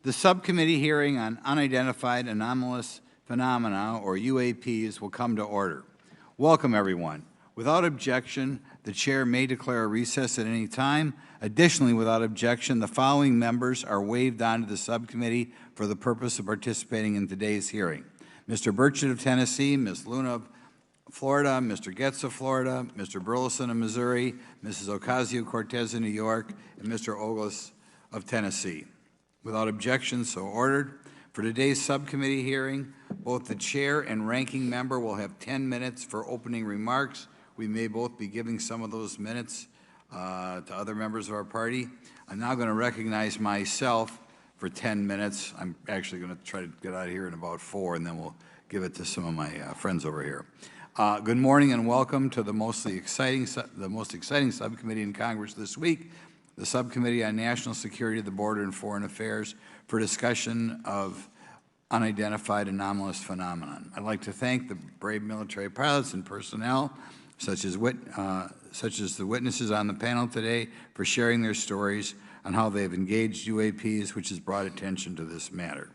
The subcommittee hearing on unidentified anomalous phenomena, or UAPs, will come to order. Welcome, everyone. Without objection, the chair may declare a recess at any time. Additionally, without objection, the following members are waived onto the subcommittee for the purpose of participating in today's hearing: Mr. Burchett of Tennessee, Ms. Luna of Florida, Mr. Getz of Florida, Mr. Burleson of Missouri, Mrs. Ocasio-Cortez of New York, and Mr. Ogles of Tennessee. Without objection, so ordered. For today's subcommittee hearing, both the chair and ranking member will have 10 minutes for opening remarks. We may both be giving some of those minutes to other members of our party. I'm now going to recognize myself for 10 minutes. I'm actually going to try to get out of here in about 4, and then we'll give it to some of my friends over here. Good morning and welcome to the most exciting subcommittee in Congress this week, the Subcommittee on National Security, the Border, and Foreign Affairs, for discussion of unidentified anomalous phenomenon. I'd like to thank the brave military pilots and personnel, such as the witnesses on the panel today, for sharing their stories on how they've engaged UAPs, which has brought attention to this matter.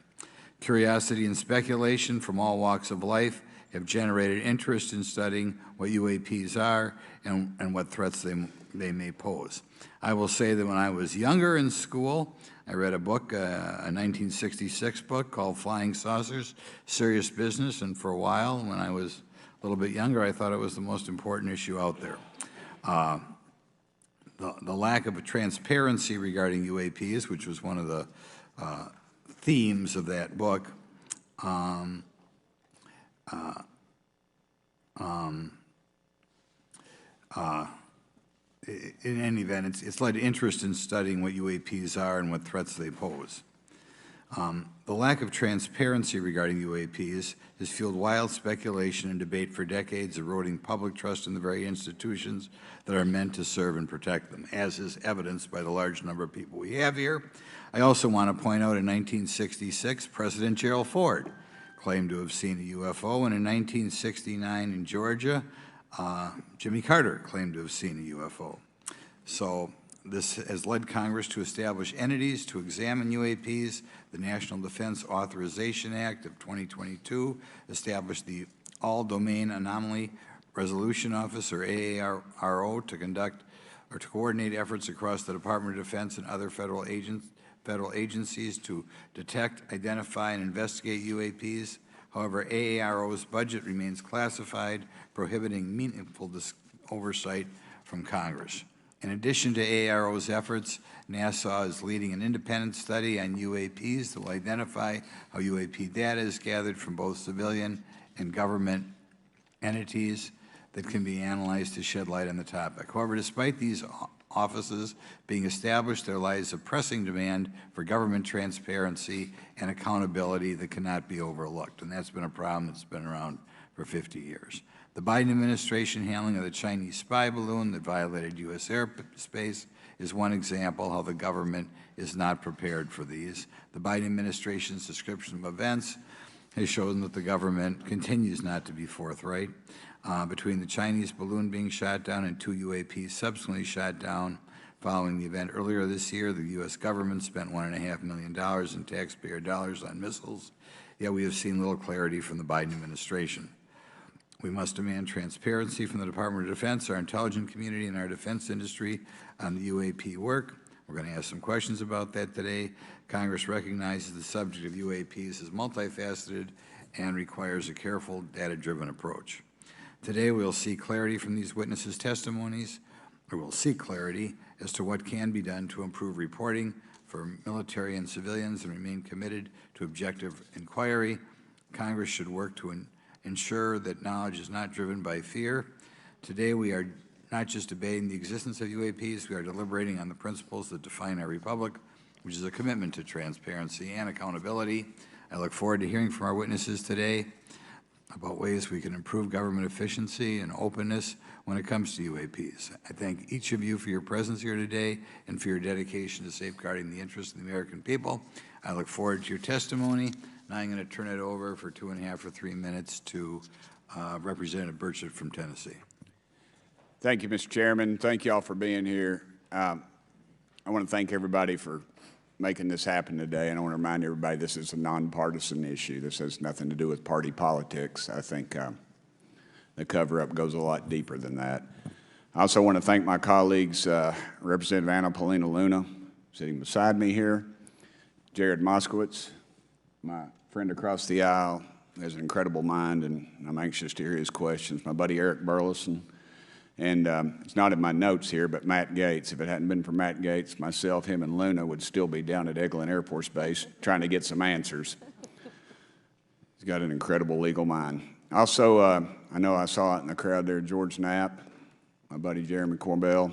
Curiosity and speculation from all walks of life have generated interest in studying what UAPs are and what threats they may pose. I will say that when I was younger in school, I read a book, a 1966 book called Flying Saucers, Serious Business, and for a while, when I was a little bit younger, I thought it was the most important issue out there. The lack of transparency regarding UAPs, which was one of the themes of that book, in any event, it's led to interest in studying what UAPs are and what threats they pose. The lack of transparency regarding UAPs has fueled wild speculation and debate for decades, eroding public trust in the very institutions that are meant to serve and protect them, as is evidenced by the large number of people we have here. I also want to point out in 1966, President Gerald Ford claimed to have seen a UFO, and in 1969 in Georgia, Jimmy Carter claimed to have seen a UFO. So this has led Congress to establish entities to examine UAPs. The National Defense Authorization Act of 2022 established the All-Domain Anomaly Resolution Office, or AARO, to conduct or to coordinate efforts across the Department of Defense and other federal agencies to detect, identify, and investigate UAPs. However, AARO's budget remains classified, prohibiting meaningful oversight from Congress. In addition to AARO's efforts, NASA is leading an independent study on UAPs that will identify how UAP data is gathered from both civilian and government entities that can be analyzed to shed light on the topic. However, despite these offices being established, there lies a pressing demand for government transparency and accountability that cannot be overlooked, and that's been a problem that's been around for 50 years. The Biden administration handling of the Chinese spy balloon that violated U.S. airspace is one example how the government is not prepared for these. The Biden administration's description of events has shown that the government continues not to be forthright. Between the Chinese balloon being shot down and 2 UAPs subsequently shot down following the event earlier this year, the U.S. government spent $1.5 million in taxpayer dollars on missiles, yet we have seen little clarity from the Biden administration. We must demand transparency from the Department of Defense, our intelligence community, and our defense industry on the UAP work. We're going to ask some questions about that today. Congress recognizes the subject of UAPs as multifaceted and requires a careful, data-driven approach. Today, we'll see clarity from these witnesses' testimonies, or we'll seek clarity as to what can be done to improve reporting for military and civilians and remain committed to objective inquiry. Congress should work to ensure that knowledge is not driven by fear. Today, we are not just debating the existence of UAPs, we are deliberating on the principles that define our republic, which is a commitment to transparency and accountability. I look forward to hearing from our witnesses today about ways we can improve government efficiency and openness when it comes to UAPs. I thank each of you for your presence here today and for your dedication to safeguarding the interests of the American people. I look forward to your testimony. Now I'm going to turn it over for 2.5 or 3 minutes to Representative Burchett from Tennessee. Thank you, Mr. Chairman. Thank you all for being here. I want to thank everybody for making this happen today. And I want to remind everybody this is a nonpartisan issue. This has nothing to do with party politics. I think the cover-up goes a lot deeper than that. I also want to thank my colleagues, Representative Anna Paulina Luna, sitting beside me here, Jared Moskowitz, my friend across the aisle, has an incredible mind, and I'm anxious to hear his questions. My buddy Eric Burleson, and it's not in my notes here, but Matt Gates. If it hadn't been for Matt Gates, myself, him, and Luna would still be down at Eglin Air Force Base trying to get some answers. He's got an incredible legal mind. Also, I know I saw it in the crowd there, George Knapp, my buddy Jeremy Corbell.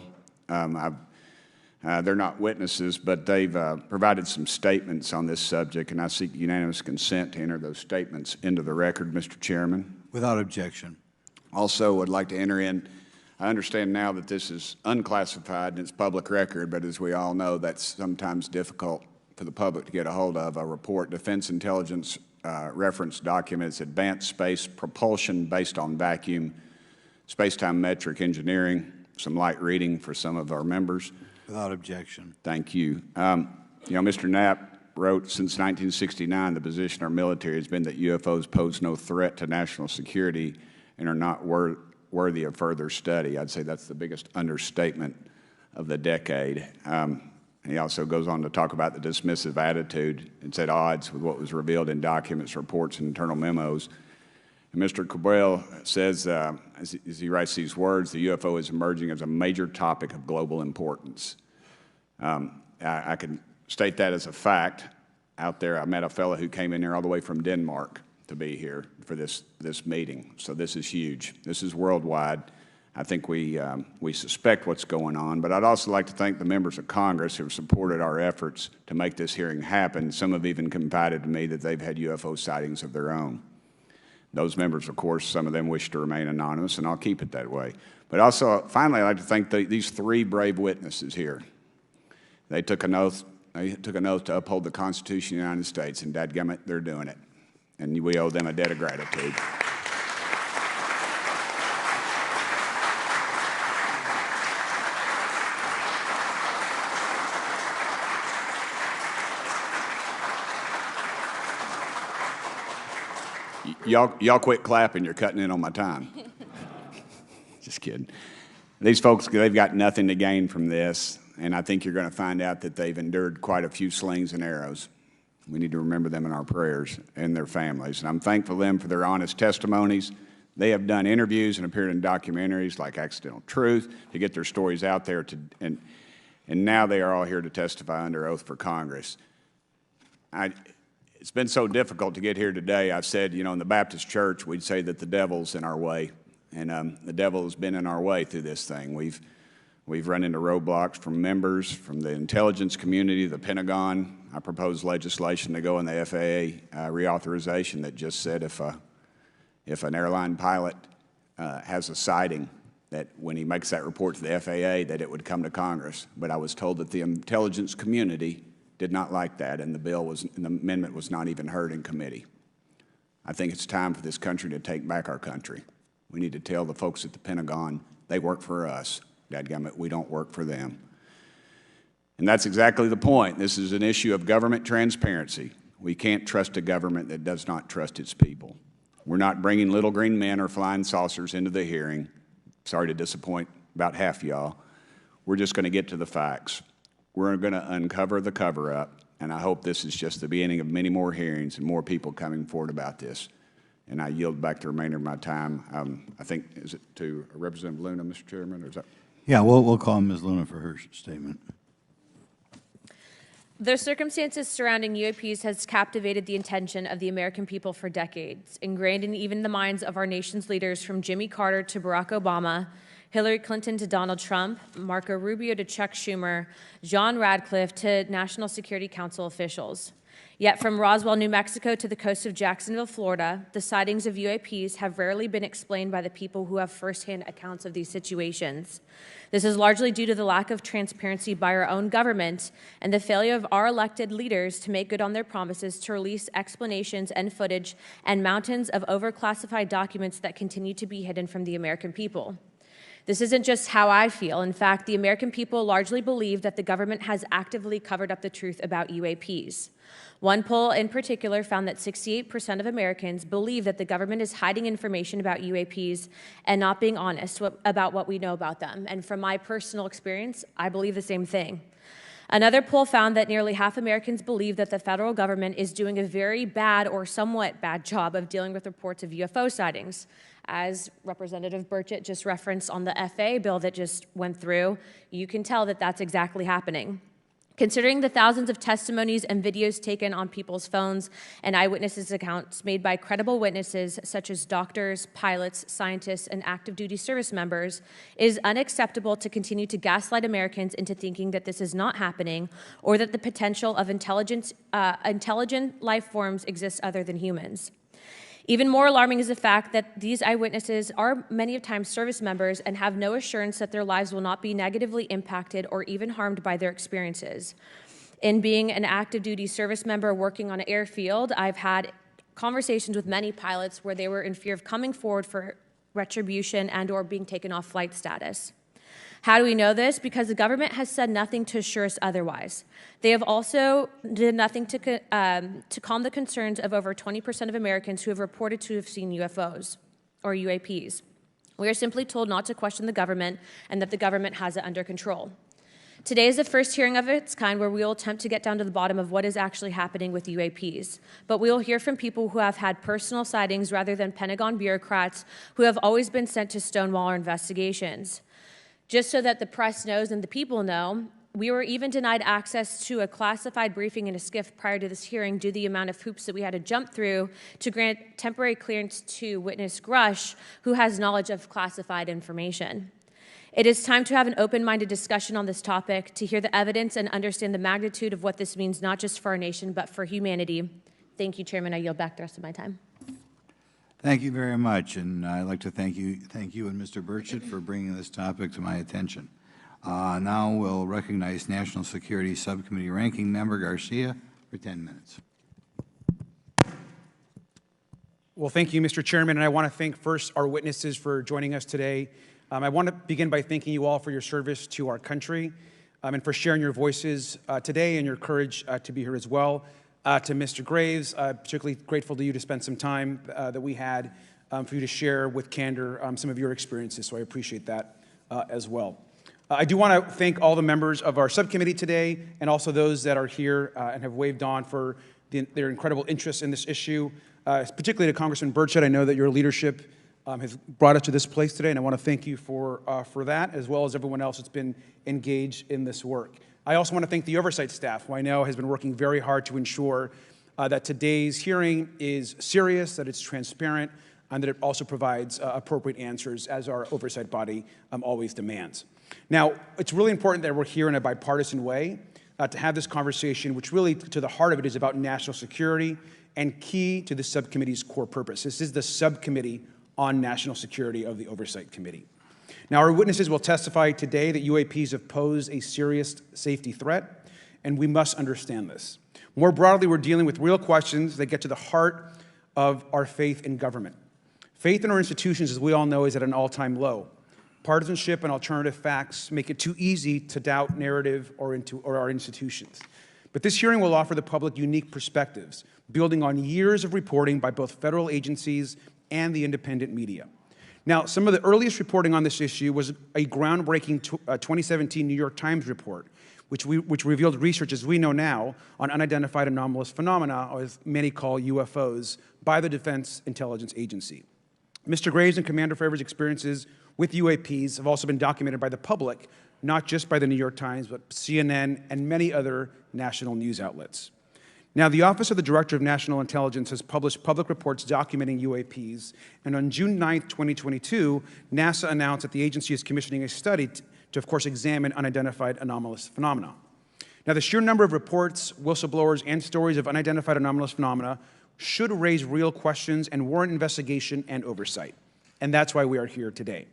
They're not witnesses, but they've provided some statements on this subject, and I seek unanimous consent to enter those statements into the record, Mr. Chairman. Without objection. Also, would like to enter in, I understand now that this is unclassified and it's public record, but as we all know, that's sometimes difficult for the public to get a hold of. A report, Defense Intelligence Reference Documents, Advanced Space Propulsion Based on Vacuum, Space-Time Metric Engineering, some light reading for some of our members. Without objection. Thank you. Mr. Knapp wrote, since 1969, the position of our military has been that UFOs pose no threat to national security and are not worthy of further study. I'd say that's the biggest understatement of the decade. He also goes on to talk about the dismissive attitude. It's at odds with what was revealed in documents, reports, and internal memos. And Mr. Cabral says, as he writes these words, the UFO is emerging as a major topic of global importance. I can state that as a fact. Out there, I met a fellow who came in here all the way from Denmark to be here for this meeting. So this is huge. This is worldwide. I think we suspect what's going on, but I'd also like to thank the members of Congress who have supported our efforts to make this hearing happen. Some have even confided to me that they've had UFO sightings of their own. Those members, of course, some of them wish to remain anonymous, and I'll keep it that way. But also, finally, I'd like to thank these three brave witnesses here. They took an oath. They took an oath to uphold the Constitution of the United States, and dadgummit, they're doing it. And we owe them a debt of gratitude. Y'all quit clapping. You're cutting in on my time. Just kidding. These folks, they've got nothing to gain from this, and I think you're going to find out that they've endured quite a few slings and arrows. We need to remember them in our prayers and their families. And I'm thankful to them for their honest testimonies. They have done interviews and appeared in documentaries like Accidental Truth to get their stories out there, and now they are all here to testify under oath for Congress. It's been so difficult to get here today. I've said, in the Baptist church, we'd say that the devil's in our way. And the devil has been in our way through this thing. We've run into roadblocks from members, from the intelligence community, the Pentagon. I proposed legislation to go in the FAA reauthorization that just said if an airline pilot has a sighting, that when he makes that report to the FAA, that it would come to Congress. But I was told that the intelligence community did not like that, and the amendment was not even heard in committee. I think it's time for this country to take back our country. We need to tell the folks at the Pentagon they work for us. Dadgummit, we don't work for them. And that's exactly the point. This is an issue of government transparency. We can't trust a government that does not trust its people. We're not bringing little green men or flying saucers into the hearing. Sorry to disappoint about half y'all. We're just going to get to the facts. We're going to uncover the cover-up, and I hope this is just the beginning of many more hearings and more people coming forward about this. And I yield back the remainder of my time. I think, is it to Representative Luna, Mr. Chairman? Or is that? Yeah, we'll call Ms. Luna for her statement. The circumstances surrounding UAPs has captivated the attention of the American people for decades, ingrained in even the minds of our nation's leaders from Jimmy Carter to Barack Obama, Hillary Clinton to Donald Trump, Marco Rubio to Chuck Schumer, John Radcliffe to National Security Council officials. Yet from Roswell, New Mexico to the coast of Jacksonville, Florida, the sightings of UAPs have rarely been explained by the people who have firsthand accounts of these situations. This is largely due to the lack of transparency by our own government and the failure of our elected leaders to make good on their promises to release explanations and footage and mountains of overclassified documents that continue to be hidden from the American people. This isn't just how I feel. In fact, the American people largely believe that the government has actively covered up the truth about UAPs. One poll in particular found that 68% of Americans believe that the government is hiding information about UAPs and not being honest about what we know about them. And from my personal experience, I believe the same thing. Another poll found that nearly half Americans believe that the federal government is doing a very bad or somewhat bad job of dealing with reports of UFO sightings. As Representative Burchett just referenced on the FAA bill that just went through, you can tell that that's exactly happening. Considering the thousands of testimonies and videos taken on people's phones and eyewitnesses' accounts made by credible witnesses such as doctors, pilots, scientists, and active duty service members, it is unacceptable to continue to gaslight Americans into thinking that this is not happening or that the potential of intelligent life forms exists other than humans. Even more alarming is the fact that these eyewitnesses are many of times service members and have no assurance that their lives will not be negatively impacted or even harmed by their experiences. In being an active duty service member working on an airfield, I've had conversations with many pilots where they were in fear of coming forward for retribution and or being taken off flight status. How do we know this? Because the government has said nothing to assure us otherwise. They have also did nothing to calm the concerns of over 20% of Americans who have reported to have seen UFOs or UAPs. We are simply told not to question the government and that the government has it under control. Today is the first hearing of its kind where we will attempt to get down to the bottom of what is actually happening with UAPs. But we will hear from people who have had personal sightings rather than Pentagon bureaucrats who have always been sent to stonewall our investigations. Just so that the press knows and the people know, we were even denied access to a classified briefing in a SCIF prior to this hearing due to the amount of hoops that we had to jump through to grant temporary clearance to witness Grush, who has knowledge of classified information. It is time to have an open-minded discussion on this topic, to hear the evidence and understand the magnitude of what this means not just for our nation, but for humanity. Thank you, Chairman. I yield back the rest of my time. Thank you very much, and I'd like to thank you and Mr. Burchett for bringing this topic to my attention. Now we'll recognize National Security Subcommittee Ranking Member Garcia for 10 minutes. Well, thank you, Mr. Chairman, and I want to thank first our witnesses for joining us today. I want to begin by thanking you all for your service to our country and for sharing your voices today and your courage to be here as well. To Mr. Graves, particularly grateful to you to spend some time that we had for you to share with candor some of your experiences, so I appreciate that as well. I do want to thank all the members of our subcommittee today and also those that are here and have waved on for their incredible interest in this issue, particularly to Congressman Burchett. I know that your leadership has brought us to this place today, and I want to thank you for that, as well as everyone else that's been engaged in this work. I also want to thank the oversight staff, who I know has been working very hard to ensure that today's hearing is serious, that it's transparent, and that it also provides appropriate answers, as our oversight body always demands. Now, it's really important that we're here in a bipartisan way to have this conversation, which really, to the heart of it, is about national security and key to the subcommittee's core purpose. This is the subcommittee on national security of the Oversight Committee. Now, our witnesses will testify today that UAPs have posed a serious safety threat, and we must understand this. More broadly, we're dealing with real questions that get to the heart of our faith in government. Faith in our institutions, as we all know, is at an all-time low. Partisanship and alternative facts make it too easy to doubt narrative or our institutions. But this hearing will offer the public unique perspectives, building on years of reporting by both federal agencies and the independent media. Now, some of the earliest reporting on this issue was a groundbreaking 2017 New York Times report, which revealed research, as we know now, on unidentified anomalous phenomena, or as many call UFOs, by the Defense Intelligence Agency. Mr. Graves and Commander Favor's experiences with UAPs have also been documented by the public, not just by the New York Times, but CNN and many other national news outlets. Now, the Office of the Director of National Intelligence has published public reports documenting UAPs, and on June 9th, 2022, NASA announced that the agency is commissioning a study to, of course, examine unidentified anomalous phenomena. Now, the sheer number of reports, whistleblowers, and stories of unidentified anomalous phenomena should raise real questions and warrant investigation and oversight, and that's why we are here today.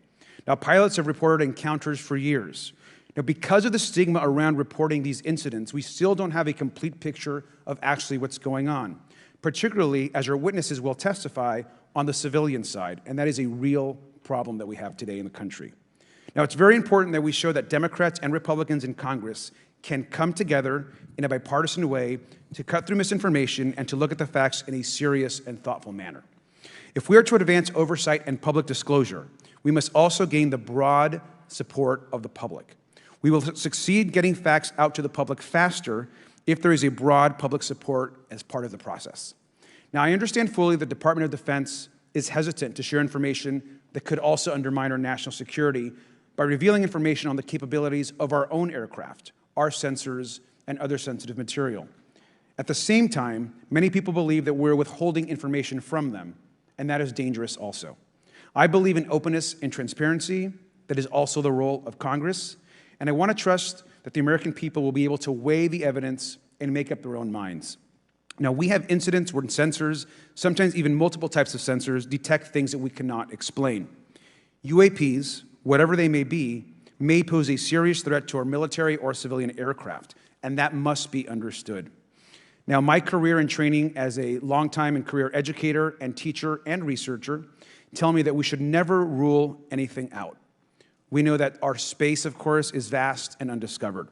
Now, pilots have reported encounters for years. Now, because of the stigma around reporting these incidents, we still don't have a complete picture of actually what's going on, particularly as our witnesses will testify on the civilian side, and that is a real problem that we have today in the country. Now, it's very important that we show that Democrats and Republicans in Congress can come together in a bipartisan way to cut through misinformation and to look at the facts in a serious and thoughtful manner. If we are to advance oversight and public disclosure, we must also gain the broad support of the public. We will succeed getting facts out to the public faster if there is a broad public support as part of the process. Now, I understand fully the Department of Defense is hesitant to share information that could also undermine our national security by revealing information on the capabilities of our own aircraft, our sensors, and other sensitive material. At the same time, many people believe that we're withholding information from them, and that is dangerous also. I believe in openness and transparency. That is also the role of Congress, and I want to trust that the American people will be able to weigh the evidence and make up their own minds. Now, we have incidents where sensors, sometimes even multiple types of sensors, detect things that we cannot explain. UAPs, whatever they may be, may pose a serious threat to our military or civilian aircraft, and that must be understood. Now, my career and training as a longtime and career educator and teacher and researcher tell me that we should never rule anything out. We know that our space, of course, is vast and undiscovered.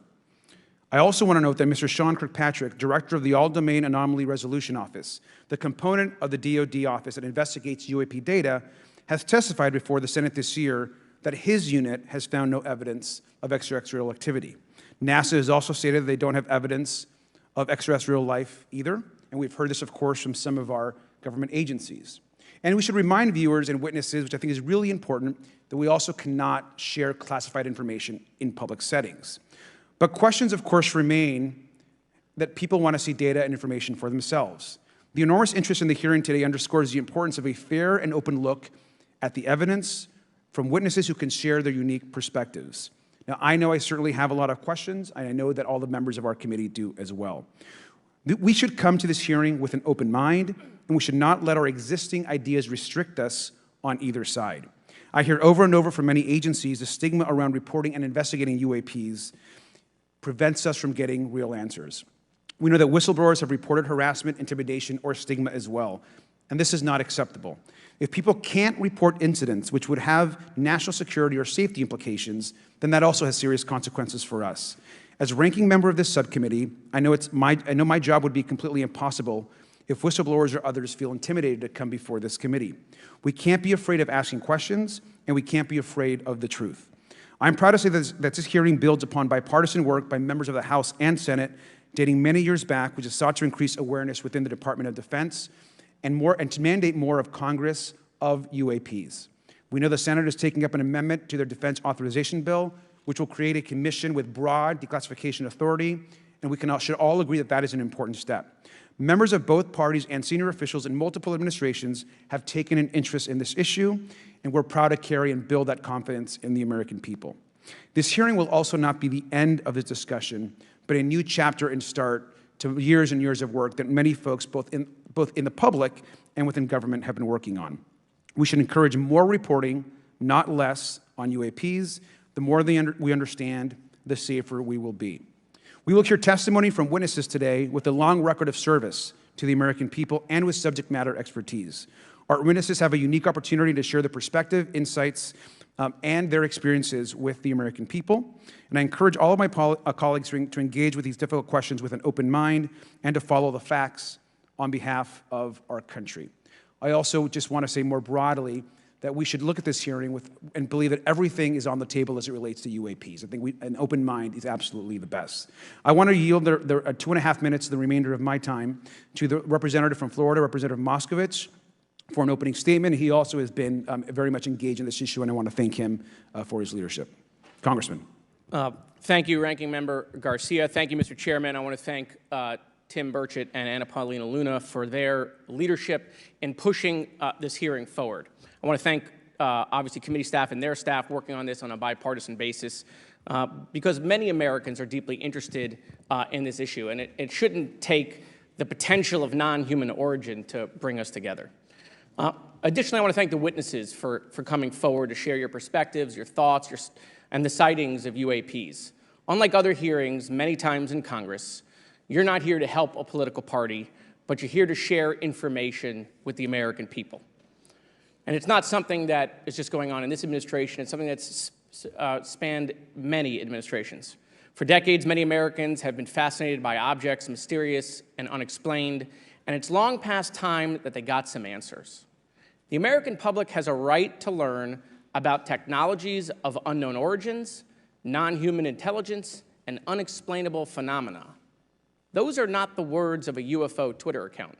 I also want to note that Mr. Sean Kirkpatrick, director of the All-Domain Anomaly Resolution Office, the component of the DoD office that investigates UAP data, has testified before the Senate this year that his unit has found no evidence of extraterrestrial activity. NASA has also stated that they don't have evidence of extraterrestrial life either, and we've heard this, of course, from some of our government agencies. And we should remind viewers and witnesses, which I think is really important, that we also cannot share classified information in public settings. But questions, of course, remain that people want to see data and information for themselves. The enormous interest in the hearing today underscores the importance of a fair and open look at the evidence from witnesses who can share their unique perspectives. Now, I know I certainly have a lot of questions, and I know that all the members of our committee do as well. We should come to this hearing with an open mind, and we should not let our existing ideas restrict us on either side. I hear over and over from many agencies the stigma around reporting and investigating UAPs prevents us from getting real answers. We know that whistleblowers have reported harassment, intimidation, or stigma as well, and this is not acceptable. If people can't report incidents which would have national security or safety implications, then that also has serious consequences for us. As ranking member of this subcommittee, I know my job would be completely impossible if whistleblowers or others feel intimidated to come before this committee. We can't be afraid of asking questions, and we can't be afraid of the truth. I'm proud to say that this hearing builds upon bipartisan work by members of the House and Senate dating many years back, which has sought to increase awareness within the Department of Defense and to mandate more of Congress of UAPs. We know the Senate is taking up an amendment to their defense authorization bill, which will create a commission with broad declassification authority, and we should all agree that that is an important step. Members of both parties and senior officials in multiple administrations have taken an interest in this issue, and we're proud to carry and build that confidence in the American people. This hearing will also not be the end of this discussion, but a new chapter and start to years and years of work that many folks, both in the public and within government, have been working on. We should encourage more reporting, not less, on UAPs. The more we understand, the safer we will be. We will hear testimony from witnesses today with a long record of service to the American people and with subject matter expertise. Our witnesses have a unique opportunity to share their perspective, insights, and their experiences with the American people. And I encourage all of my colleagues to engage with these difficult questions with an open mind and to follow the facts on behalf of our country. I also just want to say more broadly that we should look at this hearing and believe that everything is on the table as it relates to UAPs. I think an open mind is absolutely the best. I want to yield the 2.5 minutes, the remainder of my time, to the representative from Florida, Representative Moskowitz, for an opening statement. He also has been very much engaged in this issue, and I want to thank him for his leadership. Congressman. Thank you, Ranking Member Garcia. Thank you, Mr. Chairman. I want to thank Tim Burchett and Anna Paulina Luna for their leadership in pushing this hearing forward. I want to thank, obviously, committee staff and their staff working on this on a bipartisan basis because many Americans are deeply interested in this issue, and it shouldn't take the potential of non-human origin to bring us together. Additionally, I want to thank the witnesses for coming forward to share your perspectives, your thoughts, and the sightings of UAPs. Unlike other hearings many times in Congress, you're not here to help a political party, but you're here to share information with the American people. And it's not something that is just going on in this administration. It's something that's spanned many administrations. For decades, many Americans have been fascinated by objects mysterious and unexplained, and it's long past time that they got some answers. The American public has a right to learn about technologies of unknown origins, non-human intelligence, and unexplainable phenomena. Those are not the words of a UFO Twitter account,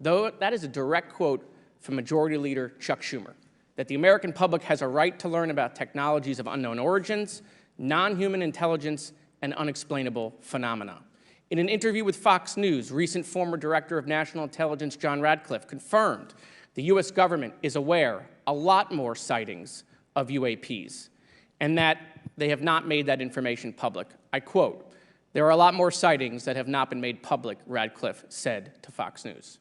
though that is a direct quote from Majority Leader Chuck Schumer, that the American public has a right to learn about technologies of unknown origins, non-human intelligence, and unexplainable phenomena. In an interview with Fox News, recent former Director of National Intelligence John Radcliffe confirmed the U.S. government is aware a lot more sightings of UAPs, and that they have not made that information public. I quote, "There are a lot more sightings that have not been made public," Radcliffe said to Fox News.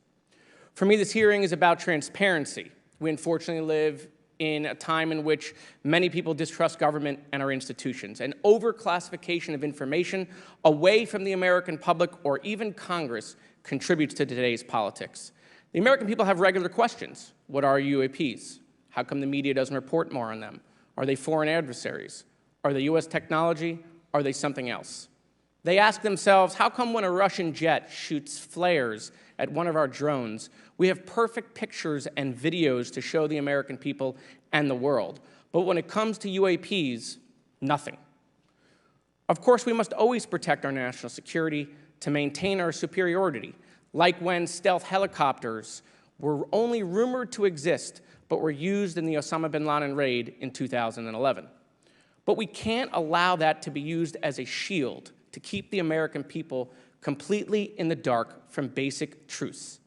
For me, this hearing is about transparency. We unfortunately live in a time in which many people distrust government and our institutions, and overclassification of information away from the American public or even Congress contributes to today's politics. The American people have regular questions. What are UAPs? How come the media doesn't report more on them? Are they foreign adversaries? Are they U.S. technology? Are they something else? They ask themselves, how come when a Russian jet shoots flares at one of our drones, we have perfect pictures and videos to show the American people and the world, but when it comes to UAPs, nothing? Of course, we must always protect our national security to maintain our superiority, like when stealth helicopters were only rumored to exist but were used in the Osama bin Laden raid in 2011. But we can't allow that to be used as a shield to keep the American people completely in the dark from basic truths.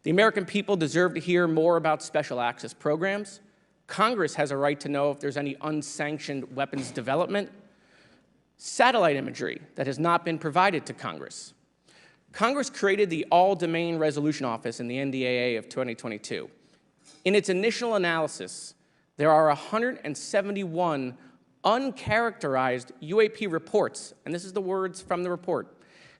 The American people deserve to hear more about special access programs. Congress has a right to know if there's any unsanctioned weapons development. Satellite imagery that has not been provided to Congress. Congress created the All-Domain Resolution Office in the NDAA of 2022. In its initial analysis, there are 171 uncharacterized UAP reports, and this is the words from the report,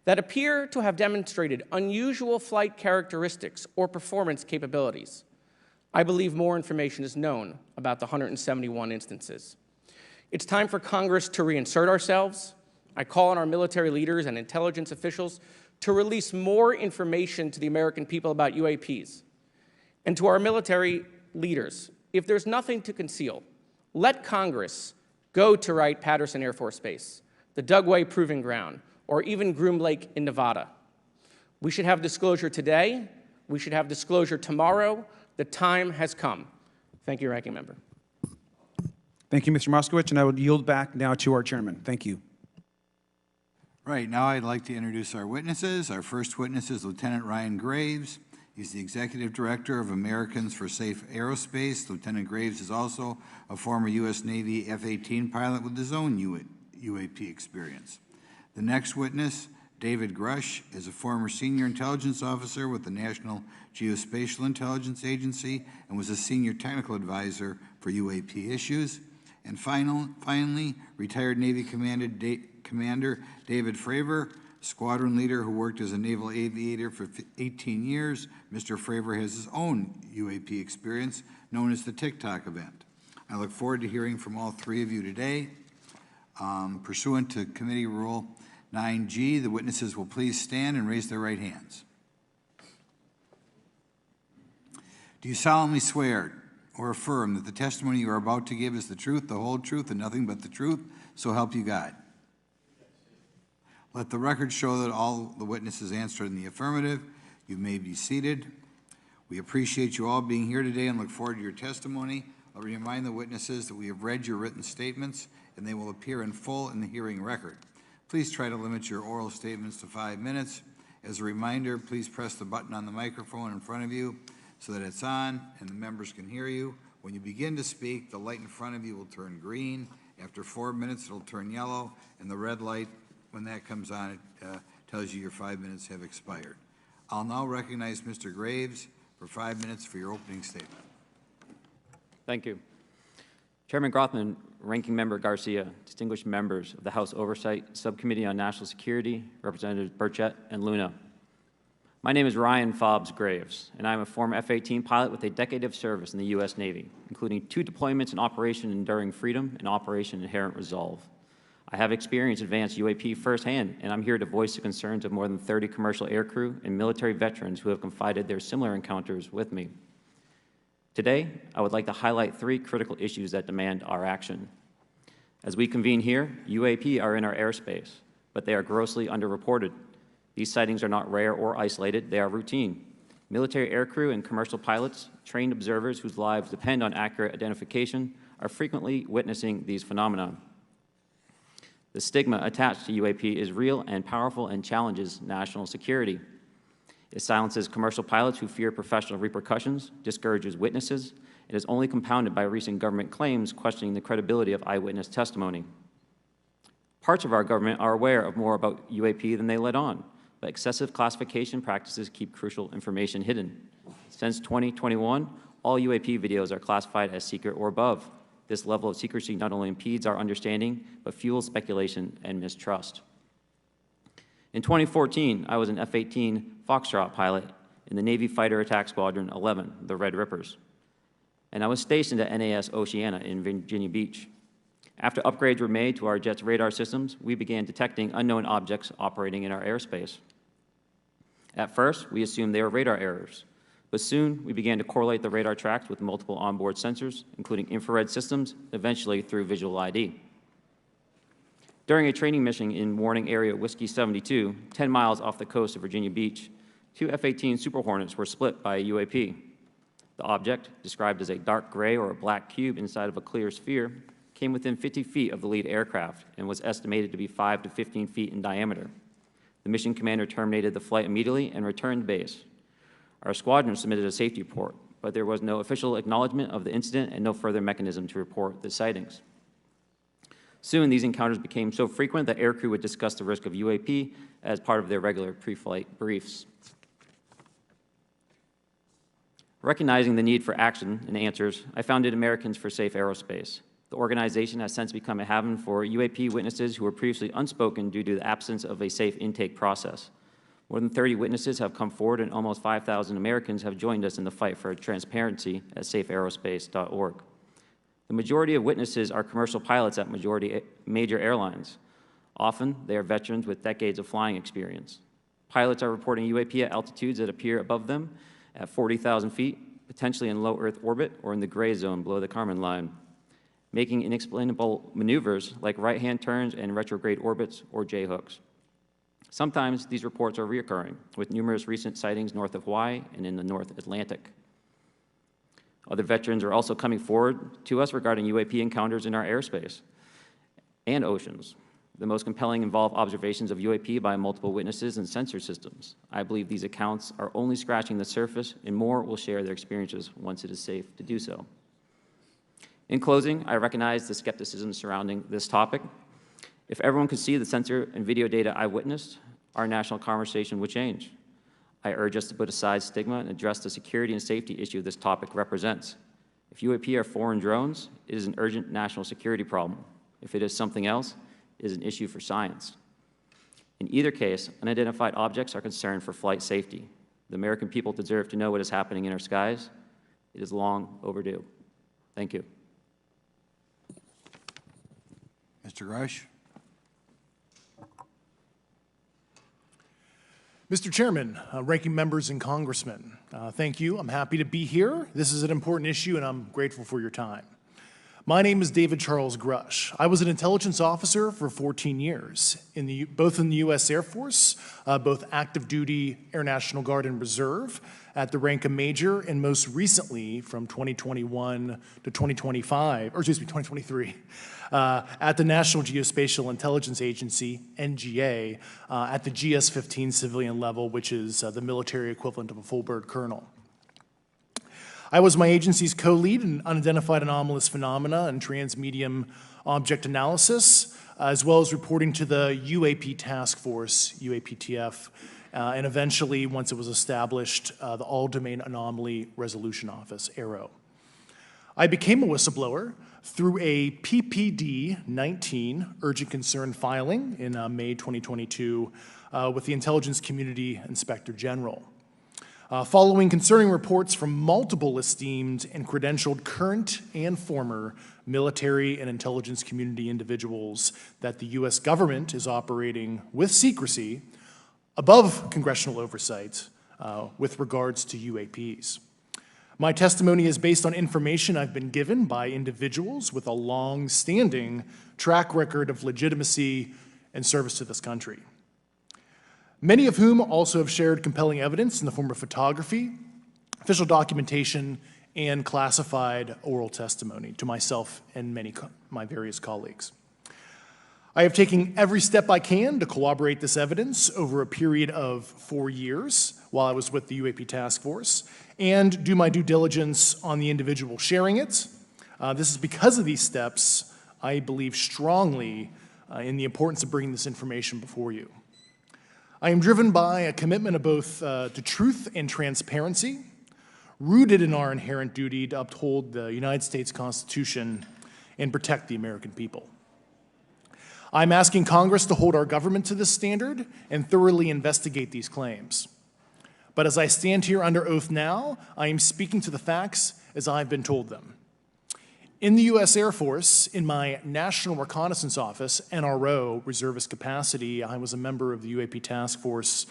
that appear to have demonstrated unusual flight characteristics or performance capabilities. I believe more information is known about the 171 instances. It's time for Congress to reinsert ourselves. I call on our military leaders and intelligence officials to release more information to the American people about UAPs. And to our military leaders, if there's nothing to conceal, let Congress go to Wright-Patterson Air Force Base, the Dugway Proving Ground, or even Groom Lake in Nevada. We should have disclosure today. We should have disclosure tomorrow. The time has come. Thank you, Ranking Member. Thank you, Mr. Moskowitz, and I will yield back now to our chairman. Thank you. Right, now I'd like to introduce our witnesses. Our first witness is Lieutenant Ryan Graves. He's the Executive Director of Americans for Safe Aerospace. Lieutenant Graves is also a former U.S. Navy F-18 pilot with his own UAP experience. The next witness, David Grush, is a former senior intelligence officer with the National Geospatial Intelligence Agency and was a senior technical advisor for UAP issues. And finally, retired Navy Commander David Fravor, squadron leader who worked as a naval aviator for 18 years. Mr. Fravor has his own UAP experience, known as the TikTok event. I look forward to hearing from all three of you today. Pursuant to Committee Rule 9G, the witnesses will please stand and raise their right hands. Do you solemnly swear or affirm that the testimony you are about to give is the truth, the whole truth, and nothing but the truth, so help you God? Let the record show that all the witnesses answered in the affirmative. You may be seated. We appreciate you all being here today and look forward to your testimony. I'll remind the witnesses that we have read your written statements and they will appear in full in the hearing record. Please try to limit your oral statements to 5 minutes. As a reminder, please press the button on the microphone in front of you so that it's on and the members can hear you. When you begin to speak, the light in front of you will turn green. After 4 minutes, it'll turn yellow, and the red light, when that comes on, it tells you your 5 minutes have expired. I'll now recognize Mr. Graves for 5 minutes for your opening statement. Thank you. Chairman Grothman, Ranking Member Garcia, distinguished members of the House Oversight Subcommittee on National Security, Representatives Burchett and Luna. My name is Ryan Fobbs Graves, and I'm a former F-18 pilot with a decade of service in the U.S. Navy, including 2 deployments in Operation Enduring Freedom and Operation Inherent Resolve. I have experienced advanced UAP firsthand, and I'm here to voice the concerns of more than 30 commercial aircrew and military veterans who have confided their similar encounters with me. Today, I would like to highlight 3 critical issues that demand our action. As we convene here, UAP are in our airspace, but they are grossly underreported. These sightings are not rare or isolated, they are routine. Military aircrew and commercial pilots, trained observers whose lives depend on accurate identification, are frequently witnessing these phenomena. The stigma attached to UAP is real and powerful and challenges national security. It silences commercial pilots who fear professional repercussions, discourages witnesses, and is only compounded by recent government claims questioning the credibility of eyewitness testimony. Parts of our government are aware of more about UAP than they let on, but excessive classification practices keep crucial information hidden. Since 2021, all UAP videos are classified as secret or above. This level of secrecy not only impedes our understanding, but fuels speculation and mistrust. In 2014, I was an F-18 Foxtrot pilot in the Navy Fighter Attack Squadron 11, the Red Rippers, and I was stationed at NAS Oceana in Virginia Beach. After upgrades were made to our jet's radar systems, we began detecting unknown objects operating in our airspace. At first, we assumed they were radar errors, but soon we began to correlate the radar tracks with multiple onboard sensors, including infrared systems, eventually through visual ID. During a training mission in Warning Area Whiskey 72, 10 miles off the coast of Virginia Beach, 2 F-18 Super Hornets were split by a UAP. The object, described as a dark gray or a black cube inside of a clear sphere, came within 50 feet of the lead aircraft and was estimated to be 5 to 15 feet in diameter. The mission commander terminated the flight immediately and returned to base. Our squadron submitted a safety report, but there was no official acknowledgement of the incident and no further mechanism to report the sightings. Soon, these encounters became so frequent that aircrew would discuss the risk of UAP as part of their regular pre-flight briefs. Recognizing the need for action and answers, I founded Americans for Safe Aerospace. The organization has since become a haven for UAP witnesses who were previously unspoken due to the absence of a safe intake process. More than 30 witnesses have come forward, and almost 5,000 Americans have joined us in the fight for transparency at safeaerospace.org. The majority of witnesses are commercial pilots at major airlines. Often, they are veterans with decades of flying experience. Pilots are reporting UAP at altitudes that appear above them at 40,000 feet, potentially in low Earth orbit or in the gray zone below the Kármán line, making inexplainable maneuvers like right-hand turns and retrograde orbits or J-hooks. Sometimes these reports are reoccurring, with numerous recent sightings north of Hawaii and in the North Atlantic. Other veterans are also coming forward to us regarding UAP encounters in our airspace and oceans. The most compelling involve observations of UAP by multiple witnesses and sensor systems. I believe these accounts are only scratching the surface, and more will share their experiences once it is safe to do so. In closing, I recognize the skepticism surrounding this topic. If everyone could see the sensor and video data I witnessed, our national conversation would change. I urge us to put aside stigma and address the security and safety issue this topic represents. If UAP are foreign drones, it is an urgent national security problem. If it is something else, it is an issue for science. In either case, unidentified objects are concerned for flight safety. The American people deserve to know what is happening in our skies. It is long overdue. Thank you. Mr. Grush? Mr. Chairman, ranking members and congressmen, thank you. I'm happy to be here. This is an important issue, and I'm grateful for your time. My name is David Charles Grush. I was an intelligence officer for 14 years, both in the U.S. Air Force, both active duty, Air National Guard, and Reserve, at the rank of major, and most recently from 2021 to 2023, at the National Geospatial Intelligence Agency, NGA, at the GS-15 civilian level, which is the military equivalent of a full bird colonel. I was my agency's co-lead in unidentified anomalous phenomena and transmedium object analysis, as well as reporting to the UAP task force, UAPTF, and eventually, once it was established, the All Domain Anomaly Resolution Office, AARO. I became a whistleblower through a PPD 19 urgent concern filing in May 2022 with the Intelligence Community Inspector General. Following concerning reports from multiple esteemed and credentialed current and former military and intelligence community individuals that the U.S. government is operating with secrecy above congressional oversight with regards to UAPs. My testimony is based on information I've been given by individuals with a long-standing track record of legitimacy and service to this country, many of whom also have shared compelling evidence in the form of photography, official documentation, and classified oral testimony to myself and my various colleagues. I have taken every step I can to corroborate this evidence over a period of 4 years while I was with the UAP Task Force and do my due diligence on the individual sharing it. This is because of these steps, I believe strongly in the importance of bringing this information before you. I am driven by a commitment of both to truth and transparency, rooted in our inherent duty to uphold the United States Constitution and protect the American people. I'm asking Congress to hold our government to this standard and thoroughly investigate these claims. But as I stand here under oath now, I am speaking to the facts as I've been told them. In the U.S. Air Force, in my National Reconnaissance Office, NRO, reservist capacity, I was a member of the UAP Task Force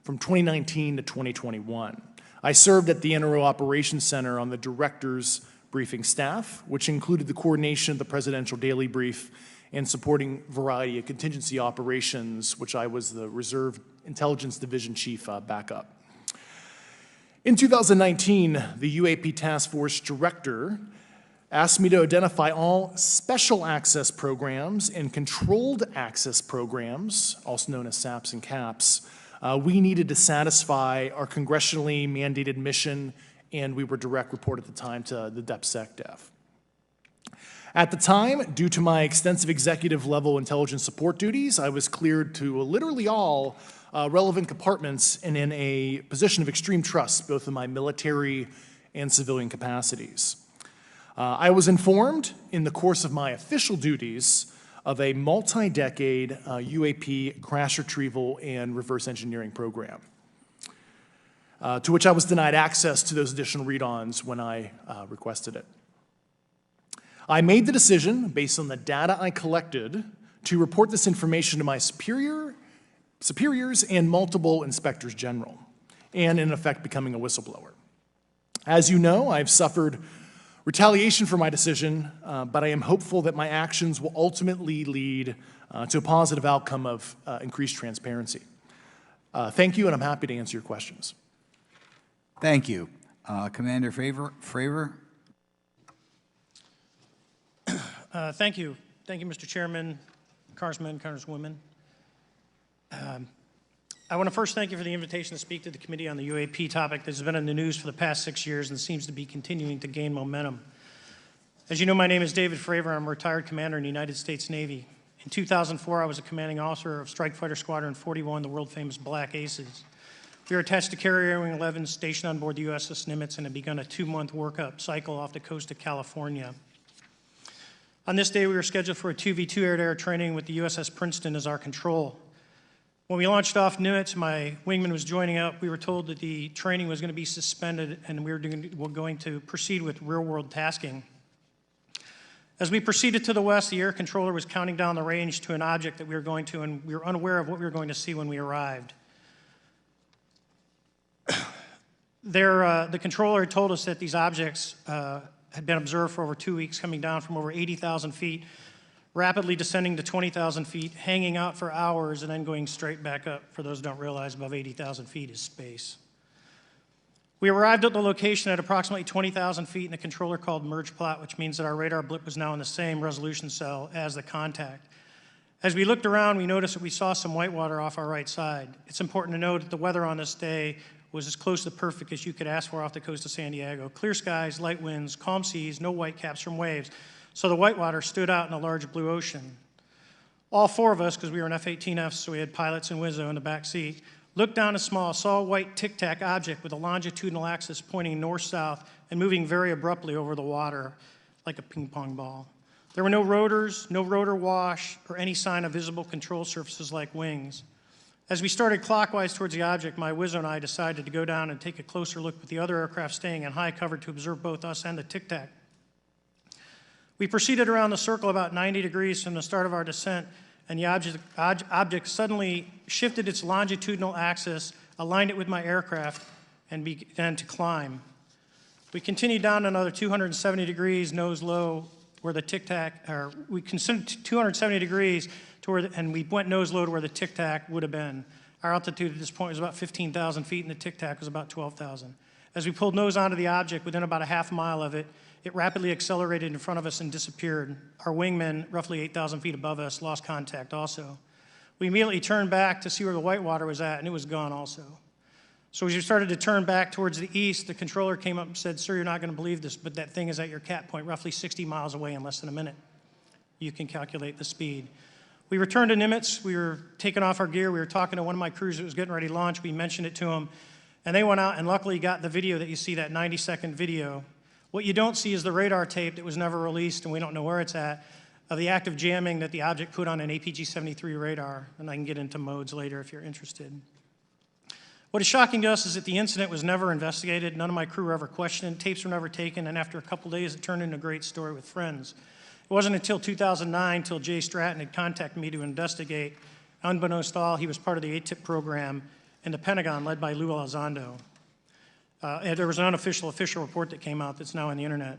from 2019 to 2021. I served at the NRO Operations Center on the Director's Briefing Staff, which included the coordination of the Presidential Daily Brief and supporting variety of contingency operations, which I was the Reserve Intelligence Division Chief backup. In 2019, the UAP Task Force Director asked me to identify all special access programs and controlled access programs, also known as SAPs and CAPs, we needed to satisfy our congressionally mandated mission, and we were direct report at the time to the DepSecDef. At the time, due to my extensive executive level intelligence support duties, I was cleared to literally all relevant compartments and in a position of extreme trust, both in my military and civilian capacities. I was informed in the course of my official duties of a multi-decade UAP crash retrieval and reverse engineering program, to which I was denied access to those additional read-ons when I requested it. I made the decision, based on the data I collected, to report this information to my superiors and multiple inspectors general, and in effect becoming a whistleblower. As you know, I've suffered retaliation for my decision, but I am hopeful that my actions will ultimately lead to a positive outcome of increased transparency. Thank you, and I'm happy to answer your questions. Thank you. Commander Fravor? Thank you. Thank you, Mr. Chairman, Congressmen, Congresswomen. I want to first thank you for the invitation to speak to the committee on the UAP topic that has been in the news for the past 6 years and seems to be continuing to gain momentum. As you know, my name is David Fravor. I'm a retired commander in the United States Navy. In 2004, I was a commanding officer of Strike Fighter Squadron 41, the world-famous Black Aces. We were attached to Carrier Wing 11, stationed on board the USS Nimitz, and had begun a 2-month workup cycle off the coast of California. On this day, we were scheduled for a 2v2 air-to-air training with the USS Princeton as our control. When we launched off Nimitz, my wingman was joining up. We were told that the training was going to be suspended and we were going to proceed with real-world tasking. As we proceeded to the west, the air controller was counting down the range to an object that we were going to, and we were unaware of what we were going to see when we arrived. The controller had told us that these objects had been observed for over 2 weeks, coming down from over 80,000 feet, rapidly descending to 20,000 feet, hanging out for hours, and then going straight back up. For those who don't realize, above 80,000 feet is space. We arrived at the location at approximately 20,000 feet, and the controller called merge plot, which means that our radar blip was now in the same resolution cell as the contact. As we looked around, we noticed that we saw some whitewater off our right side. It's important to note that the weather on this day was as close to perfect as you could ask for off the coast of San Diego. Clear skies, light winds, calm seas, no whitecaps from waves. So the whitewater stood out in a large blue ocean. All 4 of us, because we were in F-18Fs, so we had pilots and Wizzo in the back seat, looked down saw a white tic-tac object with a longitudinal axis pointing north-south and moving very abruptly over the water. like a ping pong ball. There were no rotors, no rotor wash, or any sign of visible control surfaces like wings. As we started clockwise towards the object, my Wizzo and I decided to go down and take a closer look with the other aircraft staying in high cover to observe both us and the Tic Tac. We proceeded around the circle about 90 degrees from the start of our descent, and the object suddenly shifted its longitudinal axis, aligned it with my aircraft, and began to climb. We continued down another 270 degrees, nose low, where the Tic Tac, or we considered 270 degrees to where, and we went nose low to where the Tic Tac would have been. Our altitude at this point was about 15,000 feet, and the Tic Tac was about 12,000. As we pulled nose onto the object, within about a half mile of it, it rapidly accelerated in front of us and disappeared. Our wingmen, roughly 8,000 feet above us, lost contact also. We immediately turned back to see where the whitewater was at, and it was gone also. So as we started to turn back towards the east, the controller came up and said, "Sir, you're not going to believe this, but that thing is at your cat point roughly 60 miles away in less than a minute." You can calculate the speed. We returned to Nimitz. We were taking off our gear. We were talking to one of my crews that was getting ready to launch. We mentioned it to them, and they went out and luckily got the video that you see, that 90-second video. What you don't see is the radar tape that was never released, and we don't know where it's at, of the active jamming that the object put on an APG-73 radar, and I can get into modes later if you're interested. What is shocking to us is that the incident was never investigated. None of my crew were ever questioned. Tapes were never taken, and after a couple days, it turned into a great story with friends. It wasn't until 2009 till Jay Stratton had contacted me to investigate. Unbeknownst to all, he was part of the ATIP program in the Pentagon led by Lou Elizondo. And there was an unofficial official report that came out that's now on the internet.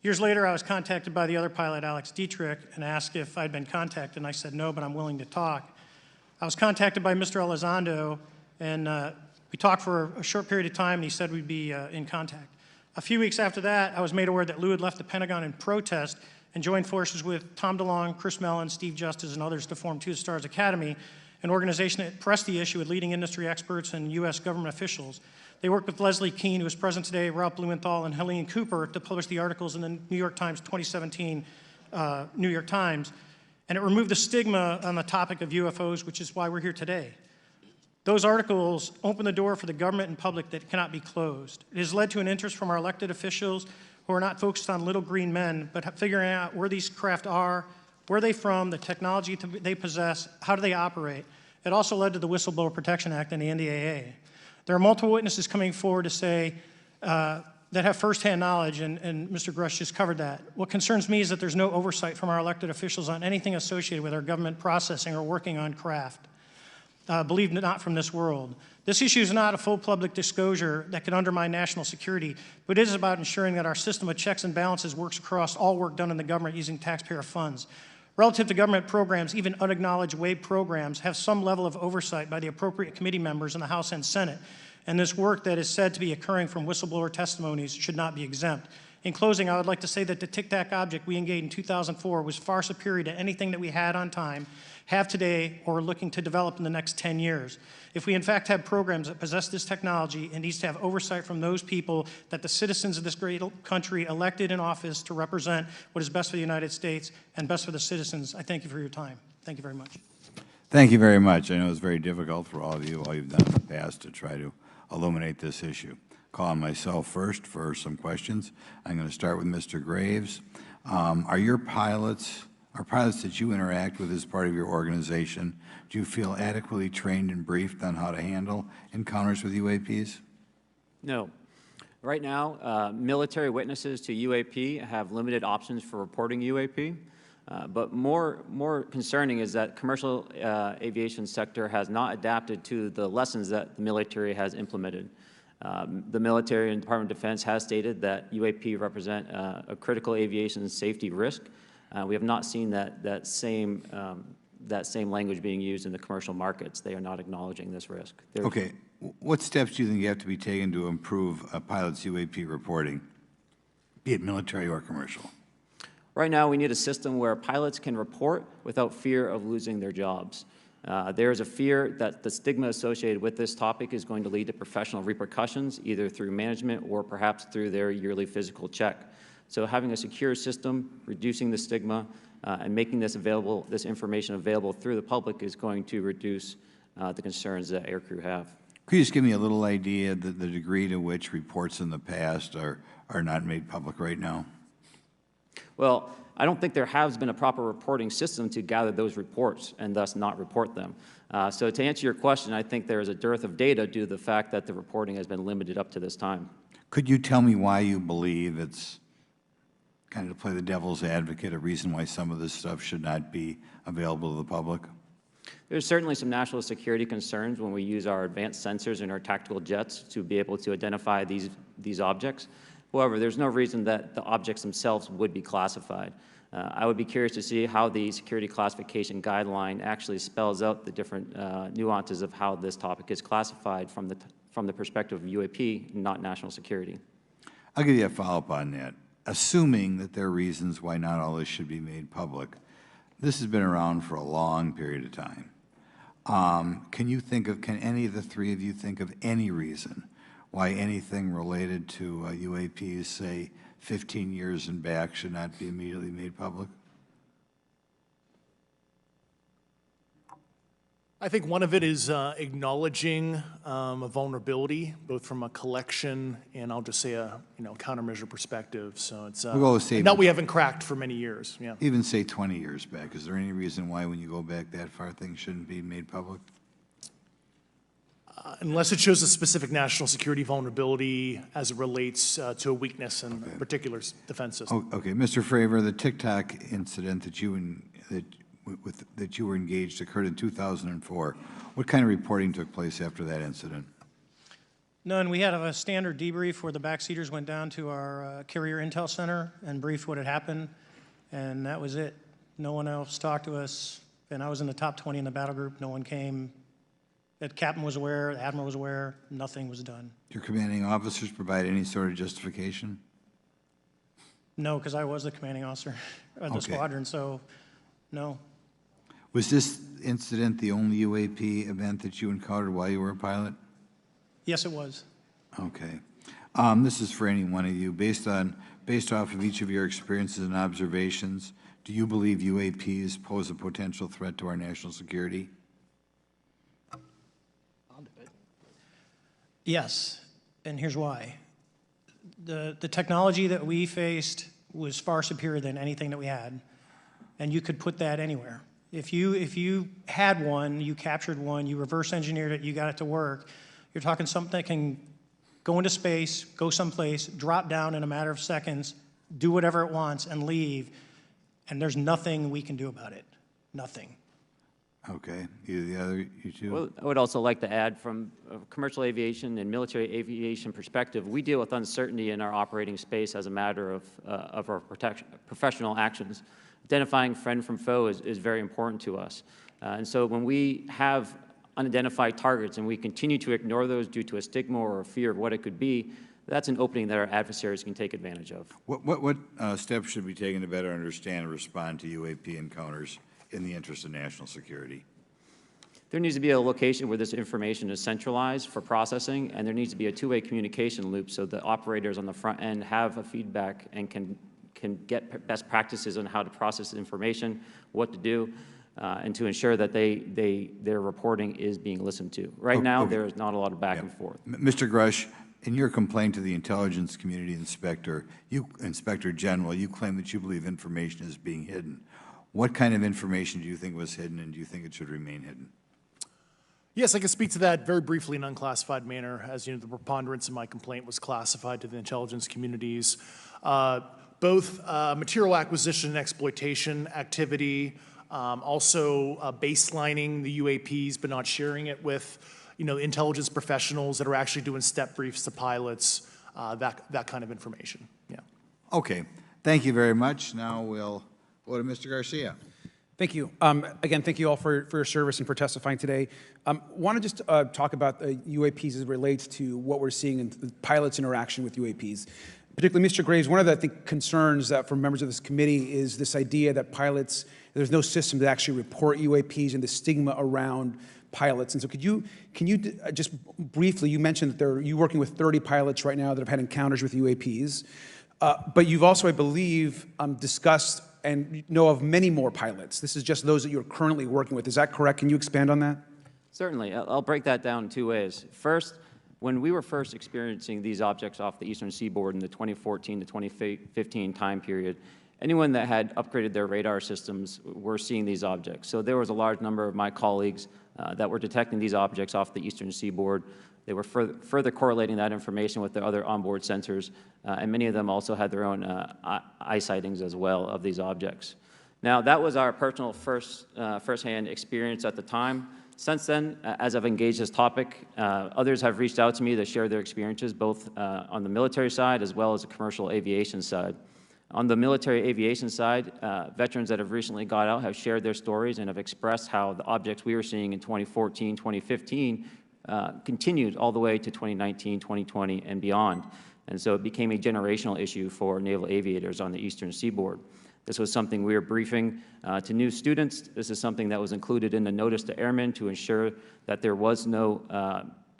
Years later, I was contacted by the other pilot, Alex Dietrich, and asked if I'd been contacted, and I said no, but I'm willing to talk. I was contacted by Mr. Elizondo, and we talked for a short period of time, and he said we'd be in contact. A few weeks after that, I was made aware that Lou had left the Pentagon in protest and joined forces with Tom DeLonge, Chris Mellon, Steve Justice, and others to form Two Stars Academy, an organization that pressed the issue with leading industry experts and U.S. government officials. They worked with Leslie Kean, who is present today, Ralph Blumenthal, and Helene Cooper to publish the articles in the New York Times 2017 New York Times, and it removed the stigma on the topic of UFOs, which is why we're here today. Those articles open the door for the government and public that cannot be closed. It has led to an interest from our elected officials who are not focused on little green men, but figuring out where these craft are, where they're from, the technology they possess, how do they operate. It also led to the Whistleblower Protection Act and the NDAA. There are multiple witnesses coming forward to say that have firsthand knowledge, and Mr. Grush just covered that. What concerns me is that there's no oversight from our elected officials on anything associated with our government processing or working on craft. Believe it not from this world. This issue is not a full public disclosure that could undermine national security, but it is about ensuring that our system of checks and balances works across all work done in the government using taxpayer funds. Relative to government programs, even unacknowledged WAVE programs have some level of oversight by the appropriate committee members in the House and Senate, and this work that is said to be occurring from whistleblower testimonies should not be exempt. In closing, I would like to say that the Tic Tac object we engaged in 2004 was far superior to anything that we had on time, have today, or are looking to develop in the next 10 years. If we in fact have programs that possess this technology, it needs to have oversight from those people that the citizens of this great country elected in office to represent what is best for the United States and best for the citizens. I thank you for your time. Thank you very much. Thank you very much. I know it's very difficult for all of you, all you've done in the past to try to illuminate this issue. Call on myself first for some questions. I'm going to start with Mr. Graves. Are pilots that you interact with as part of your organization, do you feel adequately trained and briefed on how to handle encounters with UAPs? No. Right now, military witnesses to UAP have limited options for reporting UAP, but more concerning is that commercial aviation sector has not adapted to the lessons that the military has implemented. The military and Department of Defense has stated that UAP represent a critical aviation safety risk. We have not seen that same language being used in the commercial markets. They are not acknowledging this risk. Okay. What steps do you think you have to be taken to improve a pilot's UAP reporting, be it military or commercial? Right now, we need a system where pilots can report without fear of losing their jobs. There is a fear that the stigma associated with this topic is going to lead to professional repercussions, either through management or perhaps through their yearly physical check. So having a secure system, reducing the stigma, and making this information available through the public is going to reduce the concerns that aircrew have. Could you just give me a little idea of the degree to which reports in the past are not made public right now? Well, I don't think there has been a proper reporting system to gather those reports and thus not report them. So to answer your question, I think there is a dearth of data due to the fact that the reporting has been limited up to this time. Could you tell me why you believe it's, kind of to play the devil's advocate, a reason why some of this stuff should not be available to the public? There's certainly some national security concerns when we use our advanced sensors in our tactical jets to be able to identify these objects. However, there's no reason that the objects themselves would be classified. I would be curious to see how the security classification guideline actually spells out the different nuances of how this topic is classified from the perspective of UAP, not national security. I'll give you a follow-up on that. Assuming that there are reasons why not all this should be made public, this has been around for a long period of time. Can any of the three of you think of any reason why anything related to UAPs, say 15 years and back, should not be immediately made public? I think one of it is acknowledging a vulnerability, both from a collection and I'll just say a countermeasure perspective. So it's that we haven't cracked for many years. Yeah. Even say 20 years back. Is there any reason why, when you go back that far, things shouldn't be made public? Unless it shows a specific national security vulnerability as it relates to a weakness in a particular defense system. Okay, Mr. Fravor, the TikTok incident that you were engaged occurred in 2004. What kind of reporting took place after that incident? None. We had a standard debrief where the backseaters went down to our carrier intel center and briefed what had happened, and that was it. No one else talked to us, and I was in the top 20 in the battle group. No one came. The captain was aware, the admiral was aware, nothing was done. Your commanding officers provide any sort of justification? No, because I was the commanding officer of the squadron, so no. Was this incident the only UAP event that you encountered while you were a pilot? Yes, it was. Okay. This is for any one of you. Based off of each of your experiences and observations, do you believe UAPs pose a potential threat to our national security? Yes, and here's why. The technology that we faced was far superior than anything that we had, and you could put that anywhere. If you had one, you captured one, you reverse engineered it, you got it to work, you're talking something that can go into space, go someplace, drop down in a matter of seconds, do whatever it wants, and leave, and there's nothing we can do about it. Nothing. Okay. You two? Well, I would also like to add, from a commercial aviation and military aviation perspective, we deal with uncertainty in our operating space as a matter of our professional actions. Identifying friend from foe is very important to us. And so when we have unidentified targets and we continue to ignore those due to a stigma or a fear of what it could be, that's an opening that our adversaries can take advantage of. What steps should be taken to better understand and respond to UAP encounters in the interest of national security? There needs to be a location where this information is centralized for processing, and there needs to be a two-way communication loop so the operators on the front end have a feedback and can get best practices on how to process information, what to do, and to ensure that their reporting is being listened to. Right now, there is not a lot of back and forth. Mr. Grush, in your complaint to the Intelligence Community Inspector General, you claim that you believe information is being hidden. What kind of information do you think was hidden, and do you think it should remain hidden? Yes, I can speak to that very briefly in an unclassified manner. As you know, the preponderance of my complaint was classified to the intelligence communities. Both material acquisition and exploitation activity, also baselining the UAPs but not sharing it with intelligence professionals that are actually doing step briefs to pilots, that kind of information. Yeah. Okay. Thank you very much. Now we'll go to Mr. Garcia. Thank you. Again, thank you all for your service and for testifying today. Want to just talk about UAPs as it relates to what we're seeing in the pilots' interaction with UAPs. Particularly, Mr. Graves, one of the, I think, concerns that for members of this committee is this idea that pilots, there's no system to actually report UAPs and the stigma around pilots. And so can you just briefly, you mentioned that you're working with 30 pilots right now that have had encounters with UAPs, but you've also, I believe, discussed and know of many more pilots. This is just those that you're currently working with. Is that correct? Can you expand on that? Certainly. I'll break that down in two ways. First, when we were first experiencing these objects off the eastern seaboard in the 2014 to 2015 time period, anyone that had upgraded their radar systems were seeing these objects. So there was a large number of my colleagues that were detecting these objects off the eastern seaboard. They were further correlating that information with their other onboard sensors, and many of them also had their own eye sightings as well of these objects. Now, that was our personal firsthand experience at the time. Since then, as I've engaged this topic, others have reached out to me to share their experiences, both on the military side as well as the commercial aviation side. On the military aviation side, veterans that have recently got out have shared their stories and have expressed how the objects we were seeing in 2014, 2015 continued all the way to 2019, 2020, and beyond. And so it became a generational issue for naval aviators on the eastern seaboard. This was something we were briefing to new students. This is something that was included in the notice to airmen to ensure that there was no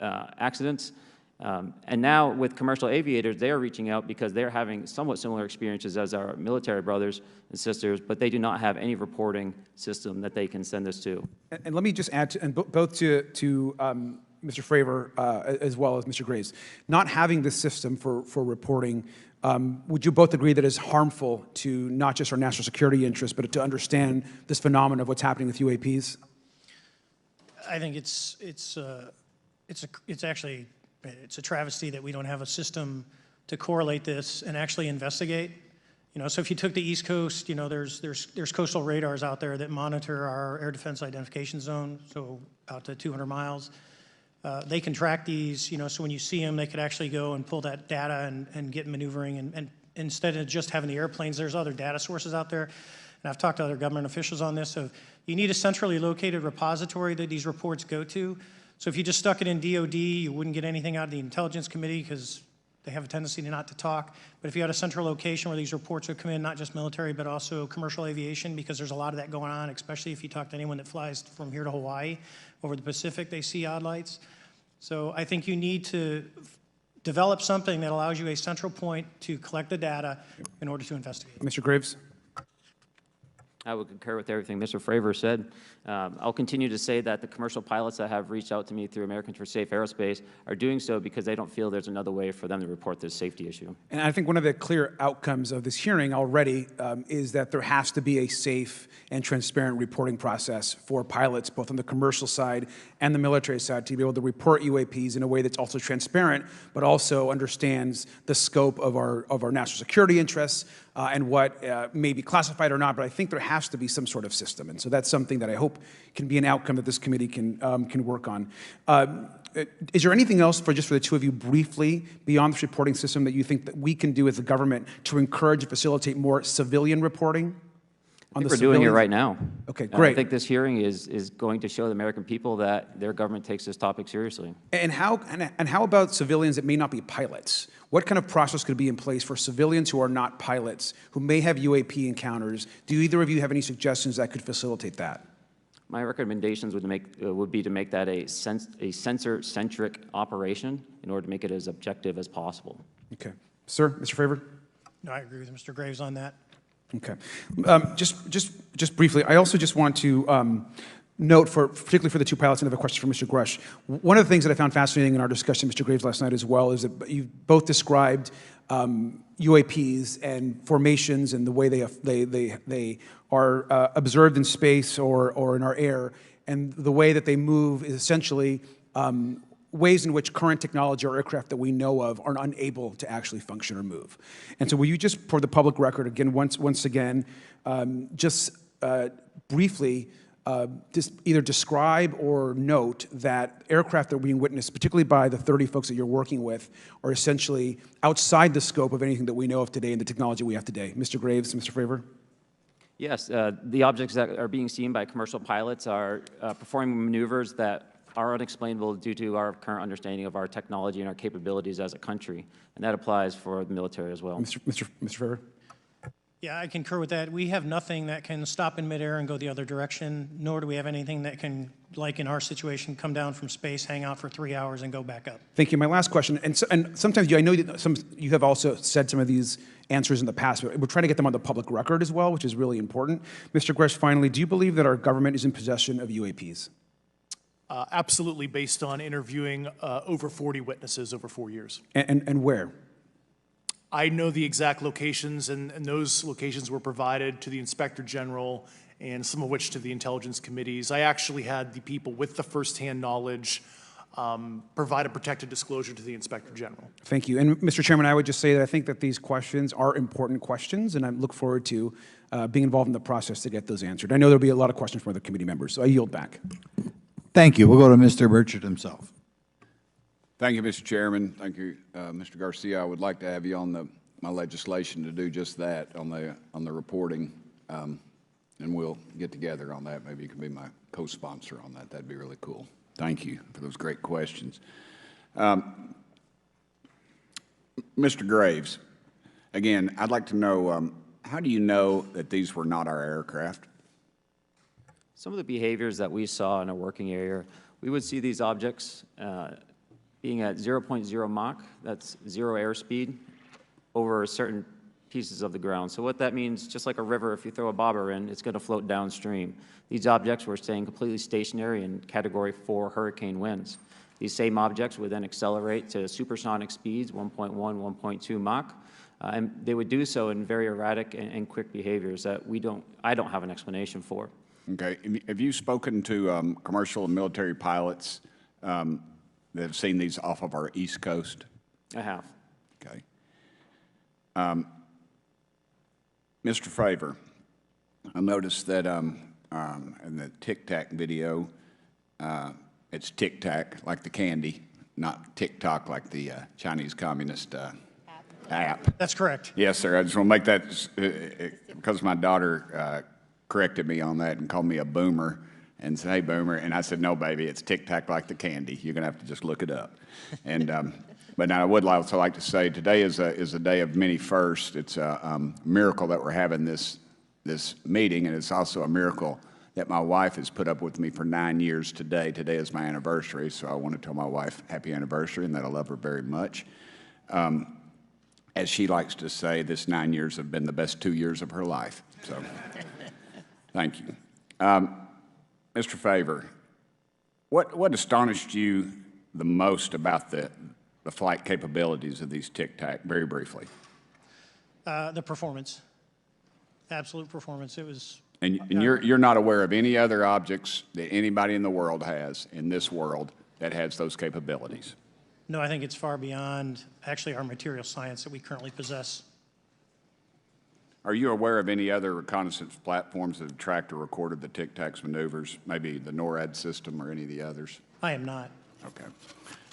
accidents. And now with commercial aviators, they are reaching out because they're having somewhat similar experiences as our military brothers and sisters, but they do not have any reporting system that they can send us to. And let me just add, both to Mr. Fravor as well as Mr. Graves, not having this system for reporting, would you both agree that it's harmful to not just our national security interests, but to understand this phenomenon of what's happening with UAPs? I think it's actually a travesty that we don't have a system to correlate this and actually investigate. You know, so if you took the East Coast, you know, there's coastal radars out there that monitor our air defense identification zone, so out to 200 miles. They can track these, you know, so when you see them, they could actually go and pull that data and get maneuvering. And instead of just having the airplanes, there's other data sources out there. And I've talked to other government officials on this. So you need a centrally located repository that these reports go to. So if you just stuck it in DOD, you wouldn't get anything out of the Intelligence Committee because they have a tendency to not to talk. But if you had a central location where these reports would come in, not just military, but also commercial aviation, because there's a lot of that going on, especially if you talk to anyone that flies from here to Hawaii, over the Pacific, they see odd lights. So I think you need to develop something that allows you a central point to collect the data in order to investigate. Mr. Graves? I would concur with everything Mr. Fravor said. I'll continue to say that the commercial pilots that have reached out to me through Americans for Safe Aerospace are doing so because they don't feel there's another way for them to report this safety issue. And I think one of the clear outcomes of this hearing already is that there has to be a safe and transparent reporting process for pilots, both on the commercial side and the military side, to be able to report UAPs in a way that's also transparent, but also understands the scope of our national security interests and what may be classified or not. But I think there has to be some sort of system, and so that's something that I hope can be an outcome that this committee can work on. Is there anything else for the two of you briefly beyond this reporting system that you think that we can do as a government to encourage and facilitate more civilian reporting? I think we're doing it right now. Okay, great. I think this hearing is going to show the American people that their government takes this topic seriously. And how about civilians that may not be pilots? What kind of process could be in place for civilians who are not pilots, who may have UAP encounters? Do either of you have any suggestions that could facilitate that? My recommendations would be to make that a sensor-centric operation in order to make it as objective as possible. Okay. Sir, Mr. Fravor? No, I agree with Mr. Graves on that. Okay. Just briefly, I also just want to note, particularly for the two pilots, and I have a question for Mr. Grush. One of the things that I found fascinating in our discussion, Mr. Graves, last night as well, is that you both described UAPs and formations and the way they are observed in space or in our air, and the way that they move is essentially ways in which current technology or aircraft that we know of are unable to actually function or move. And so will you just, for the public record, again, once again, briefly just either describe or note that aircraft that are being witnessed, particularly by the 30 folks that you're working with, are essentially outside the scope of anything that we know of today and the technology we have today. Mr. Graves, Mr. Fravor? Yes, the objects that are being seen by commercial pilots are performing maneuvers that are unexplainable due to our current understanding of our technology and our capabilities as a country, and that applies for the military as well. Mr. Fravor? Yeah, I concur with that. We have nothing that can stop in midair and go the other direction, nor do we have anything that can, like in our situation, come down from space, hang out for 3 hours, and go back up. Thank you. My last question, and sometimes I know that you have also said some of these answers in the past, but we're trying to get them on the public record as well, which is really important. Mr. Grush, finally, do you believe that our government is in possession of UAPs? Absolutely, based on interviewing over 40 witnesses over 4 years. And where? I know the exact locations, and those locations were provided to the Inspector General and some of which to the intelligence committees. I actually had the people with the firsthand knowledge provide a protected disclosure to the Inspector General. Thank you. And Mr. Chairman, I would just say that I think that these questions are important questions, and I look forward to being involved in the process to get those answered. I know there'll be a lot of questions from other committee members, so I yield back. Thank you. We'll go to Mr. Burchett himself. Thank you, Mr. Chairman. Thank you, Mr. Garcia. I would like to have you on my legislation to do just that on the reporting, and we'll get together on that. Maybe you can be my co-sponsor on that. That'd be really cool. Thank you for those great questions. Mr. Graves, again, I'd like to know, how do you know that these were not our aircraft? Some of the behaviors that we saw in a working area, we would see these objects being at 0.0 Mach, that's 0 airspeed, over certain pieces of the ground. So what that means, just like a river, if you throw a bobber in, it's going to float downstream. These objects were staying completely stationary in Category 4 hurricane winds. These same objects would then accelerate to supersonic speeds, 1.1, 1.2 Mach, and they would do so in very erratic and quick behaviors that I don't have an explanation for. Okay. Have you spoken to commercial and military pilots that have seen these off of our East Coast? I have. Okay. Mr. Favor, I noticed that in the Tic Tac video, it's Tic Tac like the candy, not TikTok like the Chinese Communist app. That's correct. Yes, sir. I just want to make that because my daughter corrected me on that and called me a boomer and said, "Hey, boomer," and I said, "No, baby, it's Tic Tac like the candy. You're gonna have to just look it up." And but now I would also like to say today is a day of many firsts. It's a miracle that we're having this meeting, and it's also a miracle that my wife has put up with me for 9 years today. Today is my anniversary, so I want to tell my wife happy anniversary and that I love her very much. As she likes to say, this 9 years have been the best 2 years of her life. So, thank you. Mr. Favor, what astonished you the most about the flight capabilities of these Tic Tac, very briefly? The performance, absolute performance. It was. And you're not aware of any other objects that anybody in the world has, in this world, that has those capabilities? No, I think it's far beyond actually our material science that we currently possess. Are you aware of any other reconnaissance platforms that have tracked or recorded the Tic Tac's maneuvers, maybe the NORAD system or any of the others? I am not. Okay.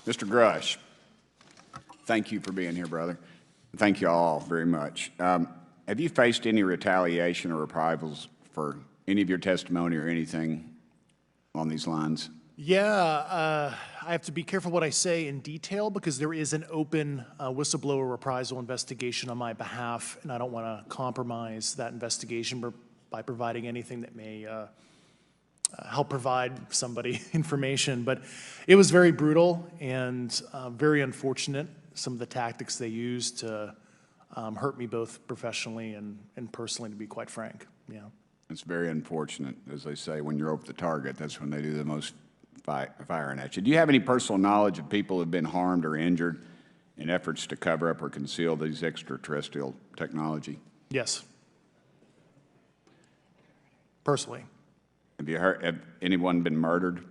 Mr. Grush, thank you for being here, brother. Thank you all very much. Have you faced any retaliation or reprisals for any of your testimony or anything on these lines? Yeah, I have to be careful what I say in detail because there is an open whistleblower reprisal investigation on my behalf, and I don't want to compromise that investigation by providing anything that may help provide somebody information. But it was very brutal and very unfortunate, some of the tactics they used to hurt me both professionally and personally, to be quite frank. Yeah. It's very unfortunate, as they say, when you're over the target, that's when they do the most firing at you. Do you have any personal knowledge of people who have been harmed or injured in efforts to cover up or conceal these extraterrestrial technology? Yes. Personally. Have anyone been murdered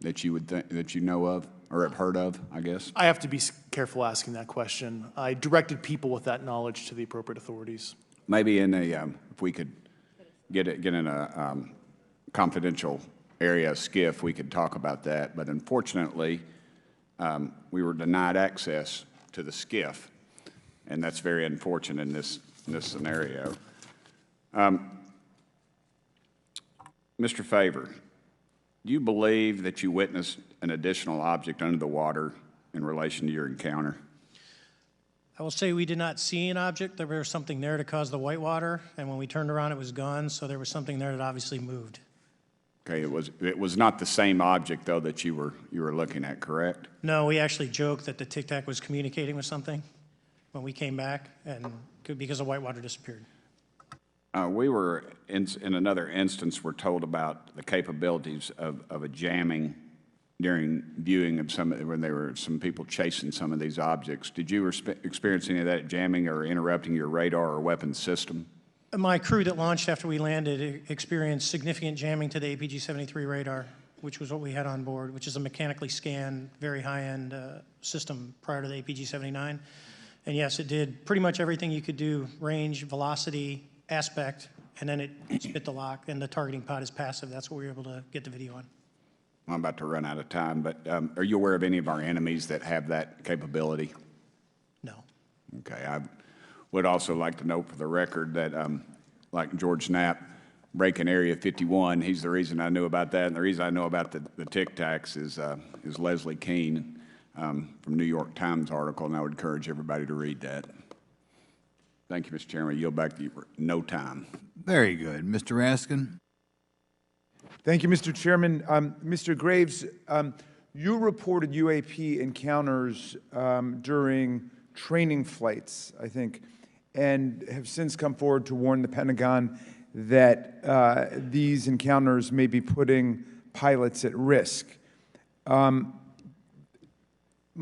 that you know of or have heard of, I guess? I have to be careful asking that question. I directed people with that knowledge to the appropriate authorities. Maybe in a, if we could get in a confidential area, SCIF, we could talk about that. But unfortunately, we were denied access to the SCIF, and that's very unfortunate in this scenario. Mr. Favor, do you believe that you witnessed an additional object under the water in relation to your encounter? I will say we did not see an object. There was something there to cause the whitewater, and when we turned around, it was gone. So there was something there that obviously moved. Okay, it was not the same object though that you were looking at, correct? No, we actually joked that the Tic Tac was communicating with something when we came back, and because the whitewater disappeared. We were in another instance. We're told about the capabilities of a jamming during viewing of when there were some people chasing some of these objects. Did you experience any of that jamming or interrupting your radar or weapons system? My crew that launched after we landed experienced significant jamming to the APG-73 radar, which was what we had on board, which is a mechanically scanned, very high-end system prior to the APG-79. And yes, it did pretty much everything you could do: range, velocity, aspect, and then it spit the lock, and the targeting pod is passive. That's what we were able to get the video on. I'm about to run out of time, but are you aware of any of our enemies that have that capability? No. Okay. I would also like to note for the record that, like George Knapp, breaking Area 51, he's the reason I knew about that, and the reason I know about the Tic Tacs is Leslie Keene from New York Times article, and I would encourage everybody to read that. Thank you, Mr. Chairman. I yield back to you for no time. Very good. Mr. Raskin? Thank you, Mr. Chairman. Mr. Graves, you reported UAP encounters during training flights, I think, and have since come forward to warn the Pentagon that these encounters may be putting pilots at risk. My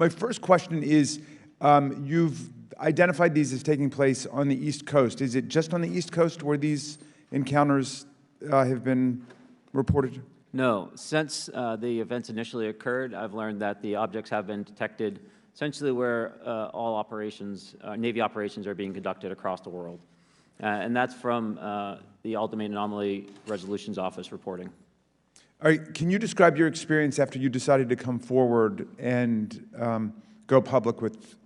first question is, you've identified these as taking place on the East Coast. Is it just on the East Coast where these encounters have been reported? No. Since the events initially occurred, I've learned that the objects have been detected essentially where all operations, Navy operations are being conducted across the world. And that's from the All-Domain Anomaly Resolutions Office reporting. All right, can you describe your experience after you decided to come forward and go public with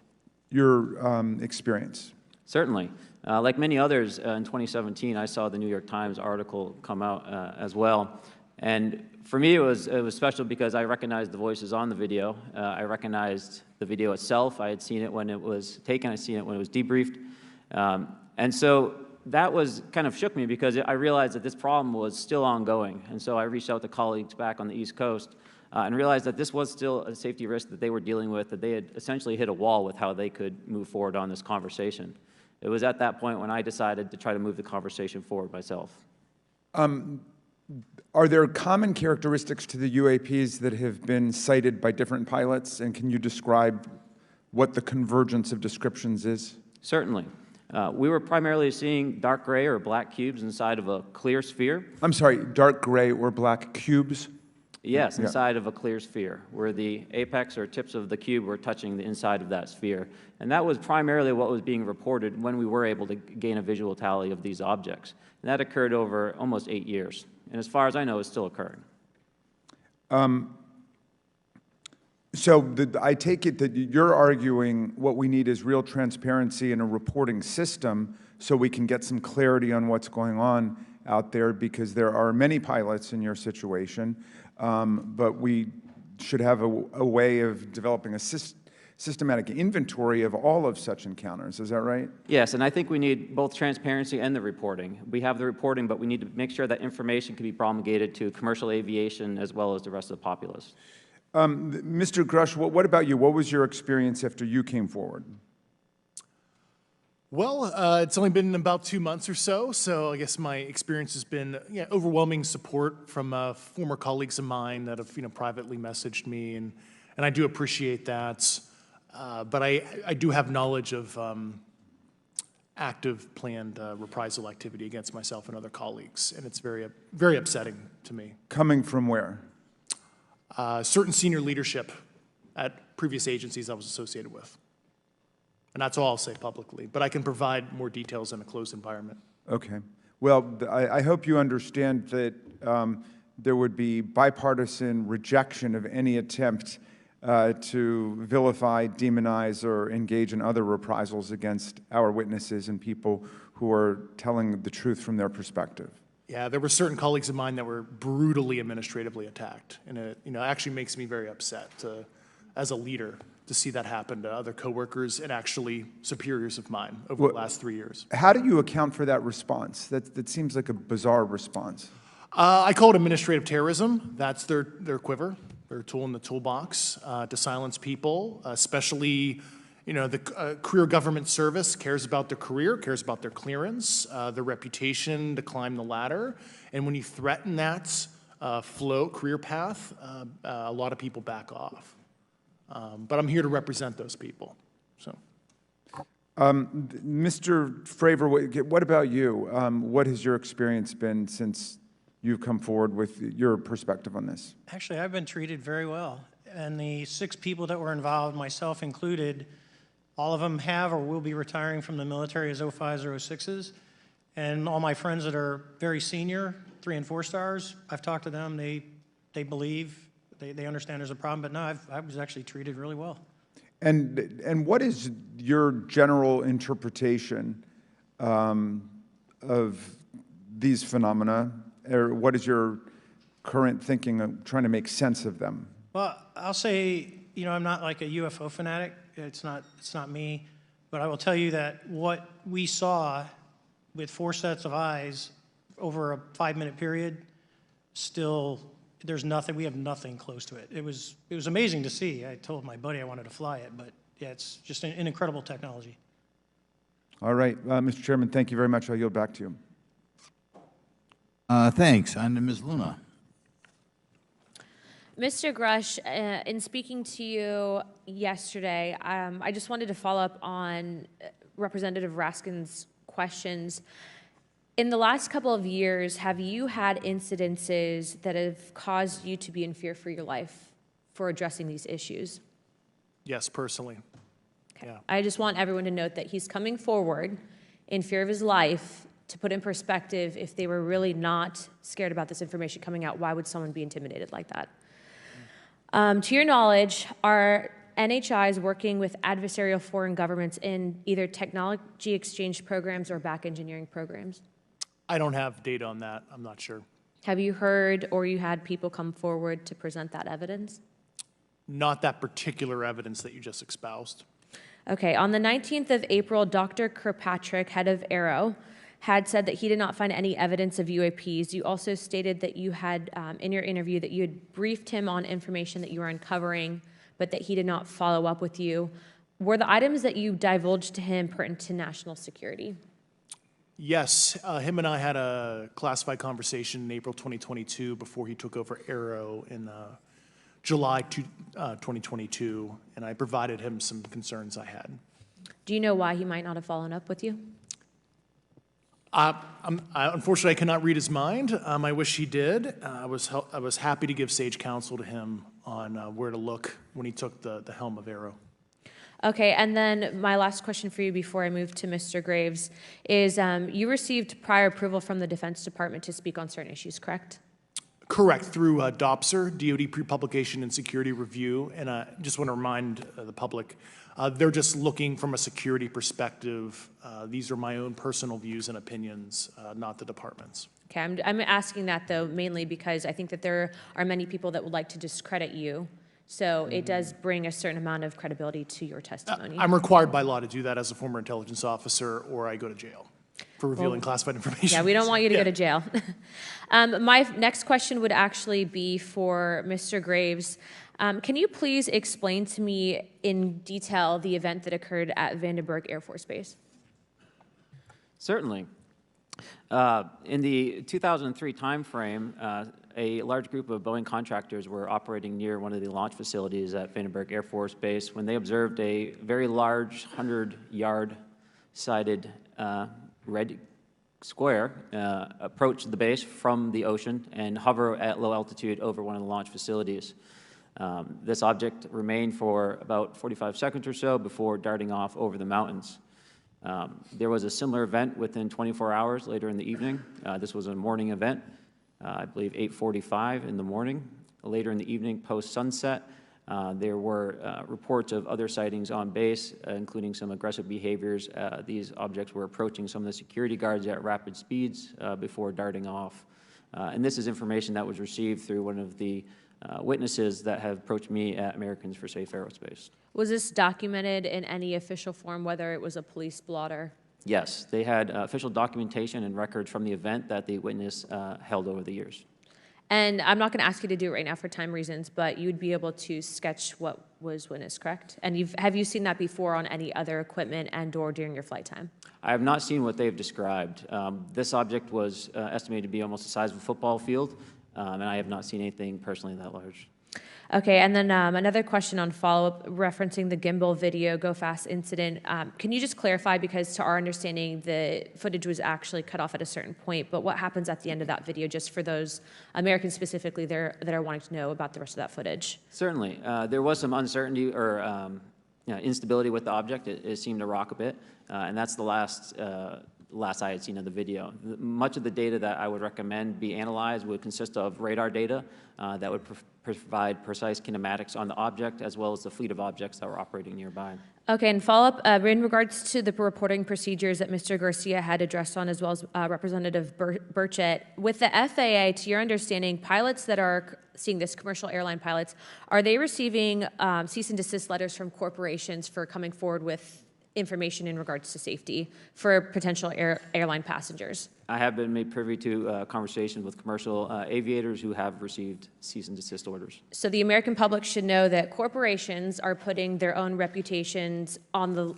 your experience? Certainly. Like many others, in 2017, I saw the New York Times article come out as well. And for me, it was special because I recognized the voices on the video. I recognized the video itself. I had seen it when it was taken. I'd seen it when it was debriefed. And so that was kind of shook me because I realized that this problem was still ongoing. And so I reached out to colleagues back on the East Coast and realized that this was still a safety risk that they were dealing with, that they had essentially hit a wall with how they could move forward on this conversation. It was at that point when I decided to try to move the conversation forward myself. Are there common characteristics to the UAPs that have been cited by different pilots, and can you describe what the convergence of descriptions is? Certainly. We were primarily seeing dark gray or black cubes inside of a clear sphere. I'm sorry, dark gray or black cubes? Yes, inside of a clear sphere, where the apex or tips of the cube were touching the inside of that sphere. And that was primarily what was being reported when we were able to gain a visual tally of these objects. And that occurred over almost 8 years. And as far as I know, it's still occurring. I take it that you're arguing what we need is real transparency in a reporting system so we can get some clarity on what's going on out there, because there are many pilots in your situation, but we should have a way of developing a systematic inventory of all of such encounters. Is that right? Yes, and I think we need both transparency and the reporting. We have the reporting, but we need to make sure that information can be promulgated to commercial aviation as well as the rest of the populace. Mr. Grush, what about you? What was your experience after you came forward? Well, it's only been about 2 months or so, so I guess my experience has been overwhelming support from former colleagues of mine that have privately messaged me, and I do appreciate that. But I do have knowledge of active planned reprisal activity against myself and other colleagues, and it's very, very upsetting to me. Coming from where? Certain senior leadership at previous agencies I was associated with. And that's all I'll say publicly, but I can provide more details in a closed environment. Okay. Well, I hope you understand that there would be bipartisan rejection of any attempt to vilify, demonize, or engage in other reprisals against our witnesses and people who are telling the truth from their perspective. Yeah, there were certain colleagues of mine that were brutally administratively attacked, and it actually makes me very upset as a leader to see that happen to other coworkers and actually superiors of mine over the last 3 years. How do you account for that response? That seems like a bizarre response. I call it administrative terrorism. That's their quiver, their tool in the toolbox to silence people, especially the career government service cares about their career, cares about their clearance, their reputation to climb the ladder. And when you threaten that flow, career path, a lot of people back off. But I'm here to represent those people. So, Mr. Fravor, what about you? What has your experience been since you've come forward with your perspective on this? Actually, I've been treated very well. And the 6 people that were involved, myself included, all of them have or will be retiring from the military as 05s or 06s. And all my friends that are very senior, 3 and 4 stars, I've talked to them. They believe, they understand there's a problem. But no, I was actually treated really well. And what is your general interpretation of these phenomena, or what is your current thinking of trying to make sense of them? Well, I'll say, you know, I'm not like a UFO fanatic. It's not me. But I will tell you that what we saw with 4 sets of eyes over a 5-minute period, still, there's nothing, we have nothing close to it. It was amazing to see. I told my buddy I wanted to fly it, but yeah, it's just an incredible technology. All right, Mr. Chairman, thank you very much. I'll yield back to you. Thanks. On to Ms. Luna. Mr. Grush, in speaking to you yesterday, I just wanted to follow up on Representative Raskin's questions. In the last couple of years, have you had incidences that have caused you to be in fear for your life for addressing these issues? Yes, personally. Yeah. I just want everyone to note that he's coming forward in fear of his life. To put in perspective, if they were really not scared about this information coming out, why would someone be intimidated like that? To your knowledge, are NHIs working with adversarial foreign governments in either technology exchange programs or back engineering programs? I don't have data on that. I'm not sure. Have you heard or you had people come forward to present that evidence? Not that particular evidence that you just espoused. Okay, on the 19th of April, Dr. Kirkpatrick, head of AARO, had said that he did not find any evidence of UAPs. You also stated that you had, in your interview, that you had briefed him on information that you were uncovering, but that he did not follow up with you. Were the items that you divulged to him pertinent to national security? Yes, him and I had a classified conversation in April 2022 before he took over AARO in July 2022, and I provided him some concerns I had. Do you know why he might not have followed up with you? Unfortunately, I cannot read his mind. I wish he did. I was happy to give sage counsel to him on where to look when he took the helm of AARO. Okay, and then my last question for you before I move to Mr. Graves is you received prior approval from the Defense Department to speak on certain issues, correct? Correct, through DOPSR, DoD Pre-Publication and Security Review, and I just want to remind the public, they're just looking from a security perspective. These are my own personal views and opinions, not the department's. Okay, I'm asking that though mainly because I think that there are many people that would like to discredit you, so it does bring a certain amount of credibility to your testimony. I'm required by law to do that as a former intelligence officer, or I go to jail for revealing classified information. Yeah, we don't want you to go to jail. My next question would actually be for Mr. Graves. Can you please explain to me in detail the event that occurred at Vandenberg Air Force Base? Certainly. In the 2003 timeframe, a large group of Boeing contractors were operating near one of the launch facilities at Vandenberg Air Force Base when they observed a very large 100-yard sided red square approach the base from the ocean and hover at low altitude over one of the launch facilities. This object remained for about 45 seconds or so before darting off over the mountains. There was a similar event within 24 hours later in the evening. This was a morning event, I believe 8:45 in the morning. Later in the evening, post-sunset, there were reports of other sightings on base, including some aggressive behaviors. These objects were approaching some of the security guards at rapid speeds before darting off. And this is information that was received through one of the witnesses that have approached me at Americans for Safe Aerospace. Was this documented in any official form, whether it was a police blotter? Yes, they had official documentation and records from the event that the witness held over the years. And I'm not going to ask you to do it right now for time reasons, but you'd be able to sketch what was witnessed, correct? And have you seen that before on any other equipment and/or during your flight time? I have not seen what they've described. This object was estimated to be almost the size of a football field. and I have not seen anything personally that large. Okay, and then another question on follow-up referencing the gimbal video Go Fast incident. Can you just clarify, because to our understanding, the footage was actually cut off at a certain point, but what happens at the end of that video, just for those Americans specifically there that are wanting to know about the rest of that footage? Certainly. There was some uncertainty or instability with the object. It seemed to rock a bit, and that's the last I had seen of the video. Much of the data that I would recommend be analyzed would consist of radar data that would provide precise kinematics on the object, as well as the fleet of objects that were operating nearby. Okay, and follow-up, in regards to the reporting procedures that Mr. Garcia had addressed on, as well as Representative Burchett, with the FAA, to your understanding, pilots that are seeing this, commercial airline pilots, are they receiving cease and desist letters from corporations for coming forward with information in regards to safety for potential airline passengers? I have been made privy to conversations with commercial aviators who have received cease and desist orders. So the American public should know that corporations are putting their own reputations on the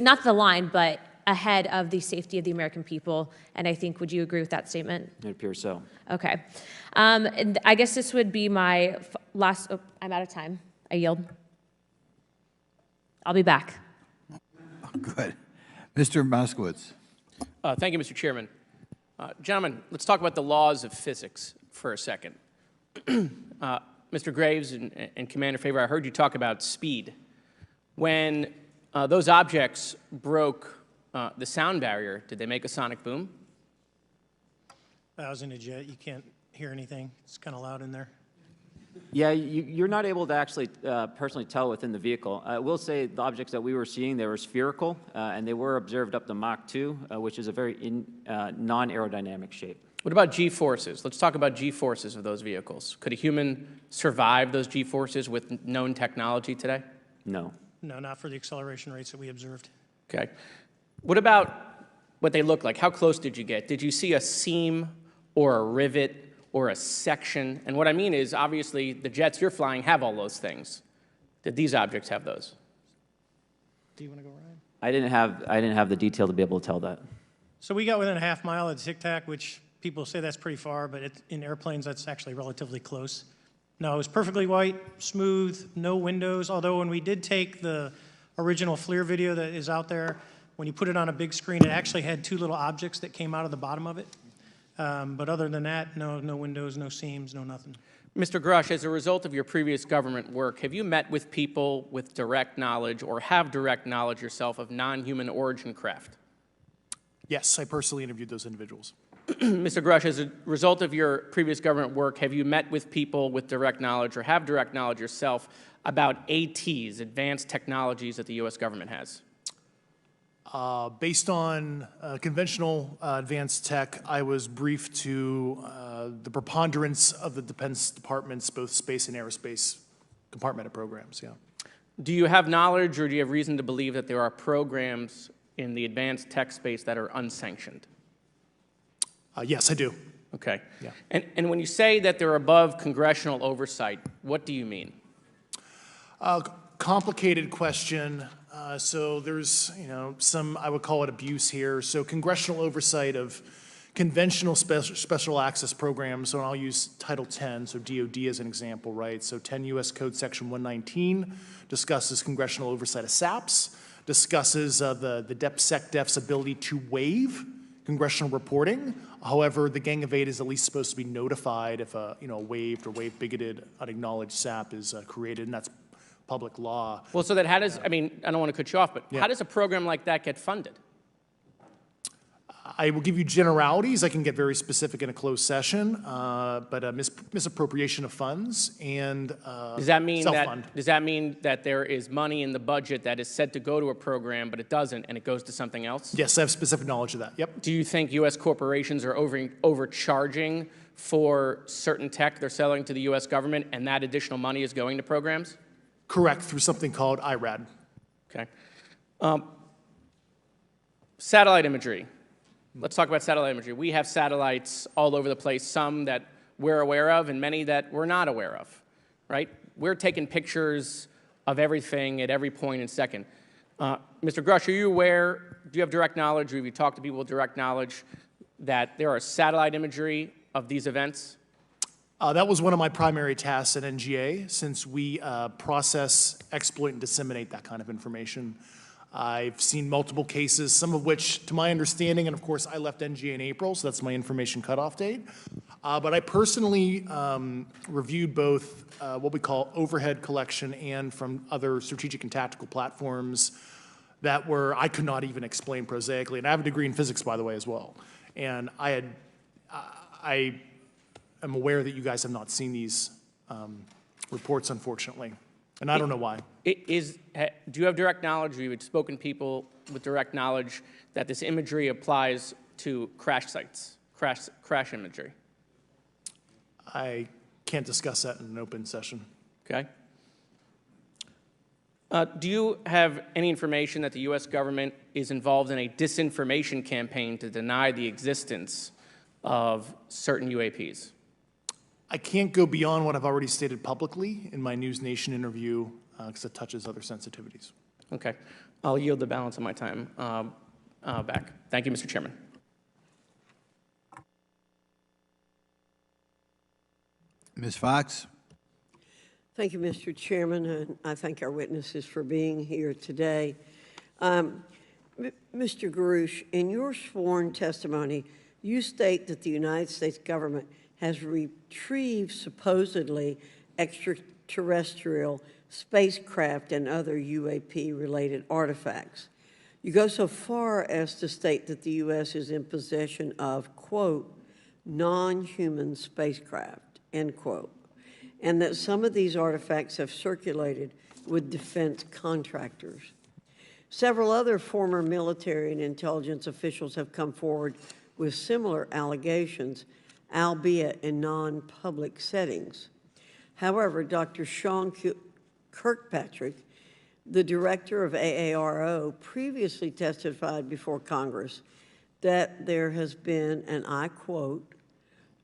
not the line, but ahead of the safety of the American people. And I think, would you agree with that statement? It appears so. Okay. And I guess this would be my last, I'm out of time. I yield. I'll be back. Good. Mr. Moskowitz. Thank you, Mr. Chairman. Gentlemen, let's talk about the laws of physics for a second. Mr. Graves and Commander Favor, I heard you talk about speed. When those objects broke the sound barrier, did they make a sonic boom? I was in a jet. You can't hear anything. It's kind of loud in there. Yeah, you're not able to actually personally tell within the vehicle. I will say the objects that we were seeing, they were spherical, and they were observed up to Mach 2, which is a very non-aerodynamic shape. What about G-forces? Let's talk about G-forces of those vehicles. Could a human survive those G-forces with known technology today? No. No, not for the acceleration rates that we observed. Okay. What about what they look like? How close did you get? Did you see a seam or a rivet or a section? And what I mean is, obviously, the jets you're flying have all those things. Did these objects have those? Do you want to go, Ryan? I didn't have the detail to be able to tell that. So we got within a half mile at Tic Tac, which people say that's pretty far, but in airplanes, that's actually relatively close. No, it was perfectly white, smooth, no windows, although when we did take the original FLIR video that is out there, when you put it on a big screen, it actually had two little objects that came out of the bottom of it. But other than that, no windows, no seams, no nothing. Mr. Grush, as a result of your previous government work, have you met with people with direct knowledge or have direct knowledge yourself of non-human origin craft? Yes, I personally interviewed those individuals. Mr. Grush, as a result of your previous government work, have you met with people with direct knowledge or have direct knowledge yourself about ATs, advanced technologies that the U.S. government has? Based on conventional advanced tech, I was briefed to the preponderance of the Defense Department's both space and aerospace compartmented programs, yeah. Do you have knowledge or do you have reason to believe that there are programs in the advanced tech space that are unsanctioned? Yes, I do. Okay. Yeah. And when you say that they're above congressional oversight, what do you mean? Complicated question. So there's, some, I would call it abuse here. So congressional oversight of conventional special access programs, so I'll use Title 10, so DOD as an example, right? So 10 U.S. Code Section 119 discusses congressional oversight of SAPs, discusses the DepSecDef's ability to waive congressional reporting. However, the Gang of Eight is at least supposed to be notified if a waived or waive-bigoted unacknowledged SAP is created, and that's public law. Well, so that how does, I don't want to cut you off, but Yeah. how does a program like that get funded? I will give you generalities. I can get very specific in a closed session, but misappropriation of funds and Does that mean self-fund. that there is money in the budget that is said to go to a program, but it doesn't, and it goes to something else? Yes, I have specific knowledge of that. Yep. Do you think U.S. corporations are overcharging for certain tech they're selling to the U.S. government, and that additional money is going to programs? Correct, through something called IRAD. Okay. Satellite imagery. Let's talk about satellite imagery. We have satellites all over the place, some that we're aware of and many that we're not aware of, right? We're taking pictures of everything at every point and second. Mr. Grush, are you aware, do you have direct knowledge, or have you talked to people with direct knowledge that there are satellite imagery of these events? That was one of my primary tasks at NGA, since we process, exploit, and disseminate that kind of information. I've seen multiple cases, some of which, to my understanding, and of course I left NGA in April, so that's my information cutoff date. But I personally reviewed both what we call overhead collection and from other strategic and tactical platforms that I could not even explain prosaically. And I have a degree in physics, by the way, as well. And I am aware that you guys have not seen these reports, unfortunately. And I don't know why. Do you have direct knowledge, or you had spoken to people with direct knowledge that this imagery applies to crash sites, crash imagery? I can't discuss that in an open session. Okay. Do you have any information that the U.S. government is involved in a disinformation campaign to deny the existence of certain UAPs? I can't go beyond what I've already stated publicly in my News Nation interview because it touches other sensitivities. Okay. I'll yield the balance of my time back. Thank you, Mr. Chairman. Ms. Fox? Thank you, Mr. Chairman, and I thank our witnesses for being here today. Mr. Garouche, in your sworn testimony, you state that the United States government has retrieved supposedly extraterrestrial spacecraft and other UAP-related artifacts. You go so far as to state that the U.S. is in possession of, quote, non-human spacecraft, end quote, and that some of these artifacts have circulated with defense contractors. Several other former military and intelligence officials have come forward with similar allegations, albeit in non-public settings. However, Dr. Sean Kirkpatrick, the director of AARO, previously testified before Congress that there has been, and I quote,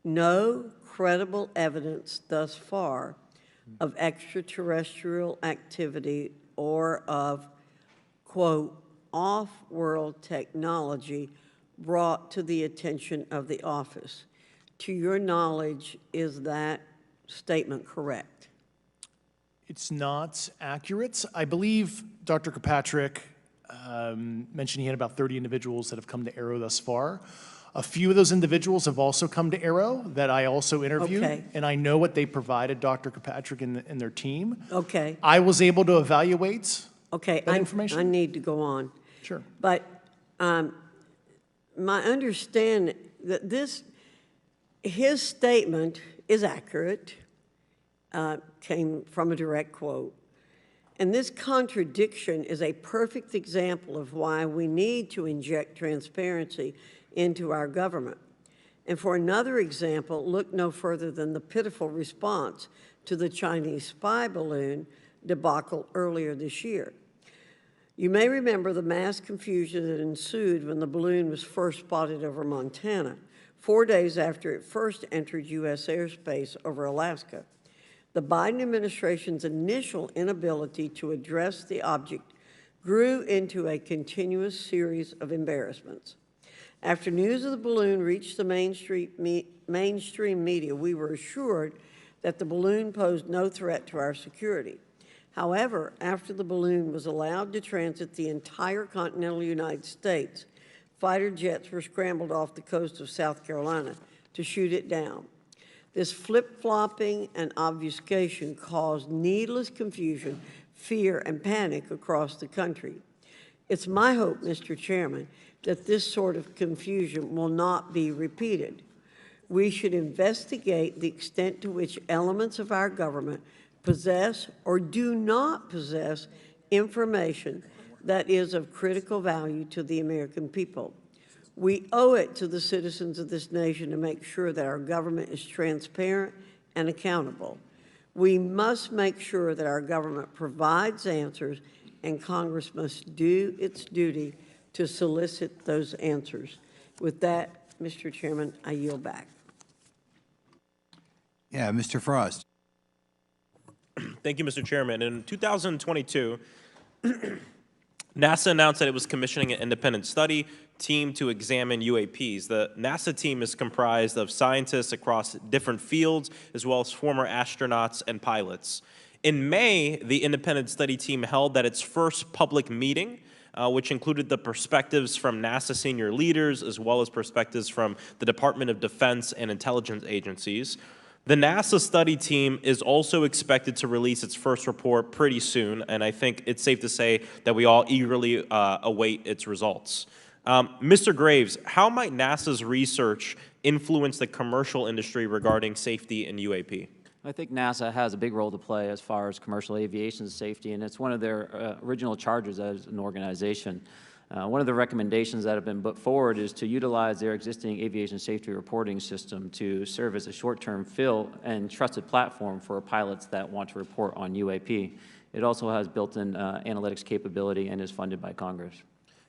no credible evidence thus far of extraterrestrial activity or of, quote, off-world technology brought to the attention of the office. To your knowledge, is that statement correct? It's not accurate. I believe Dr. Kirkpatrick mentioned he had about 30 individuals that have come to AARO thus far. A few of those individuals have also come to AARO that I also interviewed, Okay. and I know what they provided Dr. Kirkpatrick and their team. Okay. I was able to evaluate Okay, that information. I need to go on. Sure. But my understanding that his statement is accurate, came from a direct quote. And this contradiction is a perfect example of why we need to inject transparency into our government. And for another example, look no further than the pitiful response to the Chinese spy balloon debacle earlier this year. You may remember the mass confusion that ensued when the balloon was first spotted over Montana, 4 days after it first entered U.S. airspace over Alaska. The Biden administration's initial inability to address the object grew into a continuous series of embarrassments. After news of the balloon reached the mainstream media, we were assured that the balloon posed no threat to our security. However, after the balloon was allowed to transit the entire continental United States, fighter jets were scrambled off the coast of South Carolina to shoot it down. This flip-flopping and obfuscation caused needless confusion, fear, and panic across the country. It's my hope, Mr. Chairman, that this sort of confusion will not be repeated. We should investigate the extent to which elements of our government possess or do not possess information that is of critical value to the American people. We owe it to the citizens of this nation to make sure that our government is transparent and accountable. We must make sure that our government provides answers, and Congress must do its duty to solicit those answers. With that, Mr. Chairman, I yield back. Yeah, Mr. Frost. Thank you, Mr. Chairman. In 2022, NASA announced that it was commissioning an independent study team to examine UAPs. The NASA team is comprised of scientists across different fields, as well as former astronauts and pilots. In May, the independent study team held its first public meeting, which included the perspectives from NASA senior leaders, as well as perspectives from the Department of Defense and intelligence agencies. The NASA study team is also expected to release its first report pretty soon, and I think it's safe to say that we all eagerly await its results. Mr. Graves, how might NASA's research influence the commercial industry regarding safety in UAP? I think NASA has a big role to play as far as commercial aviation safety, and it's one of their original charges as an organization. One of the recommendations that have been put forward is to utilize their existing aviation safety reporting system to serve as a short-term fill and trusted platform for pilots that want to report on UAP. It also has built-in analytics capability and is funded by Congress.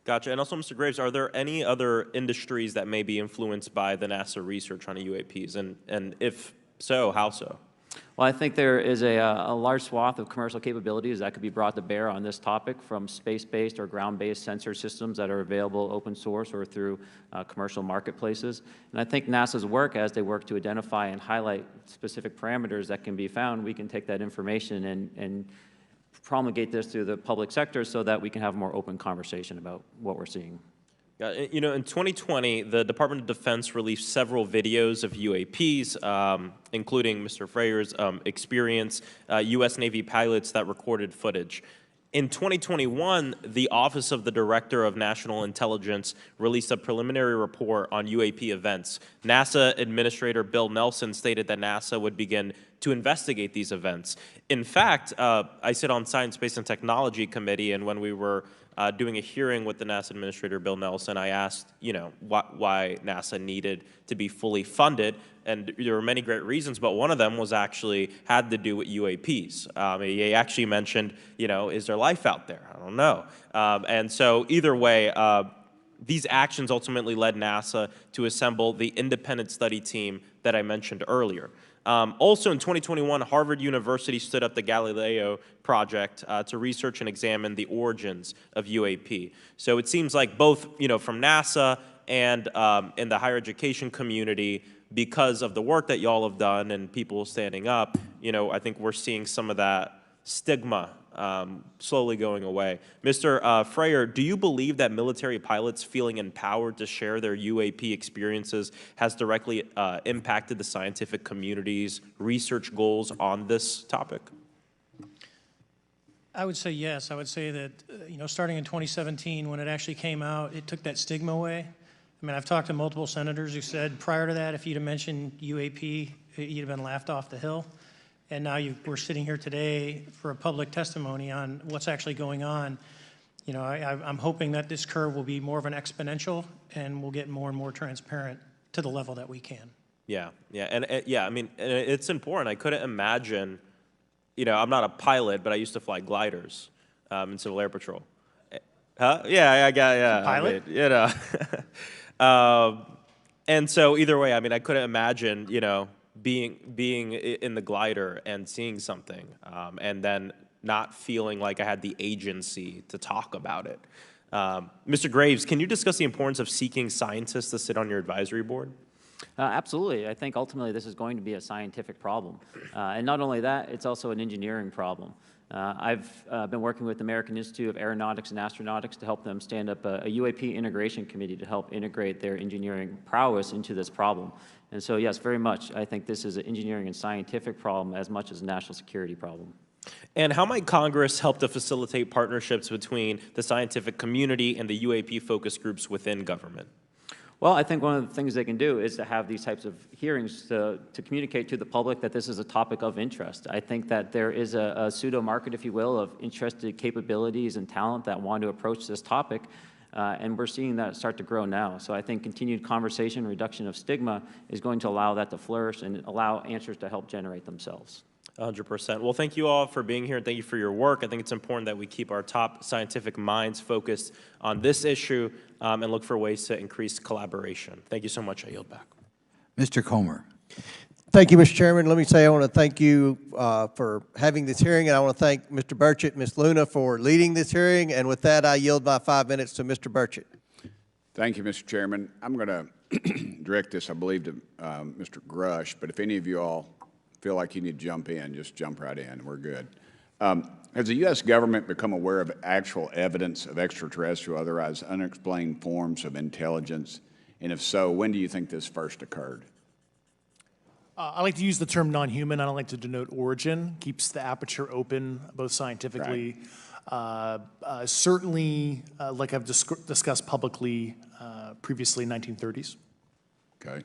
Gotcha. And also, Mr. Graves, are there any other industries that may be influenced by the NASA research on UAPs? And if so, how so? Well, I think there is a large swath of commercial capabilities that could be brought to bear on this topic, from space-based or ground-based sensor systems that are available open source or through commercial marketplaces. And I think NASA's work, as they work to identify and highlight specific parameters that can be found, we can take that information and promulgate this through the public sector so that we can have a more open conversation about what we're seeing. You know, in 2020, the Department of Defense released several videos of UAPs, including Mr. Freyer's experience, U.S. Navy pilots that recorded footage. In 2021, the Office of the Director of National Intelligence released a preliminary report on UAP events. NASA Administrator Bill Nelson stated that NASA would begin to investigate these events. In fact, I sit on Science, Space, and Technology Committee, and when we were doing a hearing with the NASA Administrator Bill Nelson, I asked, you know, why NASA needed to be fully funded, and there were many great reasons, but one of them was actually had to do with UAPs. He actually mentioned, you know, is there life out there? I don't know. And so either way, these actions ultimately led NASA to assemble the independent study team that I mentioned earlier. Also in 2021, Harvard University stood up the Galileo project to research and examine the origins of UAP. So it seems like both, you know, from NASA and in the higher education community, because of the work that y'all have done and people standing up, you know, I think we're seeing some of that stigma slowly going away. Mr. Freyer, do you believe that military pilots feeling empowered to share their UAP experiences has directly impacted the scientific community's research goals on this topic? I would say yes. I would say that, you know, starting in 2017, when it actually came out, it took that stigma away. I mean, I've talked to multiple senators who said prior to that, if you'd have mentioned UAP, you'd have been laughed off the hill. And now we're sitting here today for a public testimony on what's actually going on. You know, I'm hoping that this curve will be more of an exponential and we'll get more and more transparent to the level that we can. Yeah, I mean, it's important. I couldn't imagine, you know, I'm not a pilot, but I used to fly gliders in Civil Air Patrol. Huh? Yeah, Pilot? I mean, you know. And so either way, I mean, I couldn't imagine, you know, being in the glider and seeing something and then not feeling like I had the agency to talk about it. Mr. Graves, can you discuss the importance of seeking scientists to sit on your advisory board? Absolutely. I think ultimately this is going to be a scientific problem. And not only that, it's also an engineering problem. I've been working with the American Institute of Aeronautics and Astronautics to help them stand up a UAP integration committee to help integrate their engineering prowess into this problem. And so, yes, very much, I think this is an engineering and scientific problem as much as a national security problem. And how might Congress help to facilitate partnerships between the scientific community and the UAP focus groups within government? Well, I think one of the things they can do is to have these types of hearings to communicate to the public that this is a topic of interest. I think that there is a pseudo-market, if you will, of interested capabilities and talent that want to approach this topic, and we're seeing that start to grow now. So I think continued conversation, reduction of stigma is going to allow that to flourish and allow answers to help generate themselves. 100%. Well, thank you all for being here, and thank you for your work. I think it's important that we keep our top scientific minds focused on this issue and look for ways to increase collaboration. Thank you so much. I yield back. Mr. Comer. Thank you, Mr. Chairman. Let me say I want to thank you for having this hearing, and I want to thank Mr. Burchett and Ms. Luna for leading this hearing. And with that, I yield my 5 minutes to Mr. Burchett. Thank you, Mr. Chairman. I'm going to direct this, I believe, to Mr. Grush, but if any of you all feel like you need to jump in, just jump right in. We're good. Has the U.S. government become aware of actual evidence of extraterrestrial, otherwise unexplained forms of intelligence? And if so, when do you think this first occurred? I like to use the term non-human. I don't like to denote origin. Keeps the aperture open, both scientifically. Right. Certainly, like I've discussed publicly previously, 1930s. Okay.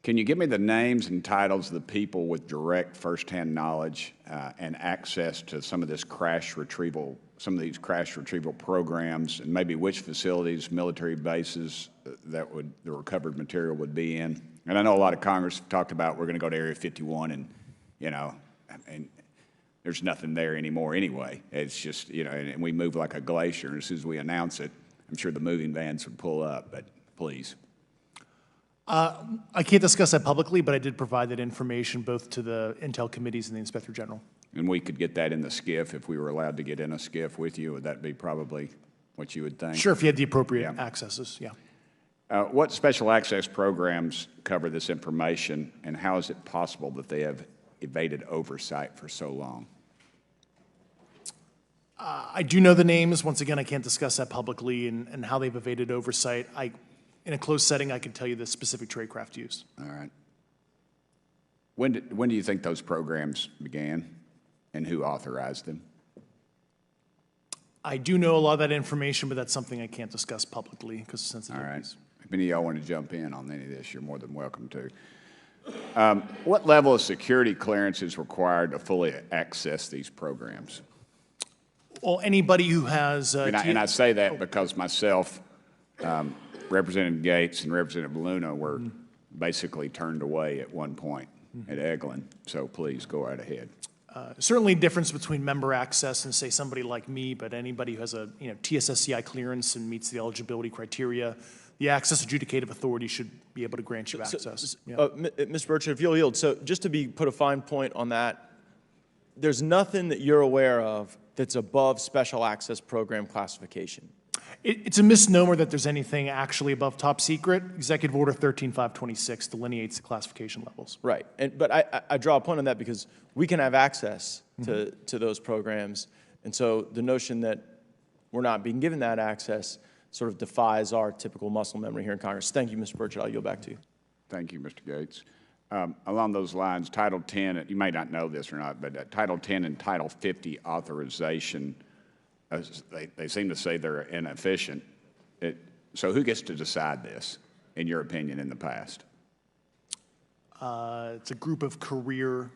Can you give me the names and titles of the people with direct firsthand knowledge and access to some of this crash retrieval, some of these crash retrieval programs, and maybe which facilities, military bases the recovered material would be in? And I know a lot of Congress have talked about we're going to go to Area 51, and and there's nothing there anymore anyway. It's just and we move like a glacier. And as soon as we announce it, I'm sure the moving vans would pull up. But please. I can't discuss that publicly, but I did provide that information both to the Intel committees and the Inspector General. And we could get that in the SCIF if we were allowed to get in a SCIF with you. Would that be probably what you would think? Sure, if you had the appropriate accesses, yeah. What special access programs cover this information, and how is it possible that they have evaded oversight for so long? I do know the names. Once again, I can't discuss that publicly and how they've evaded oversight. In a closed setting, I can tell you the specific tradecraft used. All right. When do you think those programs began, and who authorized them? I do know a lot of that information, but that's something I can't discuss publicly because of sensitivities. All right. If any of y'all want to jump in on any of this, you're more than welcome to. What level of security clearance is required to fully access these programs? Well, anybody who has... and I say that because myself, Representative Gates and Representative Luna were basically turned away at one point at Eglin. So please go right ahead. Certainly difference between member access and, say, somebody like me, but anybody who has a TSSCI clearance and meets the eligibility criteria, the access adjudicative authority should be able to grant you access. Mr. Burchett, if you'll yield, so just to put a fine point on that, there's nothing that you're aware of that's above special access program classification. It's a misnomer that there's anything actually above top secret. Executive Order 13526 delineates the classification levels. Right, but I draw a point on that because we can have access to those programs, and so the notion that we're not being given that access sort of defies our typical muscle memory here in Congress. Thank you, Mr. Burchett. I'll yield back to you. Thank you, Mr. Gates. Along those lines, Title 10, you may not know this or not, but Title 10 and Title 50 authorization, they seem to say they're inefficient. So who gets to decide this, in your opinion, in the past? It's a group of career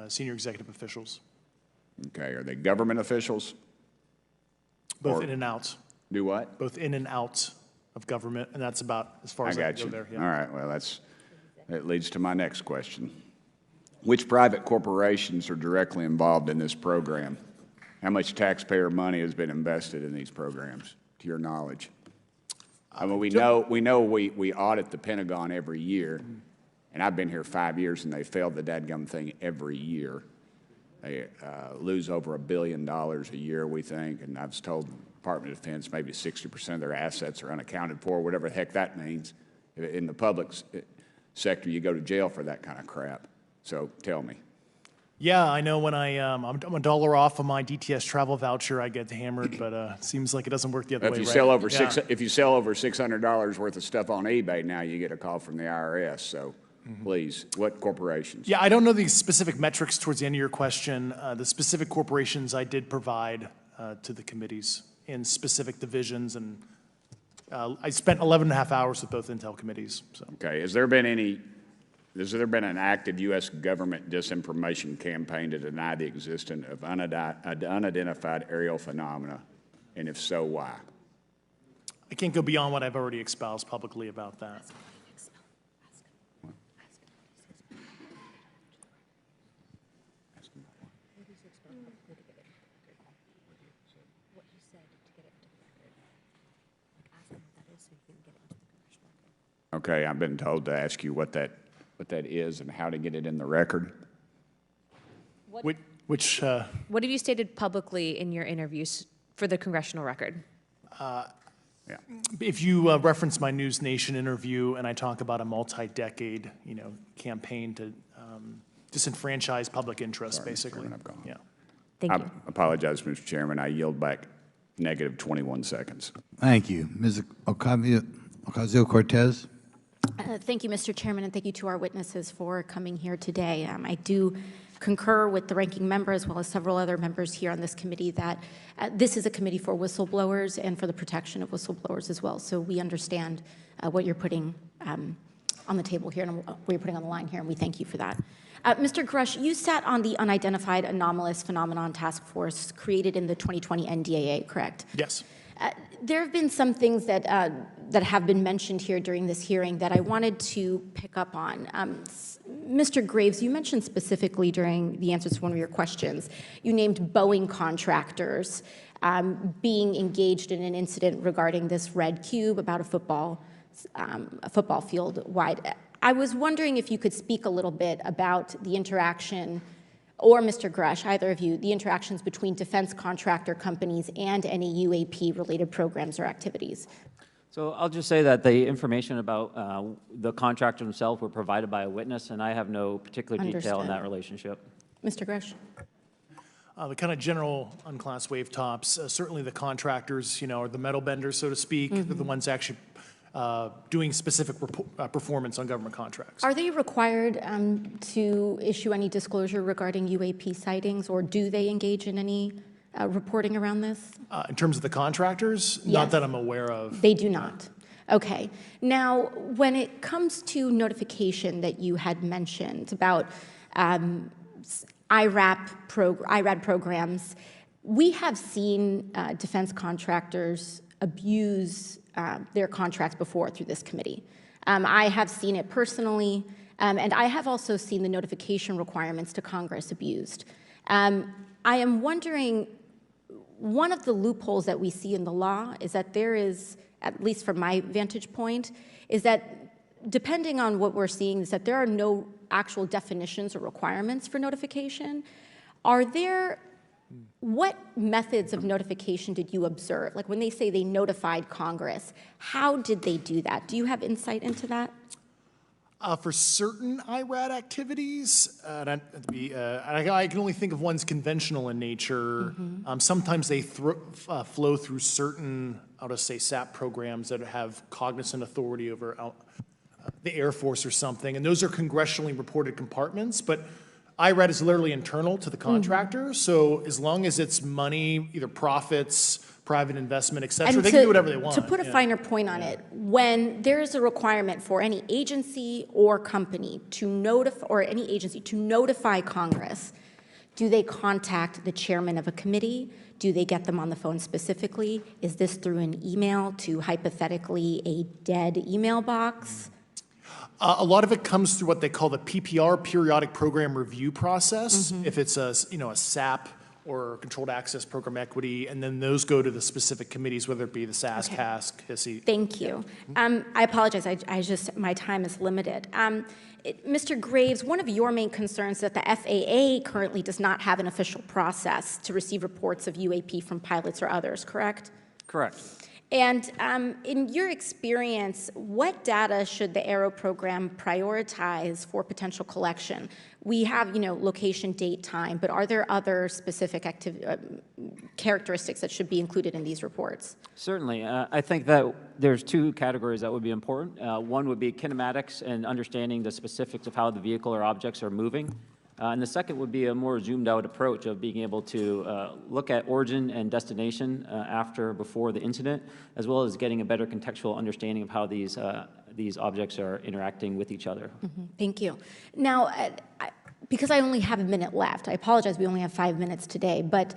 senior executive officials. Okay, are they government officials? Both in and out. Do what? Both in and out of government, and that's about as far as I can go there. Yeah. All right, well, that leads to my next question. Which private corporations are directly involved in this program? How much taxpayer money has been invested in these programs, to your knowledge? I mean, we know we audit the Pentagon every year, and I've been here 5 years, and they failed the dadgum thing every year. They lose over $1 billion a year, we think, and I was told the Department of Defense maybe 60% of their assets are unaccounted for, whatever the heck that means. In the public sector, you go to jail for that kind of crap. So tell me. Yeah, I know when I'm $1 off of my DTS travel voucher, I get hammered, but it seems like it doesn't work the other way, If you right? sell over if you sell over $600 worth of stuff on eBay now, you get a call from the IRS. So please, what corporations? Yeah, I don't know the specific metrics towards the end of your question. The specific corporations I did provide to the committees in specific divisions, and I spent 11 and a half hours with both Intel committees. So. Okay, has there been an active U.S. government disinformation campaign to deny the existence of unidentified aerial phenomena, and if so, why? I can't go beyond what I've already espoused publicly about that. Okay, I've been told to ask you what that what that is and how to get it in the record. What have you stated publicly in your interviews for the congressional record? If you reference my News Nation interview and I talk about a multi-decade, campaign to disenfranchise public interest, Sorry, Mr. basically. Chairman, I've gone. Yeah. Thank I you. apologize, Mr. Chairman. I yield back negative 21 seconds. Thank you. Ms. Ocasio-Cortez? Thank you, Mr. Chairman, and thank you to our witnesses for coming here today. I do concur with the ranking member as well as several other members here on this committee that this is a committee for whistleblowers and for the protection of whistleblowers as well. So we understand what you're putting on the table here and what you're putting on the line here, and we thank you for that. Mr. Grush, you sat on the Unidentified Anomalous Phenomenon Task Force created in the 2020 NDAA, correct? Yes. There have been some things that have been mentioned here during this hearing that I wanted to pick up on. Mr. Graves, you mentioned specifically during the answers to one of your questions, you named Boeing contractors being engaged in an incident regarding this red cube about a football field wide. I was wondering if you could speak a little bit about the interaction, or Mr. Grush, either of you, the interactions between defense contractor companies and any UAP-related programs or activities. So I'll just say that the information about the contractor himself were provided by a witness, and I have no particular detail in that relationship. Mr. Grush. The kind of general unclassed wave tops, certainly the contractors, are the metal benders, so to speak. They're the ones actually doing specific performance on government contracts. Are they required to issue any disclosure regarding UAP sightings, or do they engage in any reporting around this? In terms of the contractors, Yes. Not that I'm aware of. They do not. Okay. Now, when it comes to notification that you had mentioned about IRAD programs, we have seen defense contractors abuse their contracts before through this committee. I have seen it personally, and I have also seen the notification requirements to Congress abused. I am wondering, one of the loopholes that we see in the law is that there is, at least from my vantage point, is that depending on what we're seeing, is that there are no actual definitions or requirements for notification. What methods of notification did you observe? Like when they say they notified Congress, how did they do that? Do you have insight into that? For certain IRAD activities, I can only think of ones conventional in nature. Sometimes they flow through certain, I'll just say, SAP programs that have cognizant authority over the Air Force or something, and those are congressionally reported compartments, but IRAD is literally internal to the contractor, so as long as it's money, either profits, private investment, et cetera, they can do whatever they want. To put a finer point on it, when there is a requirement for any agency or company to notify Congress, do they contact the chairman of a committee? Do they get them on the phone specifically? Is this through an email to hypothetically a dead email box? A lot of it comes through what they call the PPR, Periodic Program Review process, if it's a SAP or Controlled Access Program Equity, and then those go to the specific committees, whether it be the SAS, CASC, HISI. Thank you. I apologize, my time is limited. Mr. Graves, one of your main concerns is that the FAA currently does not have an official process to receive reports of UAP from pilots or others, correct? Correct. And in your experience, what data should the Aero program prioritize for potential collection? We have, location, date, time, but are there other specific characteristics that should be included in these reports? Certainly. I think that there's two categories that would be important. One would be kinematics and understanding the specifics of how the vehicle or objects are moving. And the second would be a more zoomed out approach of being able to look at origin and destination before the incident, as well as getting a better contextual understanding of how these objects are interacting with each other. Thank you. Now, because I only have a minute left, I apologize, we only have 5 minutes today, but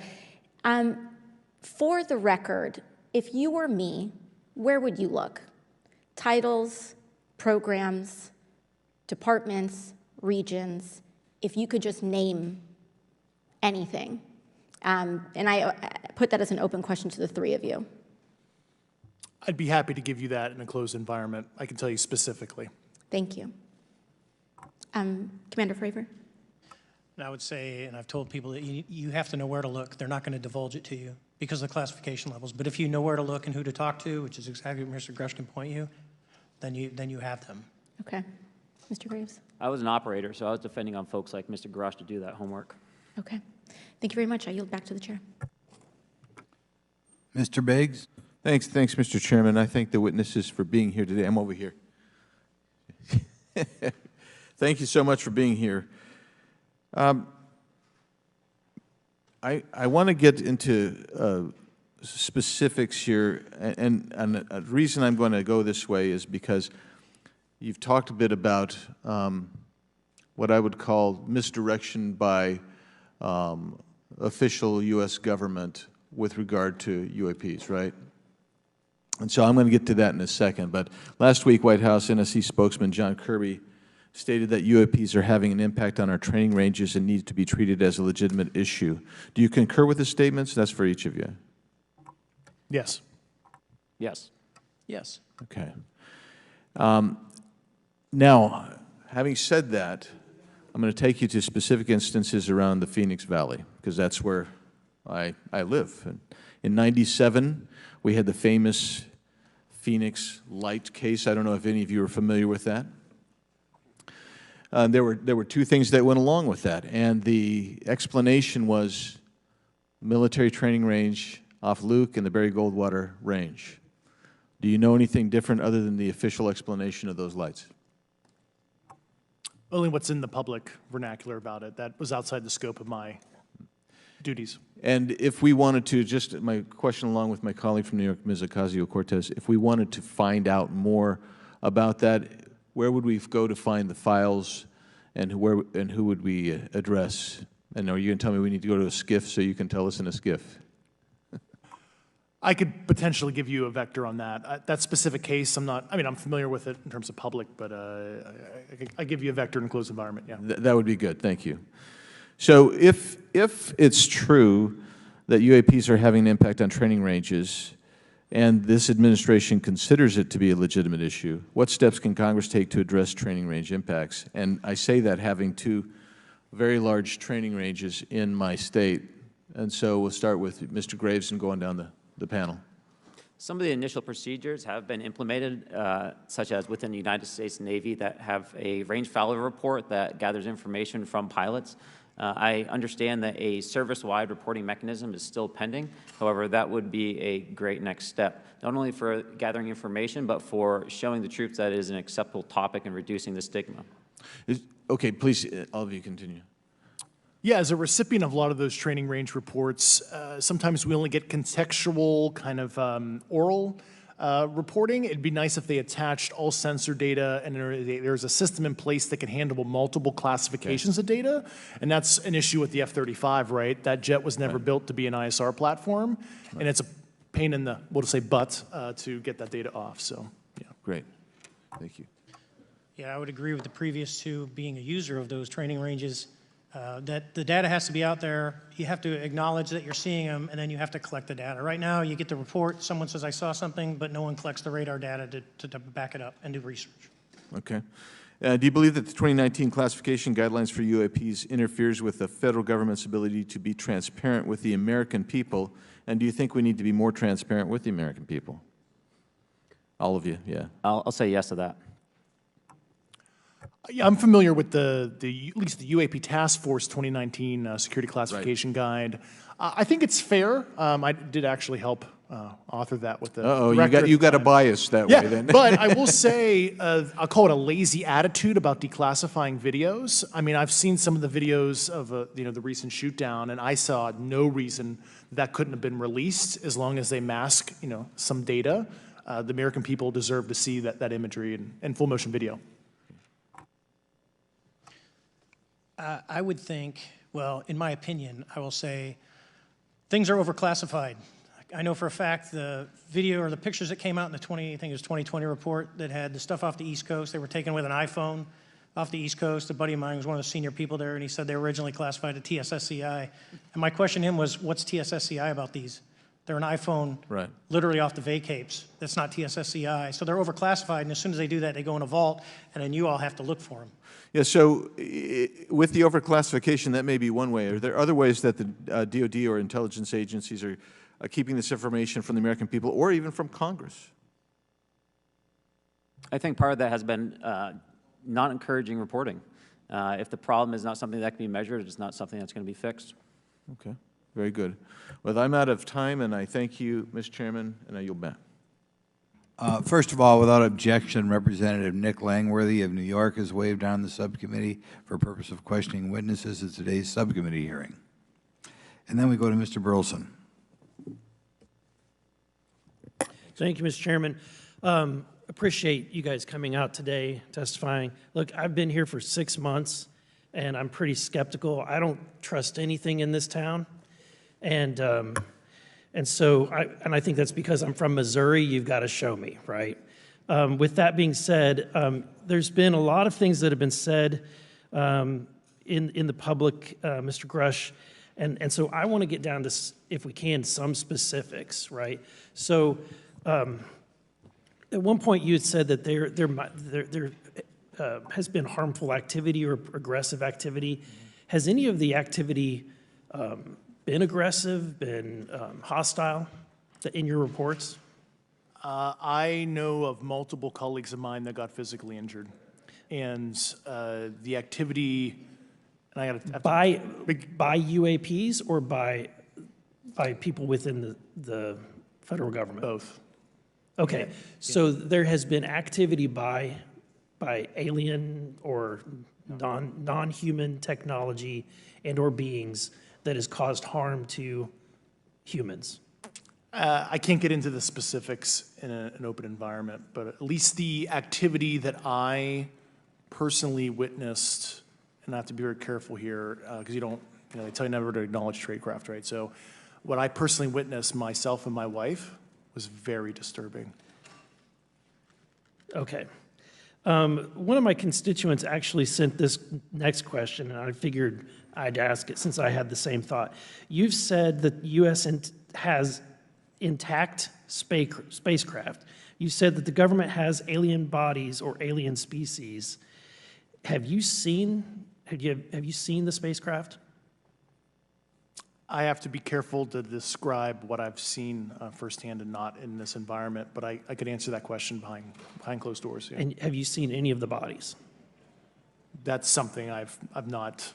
for the record, if you were me, where would you look? Titles, programs, departments, regions, if you could just name anything. And I put that as an open question to the three of you. I'd be happy to give you that in a closed environment. I can tell you specifically. Thank you. Commander Fravor? And I would say, and I've told people that you have to know where to look. They're not going to divulge it to you because of the classification levels. But if you know where to look and who to talk to, which is exactly what Mr. Grush can point you, then you have them. Okay. Mr. Graves? I was an operator, so I was depending on folks like Mr. Grosh to do that homework. Okay. Thank you very much. I yield back to the chair. Mr. Biggs? Thanks, Mr. Chairman. I thank the witnesses for being here today. I'm over here. Thank you so much for being here. I want to get into specifics here, and a reason I'm going to go this way is because you've talked a bit about what I would call misdirection by official U.S. government with regard to UAPs, right? And so I'm going to get to that in a second. But last week, White House NSC spokesman John Kirby stated that UAPs are having an impact on our training ranges and need to be treated as a legitimate issue. Do you concur with his statements? That's for each of you. Yes. Yes. Yes. Okay. Now, having said that, I'm going to take you to specific instances around the Phoenix Valley, because that's where I live. And in '97, we had the famous Phoenix Light case. I don't know if any of you are familiar with that. There were two things that went along with that, and the explanation was military training range off Luke and the Barry Goldwater Range. Do you know anything different other than the official explanation of those lights? Only what's in the public vernacular about it. That was outside the scope of my duties. And if we wanted to, just my question along with my colleague from New York, Ms. Ocasio-Cortez, if we wanted to find out more about that, where would we go to find the files, and who would we address? And are you going to tell me we need to go to a SCIF so you can tell us in a SCIF? I could potentially give you a vector on that. That specific case, I'm familiar with it in terms of public, but I give you a vector in a closed environment, yeah. That would be good, thank you. So if it's true that UAPs are having an impact on training ranges, and this administration considers it to be a legitimate issue, what steps can Congress take to address training range impacts? And I say that having two very large training ranges in my state. And so we'll start with Mr. Graves and going down the panel. Some of the initial procedures have been implemented, such as within the United States Navy, that have a range failure report that gathers information from pilots. I understand that a service-wide reporting mechanism is still pending. However, that would be a great next step, not only for gathering information, but for showing the troops that it is an acceptable topic and reducing the stigma. Okay, please, all of you continue. Yeah, as a recipient of a lot of those training range reports, sometimes we only get contextual kind of oral reporting. It'd be nice if they attached all sensor data and there's a system in place that can handle multiple classifications of data. And that's an issue with the F-35, right? That jet was never built to be an ISR platform. And it's a pain in the, we'll just say butt, to get that data off, so, yeah. Great, thank you. Yeah, I would agree with the previous two, being a user of those training ranges, that the data has to be out there. You have to acknowledge that you're seeing them, and then you have to collect the data. Right now, you get the report, someone says, I saw something, but no one collects the radar data to back it up and do research. Okay. Do you believe that the 2019 classification guidelines for UAPs interferes with the federal government's ability to be transparent with the American people? And do you think we need to be more transparent with the American people? All of you, yeah. I'll say yes to that. Yeah, I'm familiar with at least the UAP Task Force 2019 Security Classification Guide. I think it's fair. I did actually help author that with the director. you got a bias that way then. But I will say, I'll call it a lazy attitude about declassifying videos. I mean, I've seen some of the videos of the recent shoot down, and I saw no reason that couldn't have been released as long as they mask some data. The American people deserve to see that imagery and full motion video. I would think, well, in my opinion, I will say things are overclassified. I know for a fact the video or the pictures that came out in the 2020 report that had the stuff off the East Coast, they were taken with an iPhone off the East Coast. A buddy of mine was one of the senior people there, and he said they were originally classified to TSSCI. And my question to him was, what's TSSCI about these? They're an iPhone Right. literally off the vacapes. That's not TSSCI. So they're overclassified, and as soon as they do that, they go in a vault, and then you all have to look for them. Yeah, so with the overclassification, that may be one way. Are there other ways that the DOD or intelligence agencies are keeping this information from the American people or even from Congress? I think part of that has been not encouraging reporting. If the problem is not something that can be measured, it's not something that's going to be fixed. Okay, very good. Well, I'm out of time, and I thank you, Mr. Chairman, and I yield back. First of all, without objection, Representative Nick Langworthy of New York has waived on the subcommittee for purpose of questioning witnesses at today's subcommittee hearing. And then we go to Mr. Burleson. Thank you, Mr. Chairman. Appreciate you guys coming out today, testifying. Look, I've been here for 6 months, and I'm pretty skeptical. I don't trust anything in this town. And so I think that's because I'm from Missouri. You've got to show me, right? With that being said, there's been a lot of things that have been said in the public, Mr. Grush, and so I want to get down to, if we can, some specifics, right? So at one point you had said that there has been harmful activity or aggressive activity. Has any of the activity been aggressive, been hostile in your reports? I know of multiple colleagues of mine that got physically injured. And the activity, and I got to by UAPs or by people within the federal government? Both. Okay, so there has been activity by alien or non-human technology and or beings that has caused harm to humans. I can't get into the specifics in an open environment, but at least the activity that I personally witnessed, and I have to be very careful here because they tell you never to acknowledge tradecraft, right? So what I personally witnessed myself and my wife was very disturbing. Okay. One of my constituents actually sent this next question, and I figured I'd ask it since I had the same thought. You've said that the U.S. has intact spacecraft. You said that the government has alien bodies or alien species. Have you seen the spacecraft? I have to be careful to describe what I've seen firsthand and not in this environment, but I could answer that question behind closed doors. Yeah. And have you seen any of the bodies? That's something I've not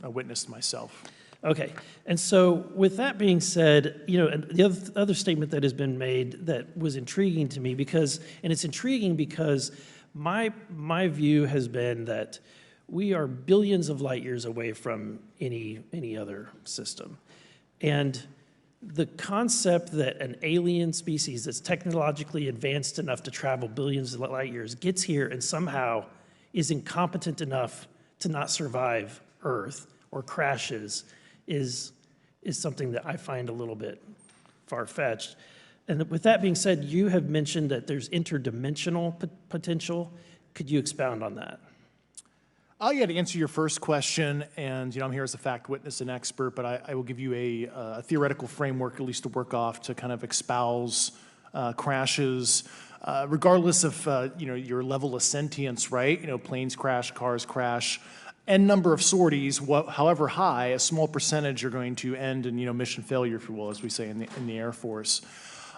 witnessed myself. Okay, and so with that being said, and the other statement that has been made that was intriguing to me it's intriguing because my view has been that we are billions of light years away from any other system. And the concept that an alien species that's technologically advanced enough to travel billions of light years gets here and somehow is incompetent enough to not survive Earth or crashes is something that I find a little bit far-fetched. And with that being said, you have mentioned that there's interdimensional potential. Could you expound on that? Yeah, to answer your first question, and I'm here as a fact witness and expert, but I will give you a theoretical framework, at least to work off, to kind of espouse crashes, regardless of your level of sentience, right? Planes crash, cars crash, n number of sorties, however high, a small percentage are going to end in mission failure, if you will, as we say in the Air Force.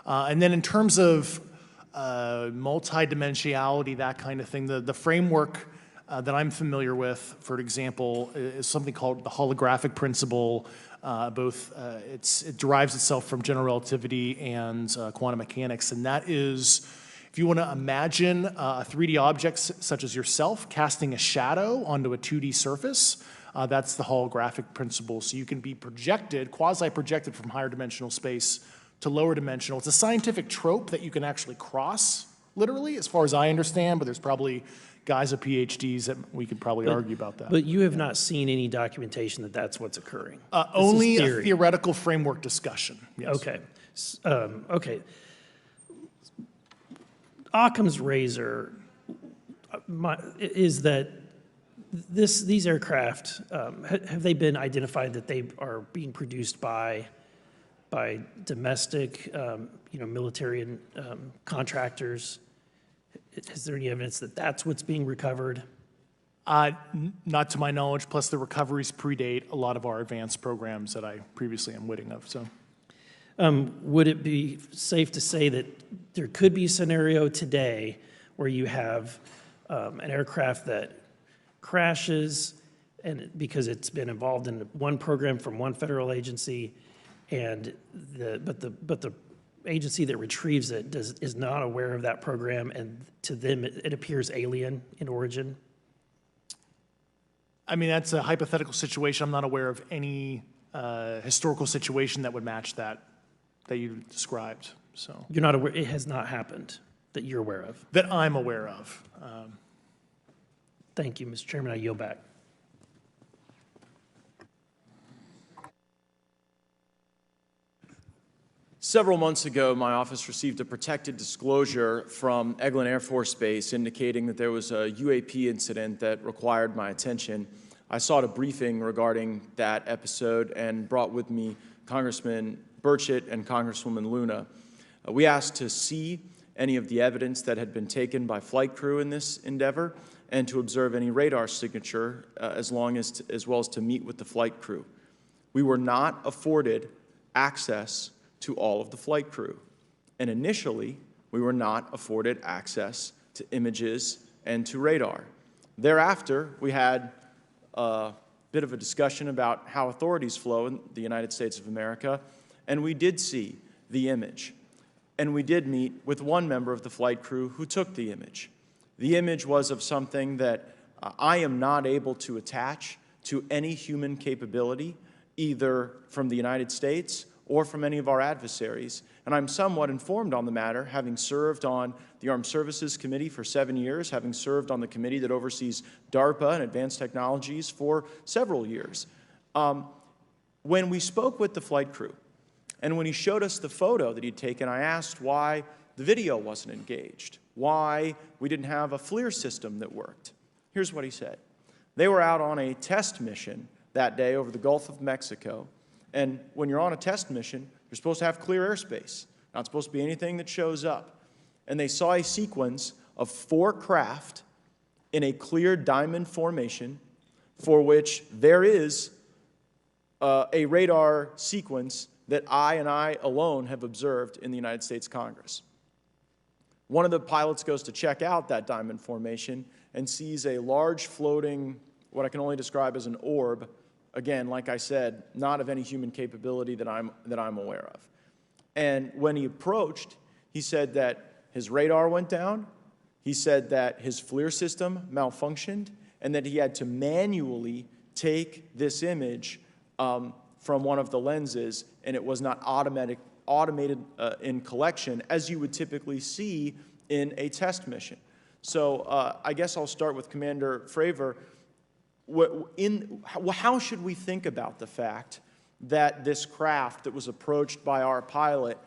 And then in terms of multidimensionality, that kind of thing, the framework that I'm familiar with, for example, is something called the holographic principle. It derives itself from general relativity and quantum mechanics, and that is, if you want to imagine a 3D object such as yourself casting a shadow onto a 2D surface, that's the holographic principle. So you can be projected, quasi-projected from higher dimensional space to lower dimensional. It's a scientific trope that you can actually cross, literally, as far as I understand, but there's probably guys with PhDs that we could probably argue about that. But you have not seen any documentation that that's what's occurring? Only a theoretical framework discussion, yes. Okay. Okay. Occam's razor is that these aircraft, have they been identified that they are being produced by by domestic, military and contractors? Is there any evidence that that's what's being recovered? Not to my knowledge, plus the recoveries predate a lot of our advanced programs that I previously am witting of, so. Would it be safe to say that there could be a scenario today where you have an aircraft that crashes and because it's been involved in one program from one federal agency, and but the agency that retrieves it is not aware of that program, and to them it appears alien in origin? I mean, that's a hypothetical situation. I'm not aware of any historical situation that would match that you described, so. You're not aware, it has not happened that you're aware of? That I'm aware of. Thank you, Mr. Chairman. I yield back. Several months ago, my office received a protected disclosure from Eglin Air Force Base indicating that there was a UAP incident that required my attention. I sought a briefing regarding that episode and brought with me Congressman Burchett and Congresswoman Luna. We asked to see any of the evidence that had been taken by flight crew in this endeavor and to observe any radar signature as well as to meet with the flight crew. We were not afforded access to all of the flight crew. And initially, we were not afforded access to images and to radar. Thereafter, we had a bit of a discussion about how authorities flow in the United States of America, and we did see the image. And we did meet with one member of the flight crew who took the image. The image was of something that I am not able to attach to any human capability, either from the United States or from any of our adversaries. And I'm somewhat informed on the matter, having served on the Armed Services Committee for 7 years, having served on the committee that oversees DARPA and advanced technologies for several years. When we spoke with the flight crew, and when he showed us the photo that he'd taken, I asked why the video wasn't engaged, why we didn't have a FLIR system that worked. Here's what he said. They were out on a test mission that day over the Gulf of Mexico. And when you're on a test mission, you're supposed to have clear airspace. Not supposed to be anything that shows up. And they saw a sequence of 4 craft in a clear diamond formation for which there is a radar sequence that I alone have observed in the United States Congress. One of the pilots goes to check out that diamond formation and sees a large floating, what I can only describe as an orb. Again, like I said, not of any human capability that I'm aware of. And when he approached, he said that his radar went down, he said that his FLIR system malfunctioned, and that he had to manually take this image from one of the lenses, and it was not automated in collection, as you would typically see in a test mission. So I guess I'll start with Commander Fravor. How should we think about the fact that this craft that was approached by our pilot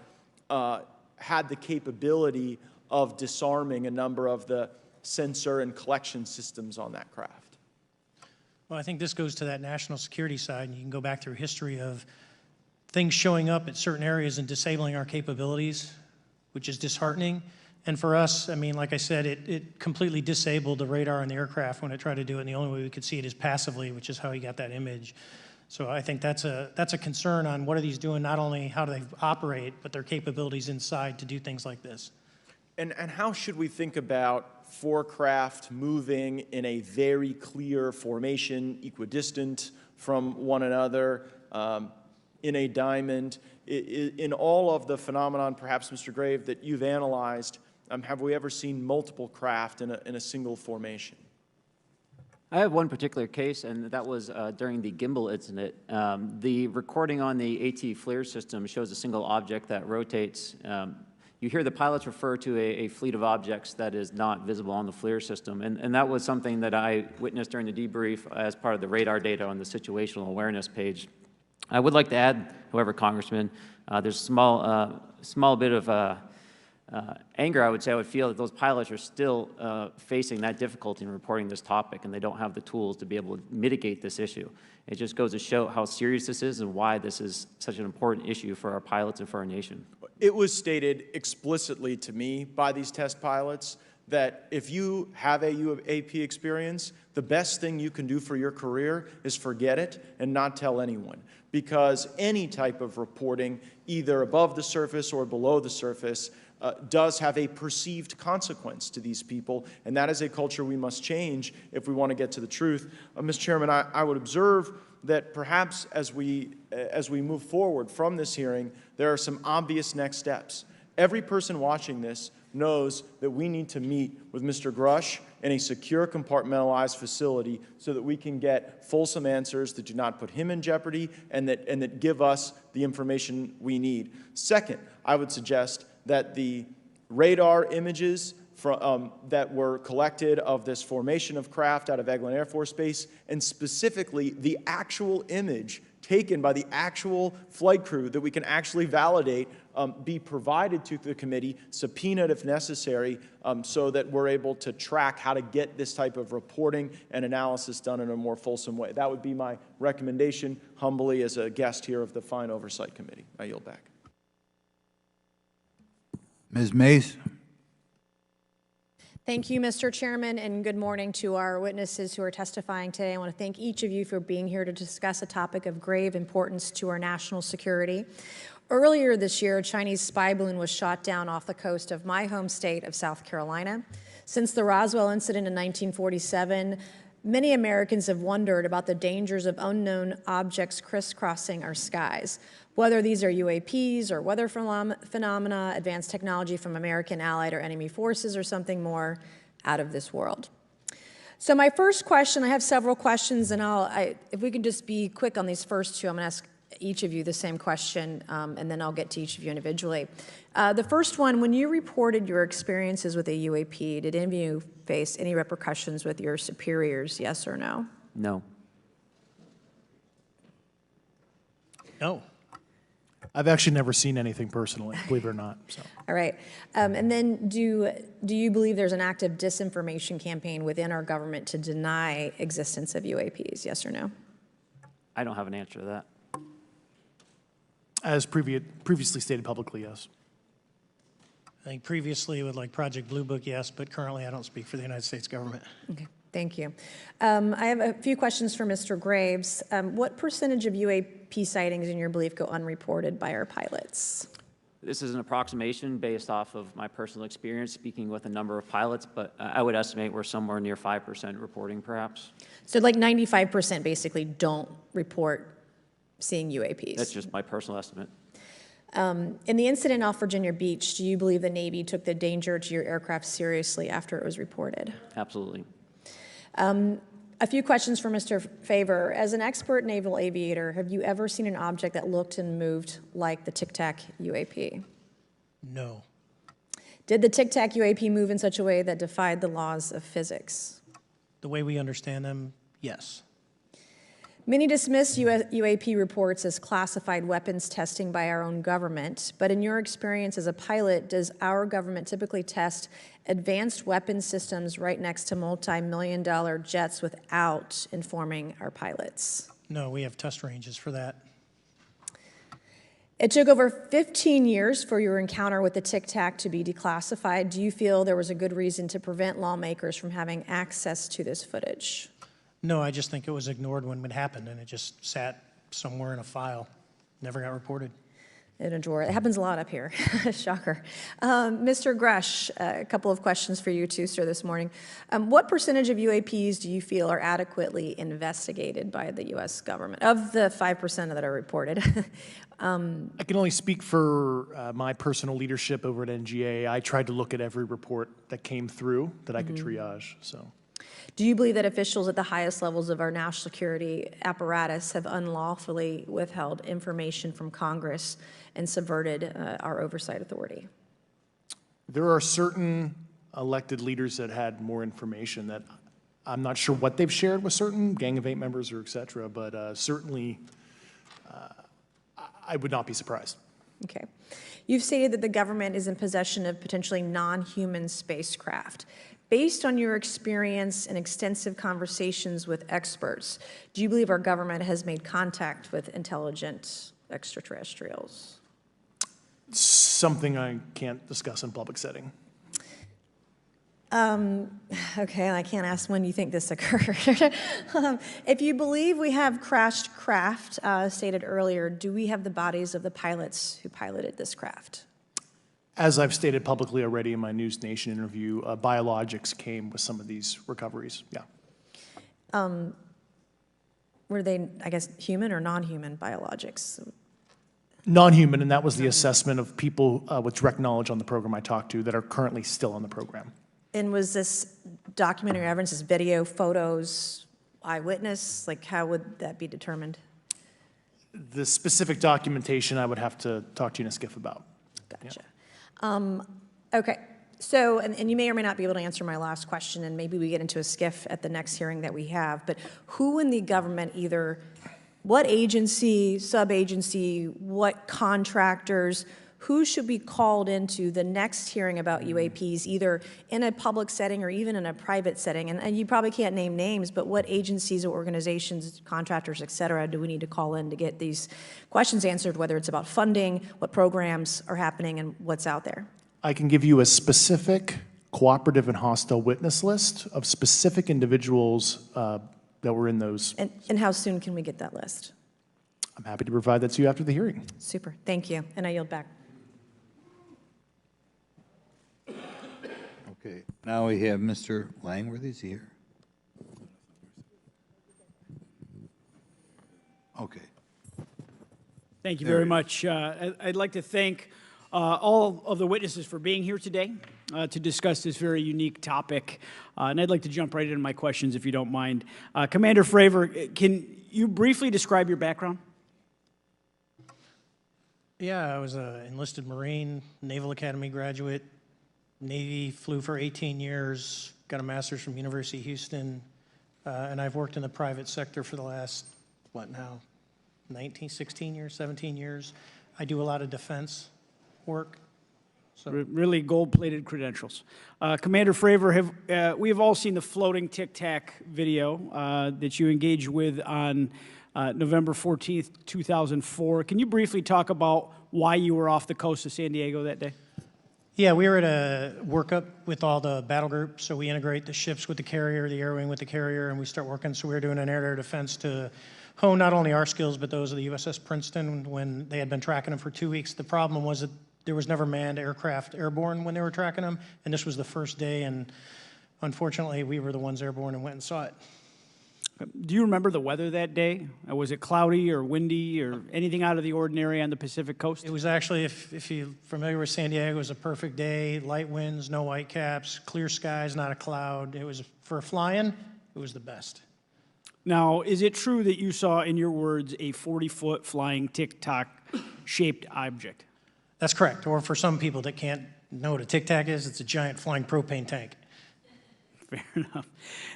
had the capability of disarming a number of the sensor and collection systems on that craft? Well, I think this goes to that national security side, and you can go back through history of things showing up at certain areas and disabling our capabilities, which is disheartening. And for us, I mean, like I said, it completely disabled the radar on the aircraft when it tried to do it, and the only way we could see it is passively, which is how he got that image. So I think that's a concern on what are these doing, not only how do they operate, but their capabilities inside to do things like this. And how should we think about 4 craft moving in a very clear formation, equidistant from one another, in a diamond? In all of the phenomenon, perhaps, Mr. Grave, that you've analyzed, have we ever seen multiple craft in a single formation? I have one particular case, and that was during the gimbal incident. The recording on the AT FLIR system shows a single object that rotates. You hear the pilots refer to a fleet of objects that is not visible on the FLIR system, and that was something that I witnessed during the debrief as part of the radar data on the situational awareness page. I would like to add, however, Congressman, there's a small bit of anger, I would say I would feel that those pilots are still facing that difficulty in reporting this topic, and they don't have the tools to be able to mitigate this issue. It just goes to show how serious this is and why this is such an important issue for our pilots and for our nation. It was stated explicitly to me by these test pilots that if you have a UAP experience, the best thing you can do for your career is forget it and not tell anyone. Because any type of reporting, either above the surface or below the surface, does have a perceived consequence to these people, and that is a culture we must change if we want to get to the truth. Mr. Chairman, I would observe that perhaps as we move forward from this hearing, there are some obvious next steps. Every person watching this knows that we need to meet with Mr. Grush in a secure, compartmentalized facility so that we can get fulsome answers that do not put him in jeopardy and that give us the information we need. Second, I would suggest that the radar images that were collected of this formation of craft out of Eglin Air Force Base, and specifically the actual image taken by the actual flight crew that we can actually validate, be provided to the committee, subpoenaed if necessary, so that we're able to track how to get this type of reporting and analysis done in a more fulsome way. That would be my recommendation, humbly, as a guest here of the Fine Oversight Committee. I yield back. Ms. Mays. Thank you, Mr. Chairman, and good morning to our witnesses who are testifying today. I want to thank each of you for being here to discuss a topic of grave importance to our national security. Earlier this year, a Chinese spy balloon was shot down off the coast of my home state of South Carolina. Since the Roswell incident in 1947, many Americans have wondered about the dangers of unknown objects crisscrossing our skies. Whether these are UAPs or weather phenomena, advanced technology from American allied or enemy forces, or something more out of this world. So my first question, I have several questions, and if we can just be quick on these first two, I'm going to ask each of you the same question, and then I'll get to each of you individually. The first one, when you reported your experiences with a UAP, did any of you face any repercussions with your superiors, yes or no? No. No. I've actually never seen anything personally, believe it or not. So. All right. And then do you believe there's an active disinformation campaign within our government to deny existence of UAPs, yes or no? I don't have an answer to that. As previously stated publicly, yes. I think previously with like Project Blue Book, yes, but currently I don't speak for the United States government. Okay, thank you. I have a few questions for Mr. Graves. What percentage of UAP sightings, in your belief, go unreported by our pilots? This is an approximation based off of my personal experience speaking with a number of pilots, but I would estimate we're somewhere near 5% reporting, perhaps. So like 95% basically don't report seeing UAPs? That's just my personal estimate. In the incident off Virginia Beach, do you believe the Navy took the danger to your aircraft seriously after it was reported? Absolutely. A few questions for Mr. Favor. As an expert naval aviator, have you ever seen an object that looked and moved like the Tic Tac UAP? No. Did the Tic Tac UAP move in such a way that defied the laws of physics? The way we understand them, yes. Many dismiss UAP reports as classified weapons testing by our own government, but in your experience as a pilot, does our government typically test advanced weapon systems right next to multi-million-dollar jets without informing our pilots? No, we have test ranges for that. It took over 15 years for your encounter with the Tic Tac to be declassified. Do you feel there was a good reason to prevent lawmakers from having access to this footage? No, I just think it was ignored when it happened, and it just sat somewhere in a file. Never got reported. In a drawer. It happens a lot up here. Shocker. Mr. Grush, a couple of questions for you too, sir, this morning. What percentage of UAPs do you feel are adequately investigated by the U.S. government, of the 5% that are reported? I can only speak for my personal leadership over at NGA. I tried to look at every report that came through that I could triage. So. Do you believe that officials at the highest levels of our national security apparatus have unlawfully withheld information from Congress and subverted our oversight authority? There are certain elected leaders that had more information that I'm not sure what they've shared with certain Gang of Eight members or et cetera, but certainly I would not be surprised. Okay. You've stated that the government is in possession of potentially non-human spacecraft. Based on your experience and extensive conversations with experts, do you believe our government has made contact with intelligent extraterrestrials? Something I can't discuss in public setting. Okay, I can't ask when you think this occurred. If you believe we have crashed craft, stated earlier, do we have the bodies of the pilots who piloted this craft? As I've stated publicly already in my News Nation interview, biologics came with some of these recoveries, yeah. Were they, I guess, human or non-human biologics? Non-human, and that was the assessment of people with direct knowledge on the program I talked to that are currently still on the program. And was this documentary evidence, this video, photos, eyewitness? Like, how would that be determined? The specific documentation I would have to talk to you in a skiff about. Gotcha. Yeah. Okay. So, and you may or may not be able to answer my last question, and maybe we get into a skiff at the next hearing that we have, but who in the government, either what agency, sub-agency, what contractors, who should be called into the next hearing about UAPs, either in a public setting or even in a private setting? And you probably can't name names, but what agencies or organizations, contractors, et cetera, do we need to call in to get these questions answered, whether it's about funding, what programs are happening, and what's out there? I can give you a specific cooperative and hostile witness list of specific individuals that were in those. And how soon can we get that list? I'm happy to provide that to you after the hearing. Super. Thank you. And I yield back. Okay, now we have Mr. Langworthy. Is he here? Okay. Thank you very much. I'd like to thank all of the witnesses for being here today to discuss this very unique topic. And I'd like to jump right into my questions, if you don't mind. Commander Fravor, can you briefly describe your background? Yeah, I was an enlisted Marine, Naval Academy graduate, Navy, flew for 18 years, got a master's from University of Houston, and I've worked in the private sector for the last, 16 years, 17 years. I do a lot of defense work. So. Really gold-plated credentials. Commander Fravor, we have all seen the floating Tic Tac video that you engaged with on November 14th, 2004. Can you briefly talk about why you were off the coast of San Diego that day? Yeah, we were at a workup with all the battle groups, so we integrate the ships with the carrier, the air wing with the carrier, and we start working. So we were doing an air-to-air defense to hone not only our skills, but those of the USS Princeton when they had been tracking them for 2 weeks. The problem was that there was never manned aircraft airborne when they were tracking them, and this was the first day, and unfortunately, we were the ones airborne and went and saw it. Do you remember the weather that day? Was it cloudy or windy or anything out of the ordinary on the Pacific coast? It was actually, if you're familiar with San Diego, it was a perfect day, light winds, no whitecaps, clear skies, not a cloud. It was, for flying, it was the best. Now, is it true that you saw, in your words, a 40-foot flying Tic Tac shaped object? That's correct. Or for some people that can't know what a Tic Tac is, it's a giant flying propane tank. Fair enough.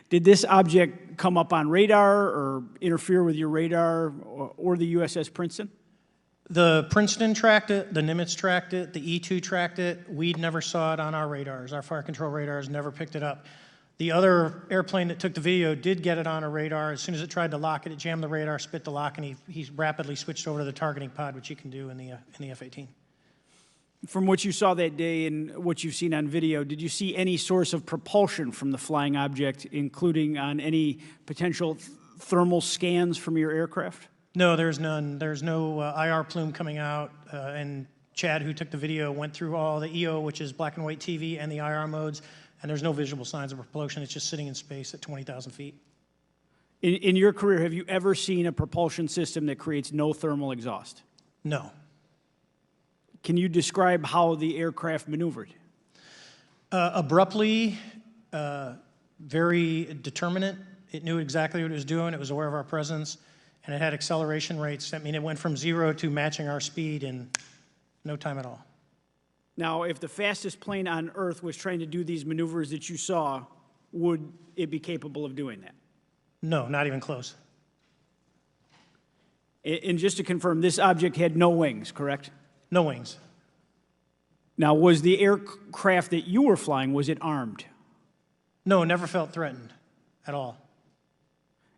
Did this object come up on radar or interfere with your radar or the USS Princeton? The Princeton tracked it, the Nimitz tracked it, the E-2 tracked it. We never saw it on our radars. Our fire control radars never picked it up. The other airplane that took the video did get it on a radar. As soon as it tried to lock it, it jammed the radar, spit the lock, and he rapidly switched over to the targeting pod, which you can do in the F-18. From what you saw that day and what you've seen on video, did you see any source of propulsion from the flying object, including on any potential thermal scans from your aircraft? No, there's none. There's no IR plume coming out. And Chad, who took the video, went through all the EO, which is black and white TV, and the IR modes, and there's no visible signs of propulsion. It's just sitting in space at 20,000 feet. In your career, have you ever seen a propulsion system that creates no thermal exhaust? No. Can you describe how the aircraft maneuvered? Abruptly, very determinate. It knew exactly what it was doing. It was aware of our presence, and it had acceleration rates. I mean, it went from 0 to matching our speed in no time at all. Now, if the fastest plane on Earth was trying to do these maneuvers that you saw, would it be capable of doing that? No, not even close. And just to confirm, this object had no wings, correct? No wings. Now, was the aircraft that you were flying, was it armed? No, never felt threatened at all.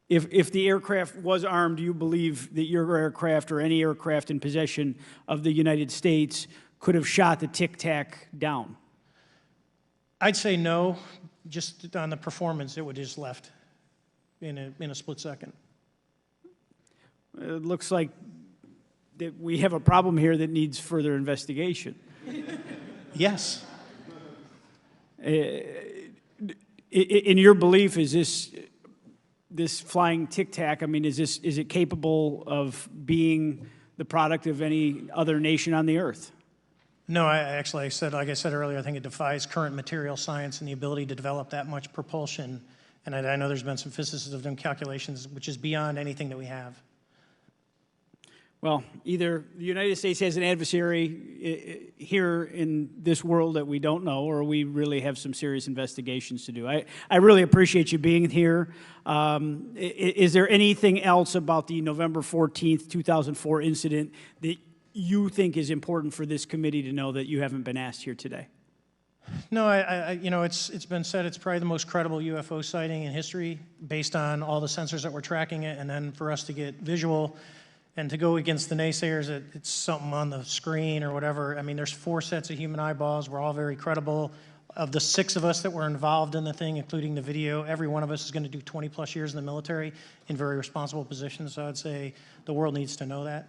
If the aircraft was armed, do you believe that your aircraft or any aircraft in possession of the United States could have shot the Tic Tac down? I'd say no, just on the performance, it would just left in a split second. It looks like that we have a problem here that needs further investigation. Yes. In your belief, is this flying Tic Tac, I mean, is it capable of being the product of any other nation on the earth? No, like I said earlier, I think it defies current material science and the ability to develop that much propulsion. And I know there's been some physicists who have done calculations, which is beyond anything that we have. Well, either the United States has an adversary here in this world that we don't know, or we really have some serious investigations to do. I really appreciate you being here. Is there anything else about the November 14th, 2004 incident that you think is important for this committee to know that you haven't been asked here today? No, it's been said it's probably the most credible UFO sighting in history based on all the sensors that were tracking it, and then for us to get visual and to go against the naysayers that it's something on the screen or whatever. I mean, there's 4 sets of human eyeballs. We're all very credible. Of the 6 of us that were involved in the thing, including the video, every one of us is going to do 20-plus years in the military in very responsible positions. So I'd say the world needs to know that.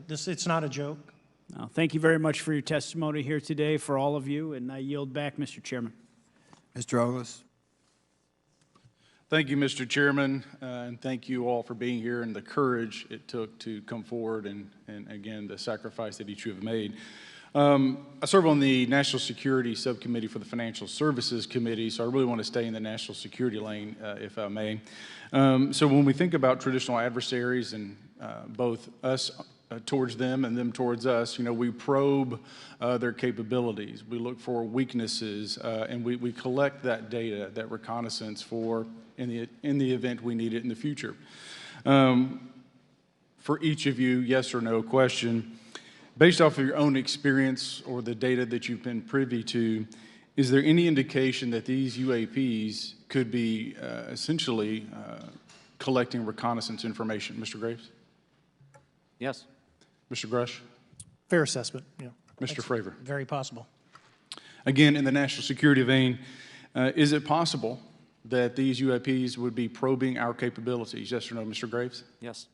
It's not a joke. Well, thank you very much for your testimony here today for all of you, and I yield back, Mr. Chairman. Mr. Ogles. Thank you, Mr. Chairman, and thank you all for being here and the courage it took to come forward and again, the sacrifice that each of you have made. I serve on the National Security Subcommittee for the Financial Services Committee, so I really want to stay in the national security lane, if I may. So when we think about traditional adversaries and both us towards them and them towards us, we probe their capabilities. We look for weaknesses, and we collect that data, that reconnaissance for in the event we need it in the future. For each of you, yes or no question, based off of your own experience or the data that you've been privy to, is there any indication that these UAPs could be essentially collecting reconnaissance information? Mr. Graves? Yes. Mr. Grush? Fair assessment, yeah. Mr. Fravor? Very possible. Again, in the national security vein, is it possible that these UAPs would be probing our capabilities? Yes or no, Mr. Graves? Yes.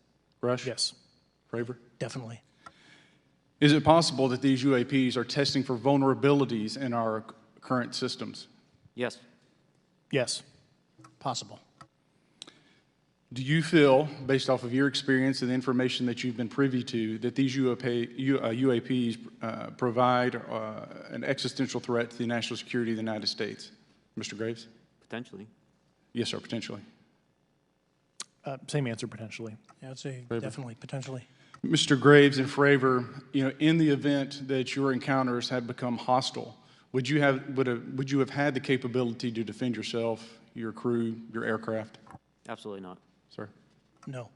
Grush? Yes. Fravor? Definitely. Is it possible that these UAPs are testing for vulnerabilities in our current systems? Yes. Yes. Possible. Do you feel, based off of your experience and the information that you've been privy to, that these UAPs provide an existential threat to the national security of the United States? Mr. Graves? Potentially. Yes, sir, potentially. Same answer, potentially. Yeah, I'd say Fravor? definitely, potentially. Mr. Graves and Fravor, in the event that your encounters had become hostile, would you have had the capability to defend yourself, your crew, your aircraft? Absolutely not. Sir? No.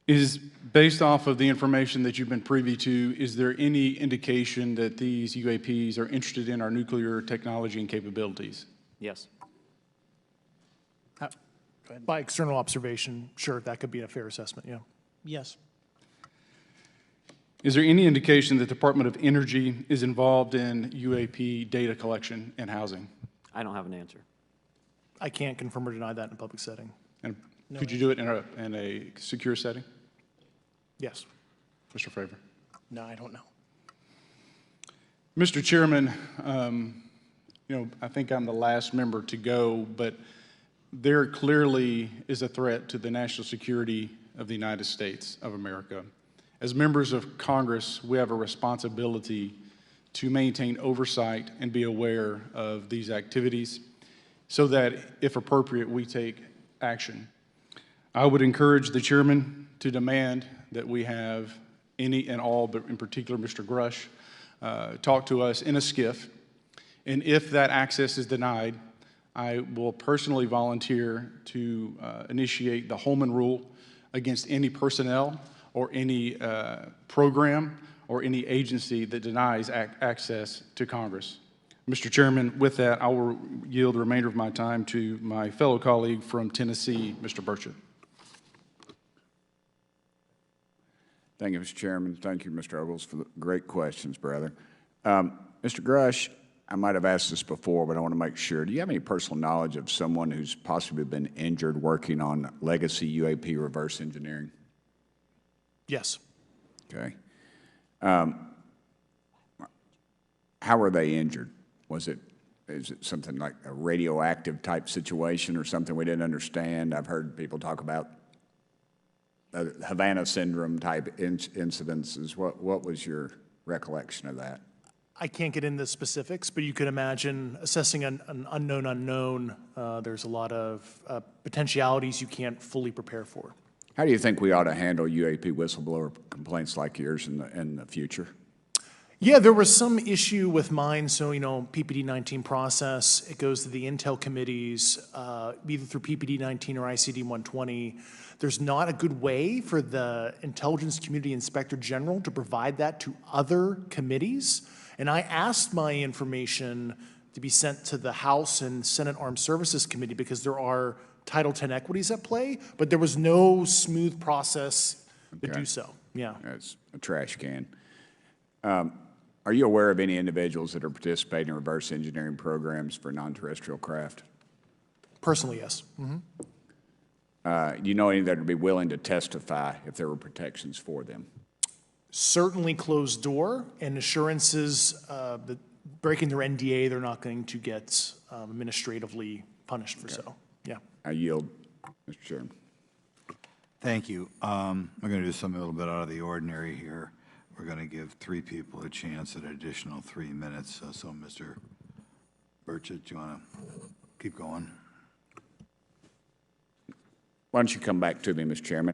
Is based off of the information that you've been privy to, is there any indication that these UAPs are interested in our nuclear technology and capabilities? Yes. By external observation, sure, that could be a fair assessment, yeah. Yes. Is there any indication that the Department of Energy is involved in UAP data collection and housing? I don't have an answer. I can't confirm or deny that in a public setting. And could you do it in a secure setting? Yes. Mr. Fravor? No, I don't know. Mr. Chairman, I think I'm the last member to go, but there clearly is a threat to the national security of the United States of America. As members of Congress, we have a responsibility to maintain oversight and be aware of these activities so that, if appropriate, we take action. I would encourage the chairman to demand that we have any and all, but in particular Mr. Grush, talk to us in a skiff. And if that access is denied, I will personally volunteer to initiate the Holman Rule against any personnel or any program or any agency that denies access to Congress. Mr. Chairman, with that, I will yield the remainder of my time to my fellow colleague from Tennessee, Mr. Burchett. Thank you, Mr. Chairman. Thank you, Mr. Ogles, for the great questions, brother. Mr. Grush, I might have asked this before, but I want to make sure. Do you have any personal knowledge of someone who's possibly been injured working on legacy UAP reverse engineering? Yes. Okay. How were they injured? Is it something like a radioactive type situation or something we didn't understand? I've heard people talk about Havana syndrome type incidences. What was your recollection of that? I can't get into specifics, but you could imagine assessing an unknown unknown. There's a lot of potentialities you can't fully prepare for. How do you think we ought to handle UAP whistleblower complaints like yours in the future? Yeah, there was some issue with mine. So, PPD 19 process, it goes to the Intel committees, either through PPD 19 or ICD 120. There's not a good way for the Intelligence Community Inspector General to provide that to other committees. And I asked my information to be sent to the House and Senate Armed Services Committee because there are Title X equities at play, but there was no smooth process to do so. Yeah. It's a trash can. Are you aware of any individuals that are participating in reverse engineering programs for non-terrestrial craft? Personally, yes. Do you know any that would be willing to testify if there were protections for them? Certainly closed door and assurances that breaking their NDA, they're not going to get administratively punished for so. Yeah. I yield, Mr. Chairman. Thank you. I'm going to do something a little bit out of the ordinary here. We're going to give 3 people a chance at an additional 3 minutes. So, Mr. Burchett, do you want to keep going? Why don't you come back to me, Mr. Chairman?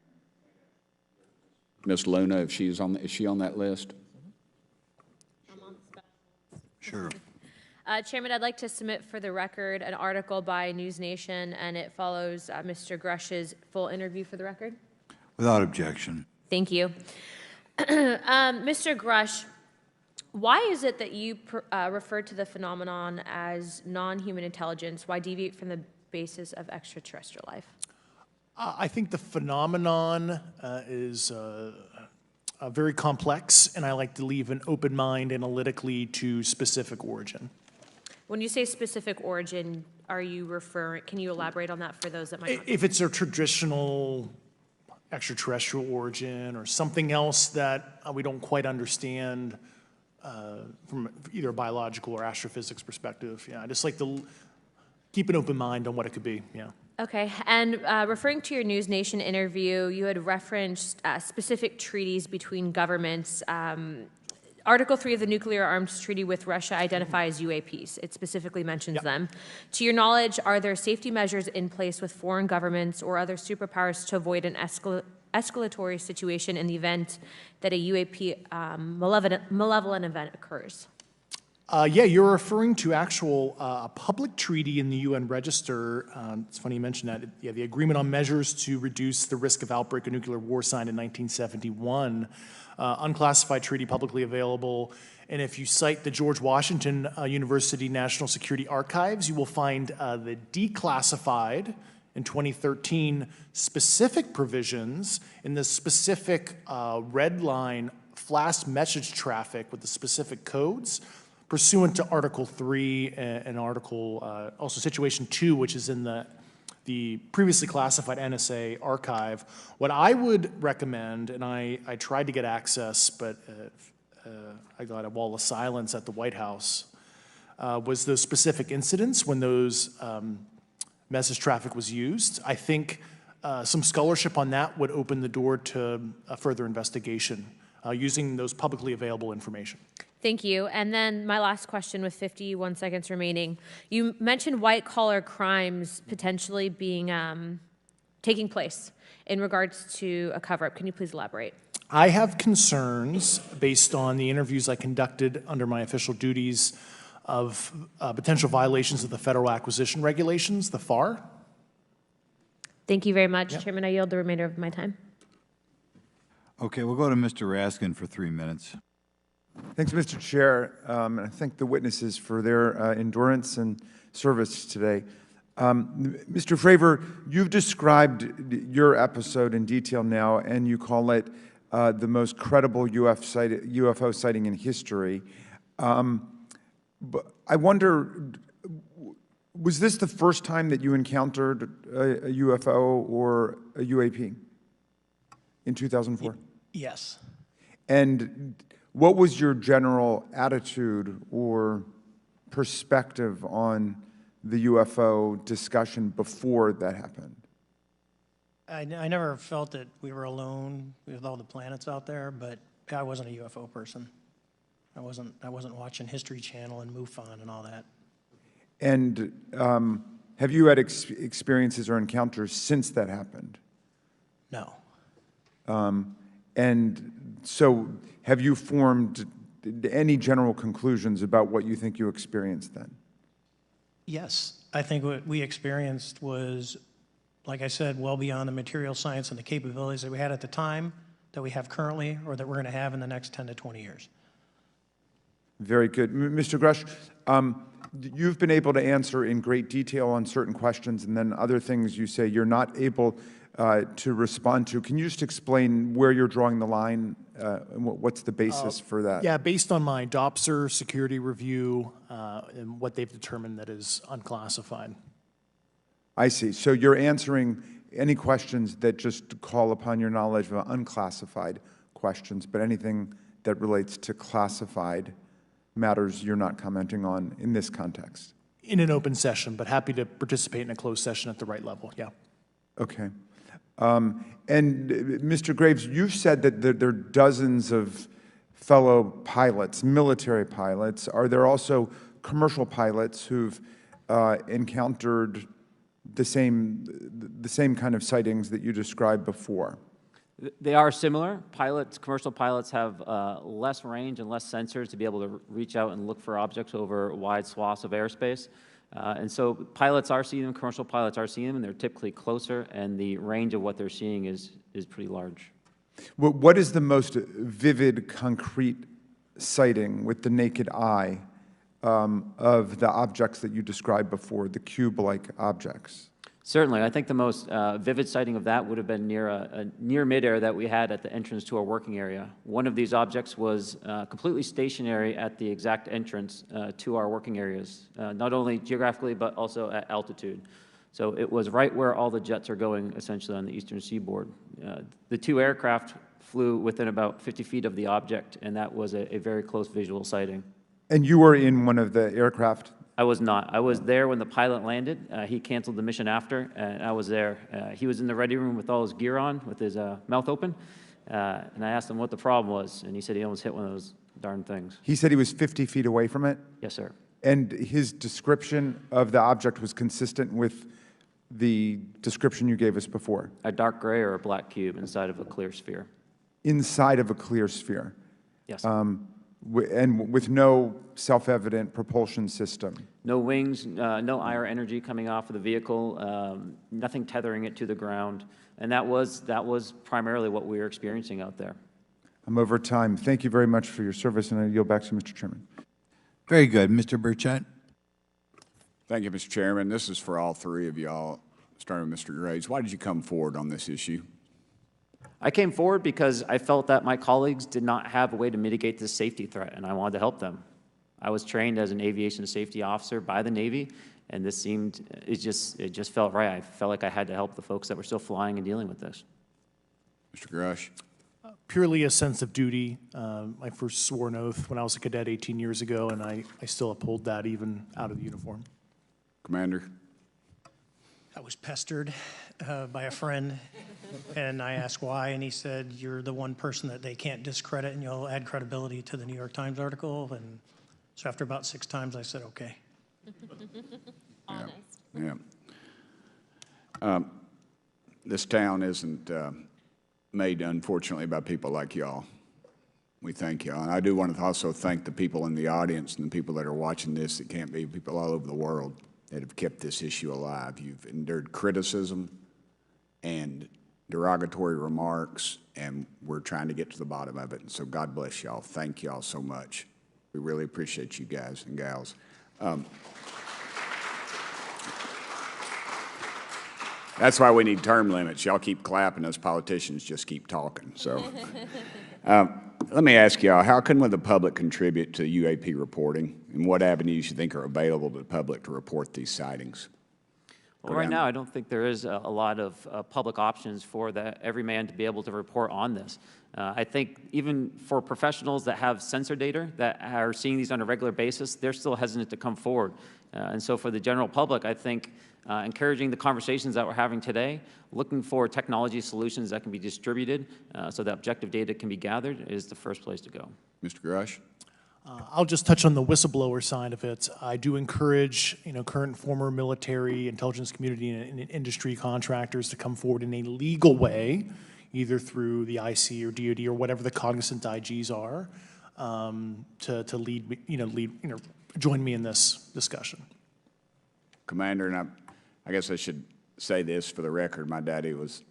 Ms. Luna, if she's is she on that list? Sure. Chairman, I'd like to submit for the record an article by News Nation, and it follows Mr. Grush's full interview for the record. Without objection. Thank you. Mr. Grush, why is it that you refer to the phenomenon as non-human intelligence? Why deviate from the basis of extraterrestrial life? I think the phenomenon is very complex, and I like to leave an open mind analytically to specific origin. When you say specific origin, are you referring, can you elaborate on that for those that might not? If it's a traditional extraterrestrial origin or something else that we don't quite understand from either a biological or astrophysics perspective, yeah, I just like to keep an open mind on what it could be, yeah. Okay, and referring to your News Nation interview, you had referenced specific treaties between governments. Article 3 of the Nuclear Arms Treaty with Russia identifies UAPs. It specifically mentions them. To your knowledge, are there safety measures in place with foreign governments or other superpowers to avoid an escalatory situation in the event that a UAP malevolent event occurs? Yeah, you're referring to actual public treaty in the UN Register. It's funny you mentioned that. Yeah, the Agreement on Measures to Reduce the Risk of Outbreak of Nuclear War signed in 1971. Unclassified treaty publicly available. And if you cite the George Washington University National Security Archives, you will find the declassified in 2013 specific provisions in the specific red line flash message traffic with the specific codes pursuant to Article 3 and Article, also Situation 2, which is in the previously classified NSA archive. What I would recommend, and I tried to get access, but I got a wall of silence at the White House, was those specific incidents when those message traffic was used. I think some scholarship on that would open the door to a further investigation using those publicly available information. Thank you. And then my last question with 51 seconds remaining. You mentioned white-collar crimes potentially being taking place in regards to a cover-up. Can you please elaborate? I have concerns based on the interviews I conducted under my official duties of potential violations of the Federal Acquisition Regulations, the FAR. Thank you very much, Chairman. I yield the remainder of my time. Okay, we'll go to Mr. Raskin for 3 minutes. Thanks, Mr. Chair, and I thank the witnesses for their endurance and service today. Mr. Fravor, you've described your episode in detail now, and you call it the most credible UFO sighting in history. But I wonder, was this the first time that you encountered a UFO or a UAP in 2004? Yes. And what was your general attitude or perspective on the UFO discussion before that happened? I never felt that we were alone with all the planets out there, but I wasn't a UFO person. I wasn't watching History Channel and MUFON and all that. And have you had experiences or encounters since that happened? No. And so have you formed any general conclusions about what you think you experienced then? Yes, I think what we experienced was, like I said, well beyond the material science and the capabilities that we had at the time, that we have currently, or that we're going to have in the next 10 to 20 years. Very good. Mr. Grush, you've been able to answer in great detail on certain questions, and then other things you say you're not able to respond to. Can you just explain where you're drawing the line and what's the basis for that? Yeah, based on my DOPSR security review and what they've determined that is unclassified. I see. So you're answering any questions that just call upon your knowledge of unclassified questions, but anything that relates to classified matters you're not commenting on in this context? In an open session, but happy to participate in a closed session at the right level, yeah. Okay. And Mr. Graves, you've said that there are dozens of fellow pilots, military pilots. Are there also commercial pilots who've encountered the same kind of sightings that you described before? They are similar. Commercial pilots have less range and less sensors to be able to reach out and look for objects over wide swaths of airspace. And so pilots are seeing them, commercial pilots are seeing them, and they're typically closer, and the range of what they're seeing is pretty large. What is the most vivid, concrete sighting with the naked eye of the objects that you described before, the cube-like objects? Certainly. I think the most vivid sighting of that would have been near midair that we had at the entrance to our working area. One of these objects was completely stationary at the exact entrance to our working areas, not only geographically but also at altitude. So it was right where all the jets are going, essentially, on the eastern seaboard. The two aircraft flew within about 50 feet of the object, and that was a very close visual sighting. And you were in one of the aircraft? I was not. I was there when the pilot landed. He canceled the mission after, and I was there. He was in the ready room with all his gear on, with his mouth open, and I asked him what the problem was, and he said he almost hit one of those darn things. He said he was 50 feet away from it? Yes, sir. And his description of the object was consistent with the description you gave us before? A dark gray or a black cube inside of a clear sphere. Inside of a clear sphere? Yes. And with no self-evident propulsion system? No wings, no IR energy coming off of the vehicle, nothing tethering it to the ground. And that was primarily what we were experiencing out there. I'm over time. Thank you very much for your service, and I yield back to you, Mr. Chairman. Very good. Mr. Burchett? Thank you, Mr. Chairman. This is for all three of y'all, starting with Mr. Graves. Why did you come forward on this issue? I came forward because I felt that my colleagues did not have a way to mitigate this safety threat, and I wanted to help them. I was trained as an aviation safety officer by the Navy, and it just felt right. I felt like I had to help the folks that were still flying and dealing with this. Mr. Grush? Purely a sense of duty. My first sworn oath when I was a cadet 18 years ago, and I still uphold that even out of the uniform. Commander? I was pestered by a friend, and I asked why, and he said, "You're the one person that they can't discredit, and you'll add credibility to the New York Times article." And so after about 6 times, I said, "Okay." Honest. Yeah. This town isn't made, unfortunately, by people like y'all. We thank y'all. And I do want to also thank the people in the audience and the people that are watching this that can't be, people all over the world that have kept this issue alive. You've endured criticism and derogatory remarks, and we're trying to get to the bottom of it. And so God bless y'all. Thank y'all so much. We really appreciate you guys and gals. That's why we need term limits. Y'all keep clapping, us politicians just keep talking. So let me ask y'all, how can the public contribute to UAP reporting, and what avenues you think are available to the public to report these sightings? Well, right now, I don't think there is a lot of public options for every man to be able to report on this. I think even for professionals that have sensor data that are seeing these on a regular basis, they're still hesitant to come forward. And so for the general public, I think encouraging the conversations that we're having today, looking for technology solutions that can be distributed so that objective data can be gathered is the first place to go. Mr. Grush? I'll just touch on the whistleblower side of it. I do encourage, current and former military, intelligence community, and industry contractors to come forward in a legal way, either through the IC or DoD or whatever the cognizant IGs are, to lead, join me in this discussion. Commander, and I guess I should say this for the record. My daddy was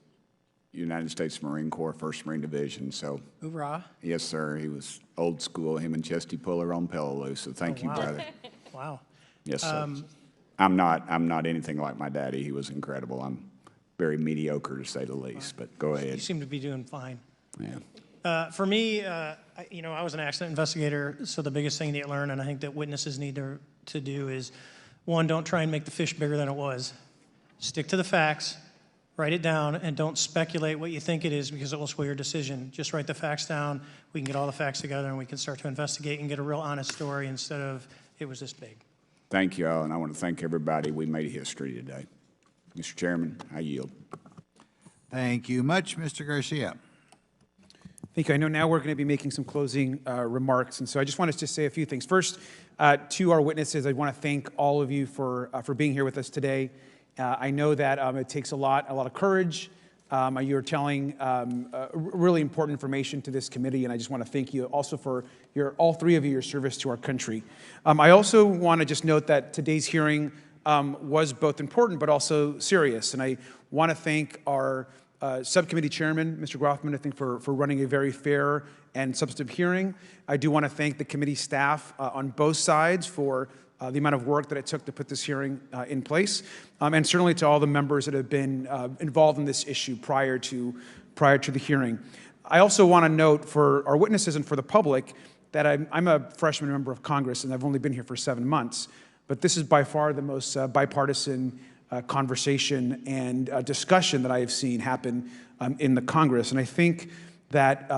United States Marine Corps, 1st Marine Division, so. Hoorah. Yes, sir. He was old school, him and Chesty Puller on Peleliu, so thank you, wow. brother. Wow. Yes, sir. I'm not anything like my daddy. He was incredible. I'm very mediocre, to say the least, but go ahead. You seem to be doing fine. Yeah. For me, I was an accident investigator, so the biggest thing that you learn, and I think that witnesses need to do is, one, don't try and make the fish bigger than it was. Stick to the facts, write it down, and don't speculate what you think it is because it will sway your decision. Just write the facts down. We can get all the facts together and we can start to investigate and get a real honest story instead of it was this big. Thank you all, and I want to thank everybody. We made history today. Mr. Chairman, I yield. Thank you much, Mr. Garcia. Thank you. I know now we're going to be making some closing remarks, and so I just wanted to say a few things. First, to our witnesses, I want to thank all of you for being here with us today. I know that it takes a lot of courage. You're telling really important information to this committee, and I just want to thank you also for all three of you, your service to our country. I also want to just note that today's hearing was both important but also serious, and I want to thank our subcommittee chairman, Mr. Grothman, I think for running a very fair and substantive hearing. I do want to thank the committee staff on both sides for the amount of work that it took to put this hearing in place, and certainly to all the members that have been involved in this issue prior to the hearing. I also want to note for our witnesses and for the public that I'm a freshman member of Congress, and I've only been here for 7 months, but this is by far the most bipartisan conversation and discussion that I have seen happen in the Congress. And I think that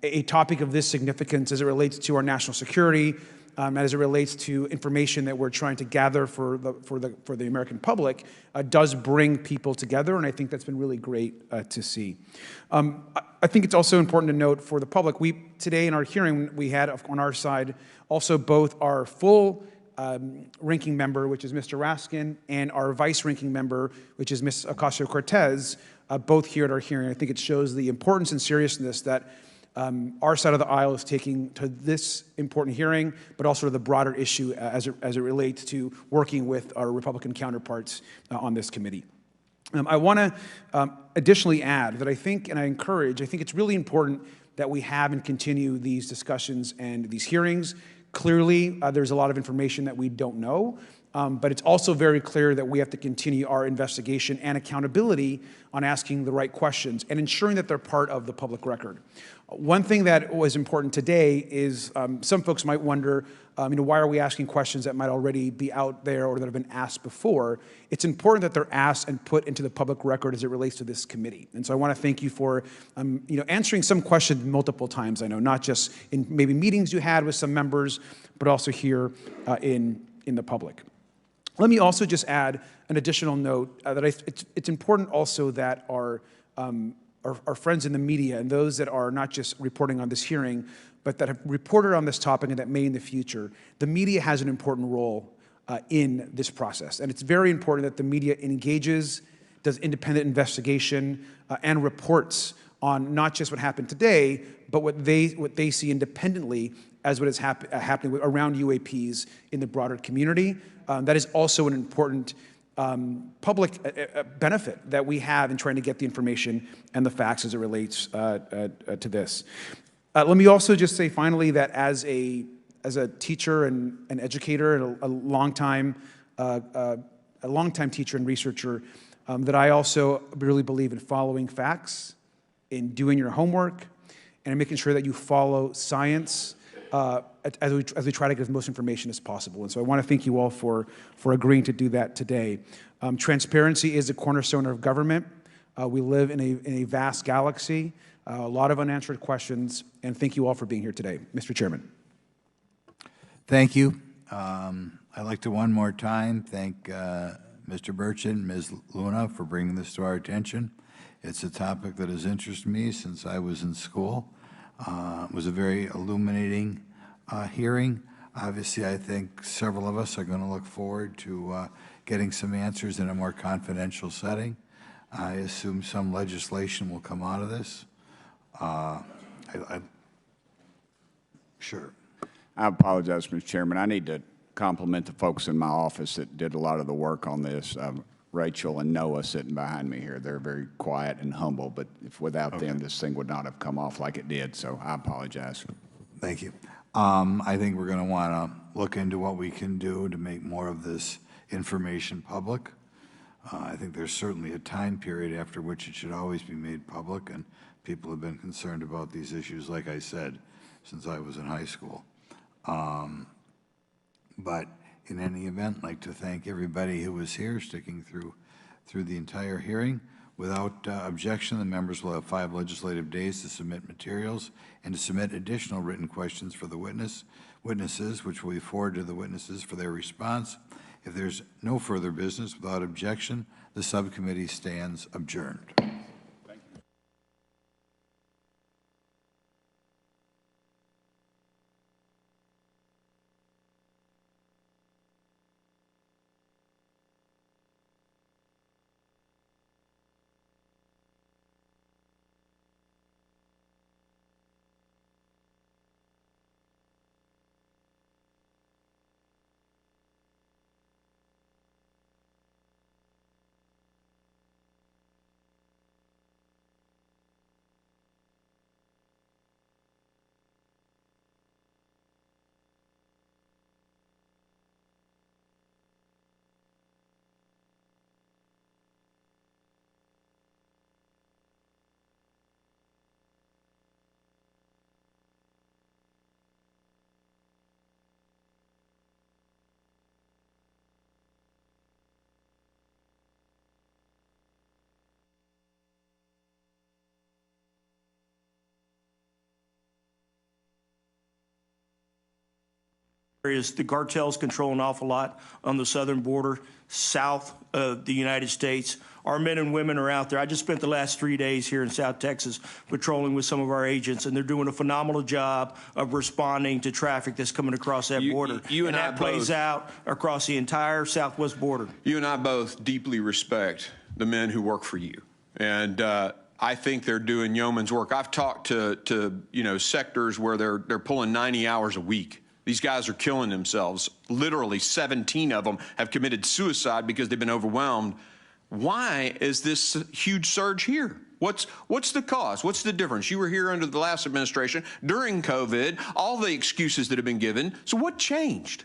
a topic of this significance as it relates to our national security, as it relates to information that we're trying to gather for the American public, does bring people together, and I think that's been really great to see. I think it's also important to note for the public, today in our hearing, we had on our side also both our full ranking member, which is Mr. Raskin, and our vice ranking member, which is Ms. Ocasio-Cortez, both here at our hearing. I think it shows the importance and seriousness that our side of the aisle is taking to this important hearing, but also to the broader issue as it relates to working with our Republican counterparts on this committee. I want to additionally add that I think, and I think it's really important that we have and continue these discussions and these hearings. Clearly, there's a lot of information that we don't know, but it's also very clear that we have to continue our investigation and accountability on asking the right questions and ensuring that they're part of the public record. One thing that was important today is some folks might wonder, why are we asking questions that might already be out there or that have been asked before? It's important that they're asked and put into the public record as it relates to this committee. And so I want to thank you for, answering some questions multiple times. I know, not just in maybe meetings you had with some members, but also here in the public. Let me also just add an additional note that it's important also that our friends in the media and those that are not just reporting on this hearing, but that have reported on this topic and that may in the future, the media has an important role in this process. And it's very important that the media engages, does independent investigation, and reports on not just what happened today, but what they see independently as what is happening around UAPs in the broader community. That is also an important public benefit that we have in trying to get the information and the facts as it relates to this. Let me also just say finally that as a teacher and an educator and a longtime teacher and researcher, that I also really believe in following facts, in doing your homework, and in making sure that you follow science as we try to get as most information as possible. And so I want to thank you all for agreeing to do that today. Transparency is a cornerstone of government. We live in a vast galaxy, a lot of unanswered questions, and thank you all for being here today. Mr. Chairman. Thank you. I'd like to one more time thank Mr. Burchett and Ms. Luna for bringing this to our attention. It's a topic that has interested me since I was in school. It was a very illuminating hearing. Obviously, I think several of us are going to look forward to getting some answers in a more confidential setting. I assume some legislation will come out of this. Sure. I apologize, Mr. Chairman. I need to compliment the folks in my office that did a lot of the work on this. Rachel and Noah sitting behind me here. They're very quiet and humble, but if without them, this thing would not have come off like it did, so I apologize. Thank you. I think we're going to want to look into what we can do to make more of this information public. I think there's certainly a time period after which it should always be made public, and people have been concerned about these issues, like I said, since I was in high school. But in any event, I'd like to thank everybody who was here, sticking through the entire hearing. Without objection, the members will have 5 legislative days to submit materials and to submit additional written questions for the witnesses, which will be forwarded to the witnesses for their response. If there's no further business, without objection, the subcommittee stands adjourned. Areas, the cartels control an awful lot on the southern border, south of the United States. Our men and women are out there. I just spent the last 3 days here in South Texas patrolling with some of our agents, and they're doing a phenomenal job of responding to traffic that's coming across that border. You and that plays out across the entire southwest border. You and I both deeply respect the men who work for you, and I think they're doing yeoman's work. I've talked to sectors where they're pulling 90 hours a week. These guys are killing themselves. Literally 17 of them have committed suicide because they've been overwhelmed. Why is this huge surge here? What's the cause? What's the difference? You were here under the last administration, during COVID, all the excuses that have been given. So what changed?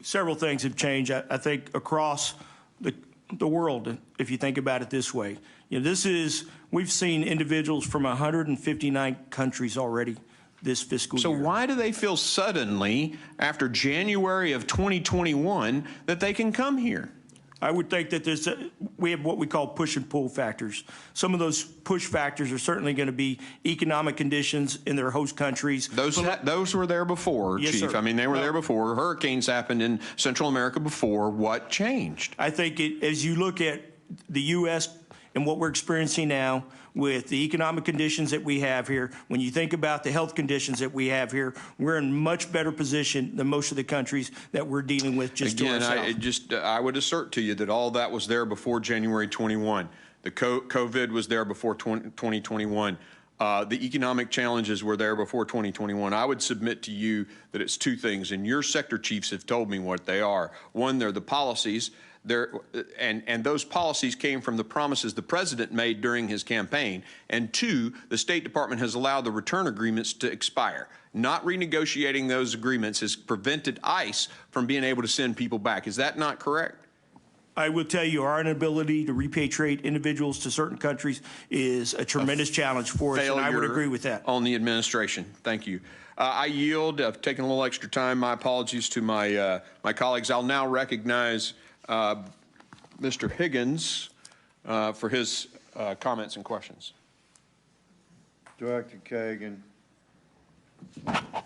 Several things have changed, I think, across the world, if you think about it this way. We've seen individuals from 159 countries already this fiscal year. So why do they feel suddenly, after January of 2021, that they can come here? I would think that we have what we call push and pull factors. Some of those push factors are certainly going to be economic conditions in their host countries. Those were there before, yes, Chief. Sir. I mean, they were there before. Hurricanes happened in Central America before. What changed? I think as you look at the U.S. and what we're experiencing now, with the economic conditions that we have here, when you think about the health conditions that we have here, we're in much better position than most of the countries that we're dealing with just to ourselves. I would assert to you that all that was there before January 21. The COVID was there before 2021. The economic challenges were there before 2021. I would submit to you that it's 2 things, and your sector chiefs have told me what they are. One, they're the policies and those policies came from the promises the president made during his campaign. And two, the State Department has allowed the return agreements to expire. Not renegotiating those agreements has prevented ICE from being able to send people back. Is that not correct? I will tell you, our inability to repatriate individuals to certain countries is a tremendous challenge for us, and I would agree with that. On the administration. Thank you. I yield. I've taken a little extra time. My apologies to my colleagues. I'll now recognize Mr. Higgins for his comments and questions. Director Kagan,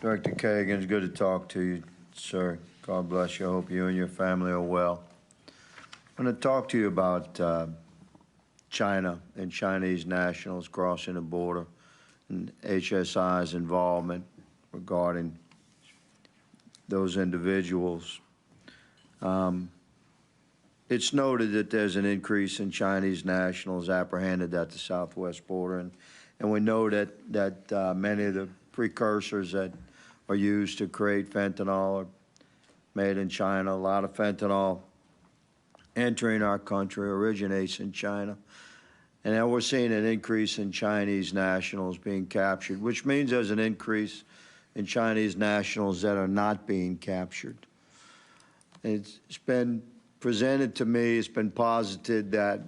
it's good to talk to you, sir. God bless you. I hope you and your family are well. I'm going to talk to you about China and Chinese nationals crossing the border and HSI's involvement regarding those individuals. It's noted that there's an increase in Chinese nationals apprehended at the southwest border, and we know that many of the precursors that are used to create fentanyl are made in China. A lot of fentanyl entering our country originates in China. And now we're seeing an increase in Chinese nationals being captured, which means there's an increase in Chinese nationals that are not being captured. It's been presented to me, it's been posited that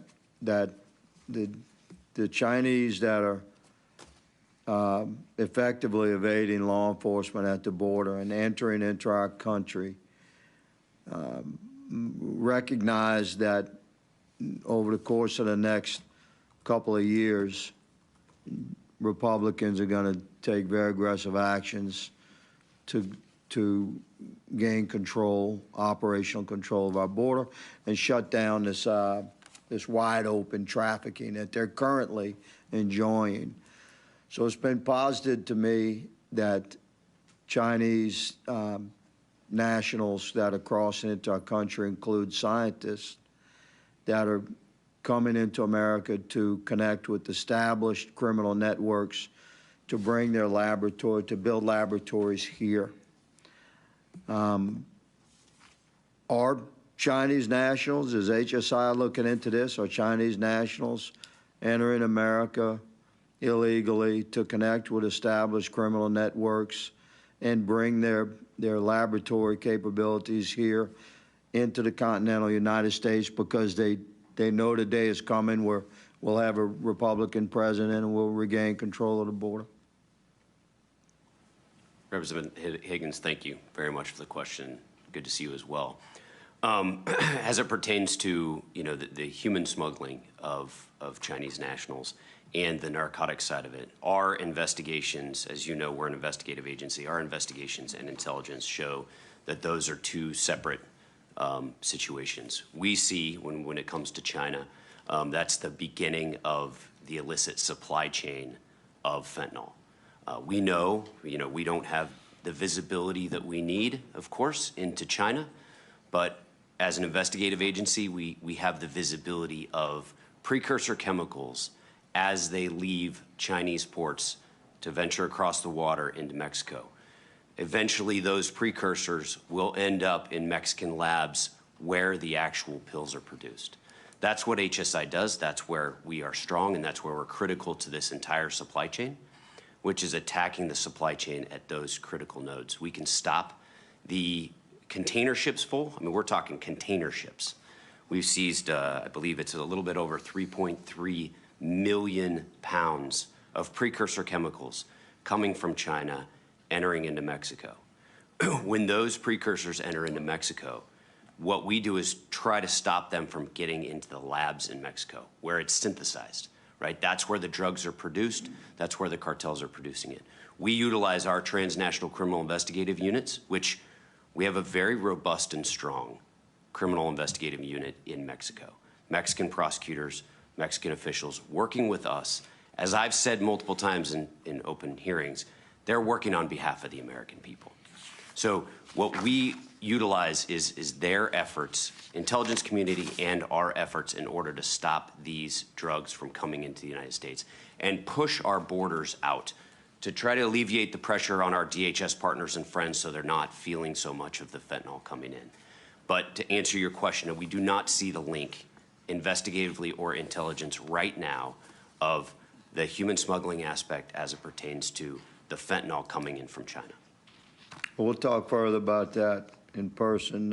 the Chinese that are effectively evading law enforcement at the border and entering into our country recognize that over the course of the next couple of years, Republicans are going to take very aggressive actions to gain control, operational control of our border, and shut down this wide open trafficking that they're currently enjoying. So it's been posited to me that Chinese nationals that are crossing into our country include scientists that are coming into America to connect with established criminal networks to bring their laboratory, to build laboratories here. Are Chinese nationals, is HSI looking into this, are Chinese nationals entering America illegally to connect with established criminal networks and bring their laboratory capabilities here into the continental United States because they know the day is coming where we'll have a Republican president and we'll regain control of the border? Representative Higgins, thank you very much for the question. Good to see you as well. As it pertains to the human smuggling of Chinese nationals and the narcotic side of it, our investigations, as you know, we're an investigative agency, our investigations and intelligence show that those are two separate situations. We see when it comes to China, that's the beginning of the illicit supply chain of fentanyl. We know, we don't have the visibility that we need, of course, into China, but as an investigative agency, we have the visibility of precursor chemicals as they leave Chinese ports to venture across the water into Mexico. Eventually, those precursors will end up in Mexican labs where the actual pills are produced. That's what HSI does. That's where we are strong, and that's where we're critical to this entire supply chain, which is attacking the supply chain at those critical nodes. We can stop the container ships full. I mean, we're talking container ships. We've seized, I believe it's a little bit over 3.3 million pounds of precursor chemicals coming from China entering into Mexico. When those precursors enter into Mexico, what we do is try to stop them from getting into the labs in Mexico where it's synthesized, right? That's where the drugs are produced. That's where the cartels are producing it. We utilize our transnational criminal investigative units, which we have a very robust and strong criminal investigative unit in Mexico. Mexican prosecutors, Mexican officials working with us. As I've said multiple times in open hearings, they're working on behalf of the American people. So what we utilize is their efforts, intelligence community and our efforts in order to stop these drugs from coming into the United States and push our borders out to try to alleviate the pressure on our DHS partners and friends so they're not feeling so much of the fentanyl coming in. But to answer your question, we do not see the link investigatively or intelligence right now of the human smuggling aspect as it pertains to the fentanyl coming in from China. Well, we'll talk further about that in person.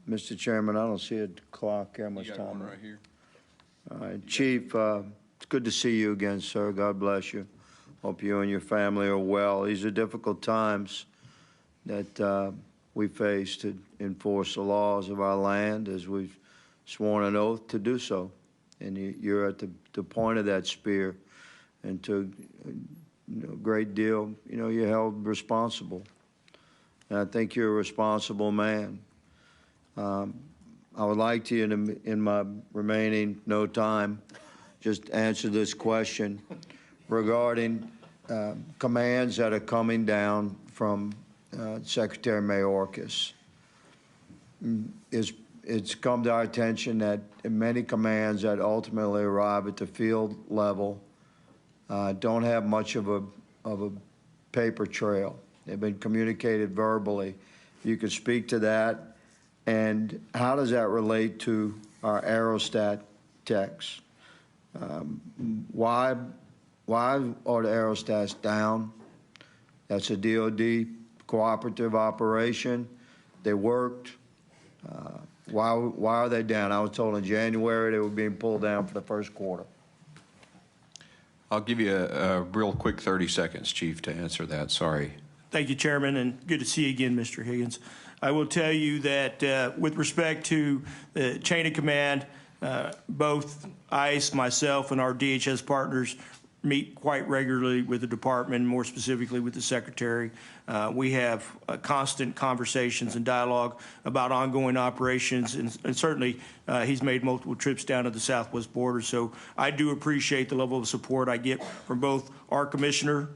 Mr. Chairman, I don't see a clock. How much time? Right here. All right, Chief, it's good to see you again, sir. God bless you. Hope you and your family are well. These are difficult times that we face to enforce the laws of our land as we've sworn an oath to do so. And you're at the point of that spear, and to a great deal, you're held responsible. And I think you're a responsible man. I would like to, in my remaining no time, just answer this question regarding commands that are coming down from Secretary Mayorkas. It's come to our attention that many commands that ultimately arrive at the field level don't have much of a paper trail. They've been communicated verbally. You could speak to that, and how does that relate to our aerostat techs? Why are the aerostats down? That's a DOD cooperative operation. They worked. Why are they down? I was told in January they were being pulled down for the first quarter. I'll give you a real quick 30 seconds, Chief, to answer that. Sorry. Thank you, Chairman, and good to see you again, Mr. Higgins. I will tell you that with respect to the chain of command, both ICE, myself, and our DHS partners meet quite regularly with the department, more specifically with the Secretary. We have constant conversations and dialogue about ongoing operations, and certainly he's made multiple trips down to the southwest border. So I do appreciate the level of support I get from both our Commissioner,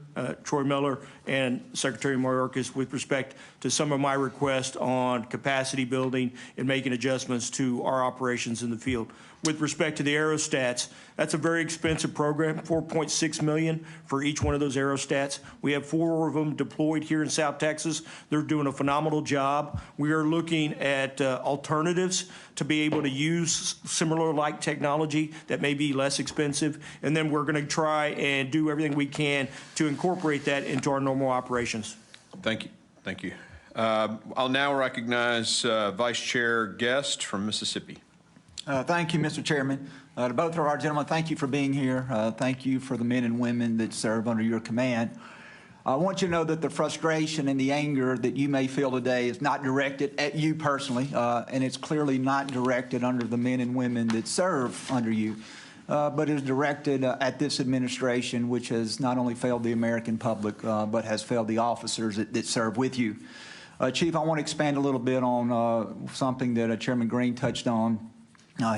Troy Miller, and Secretary Mayorkas with respect to some of my requests on capacity building and making adjustments to our operations in the field. With respect to the aerostats, that's a very expensive program, $4.6 million for each one of those aerostats. We have 4 of them deployed here in South Texas. They're doing a phenomenal job. We are looking at alternatives to be able to use similar-like technology that may be less expensive, and then we're going to try and do everything we can to incorporate that into our normal operations. Thank you. Thank you. I'll now recognize Vice Chair Guest from Mississippi. Thank you, Mr. Chairman. To both of our gentlemen, thank you for being here. Thank you for the men and women that serve under your command. I want you to know that the frustration and the anger that you may feel today is not directed at you personally, and it's clearly not directed under the men and women that serve under you, but is directed at this administration, which has not only failed the American public, but has failed the officers that serve with you. Chief, I want to expand a little bit on something that Chairman Green touched on.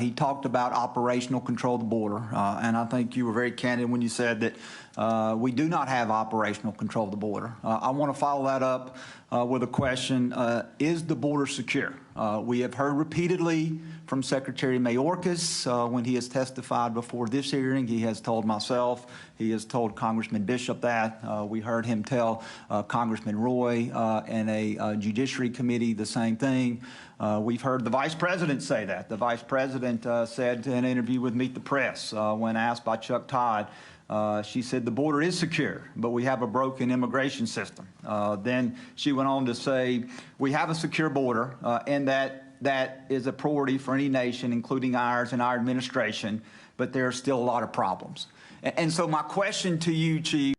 He talked about operational control of the border, and I think you were very candid when you said that we do not have operational control of the border. I want to follow that up with a question. Is the border secure? We have heard repeatedly from Secretary Mayorkas when he has testified before this hearing. He has told myself, he has told Congressman Bishop that. We heard him tell Congressman Roy and a Judiciary Committee the same thing. We've heard the Vice President say that. The Vice President said in an interview with Meet the Press when asked by Chuck Todd, she said the border is secure, but we have a broken immigration system. Then she went on to say we have a secure border and that is a priority for any nation, including ours and our administration, but there are still a lot of problems. And so my question to you, Chief,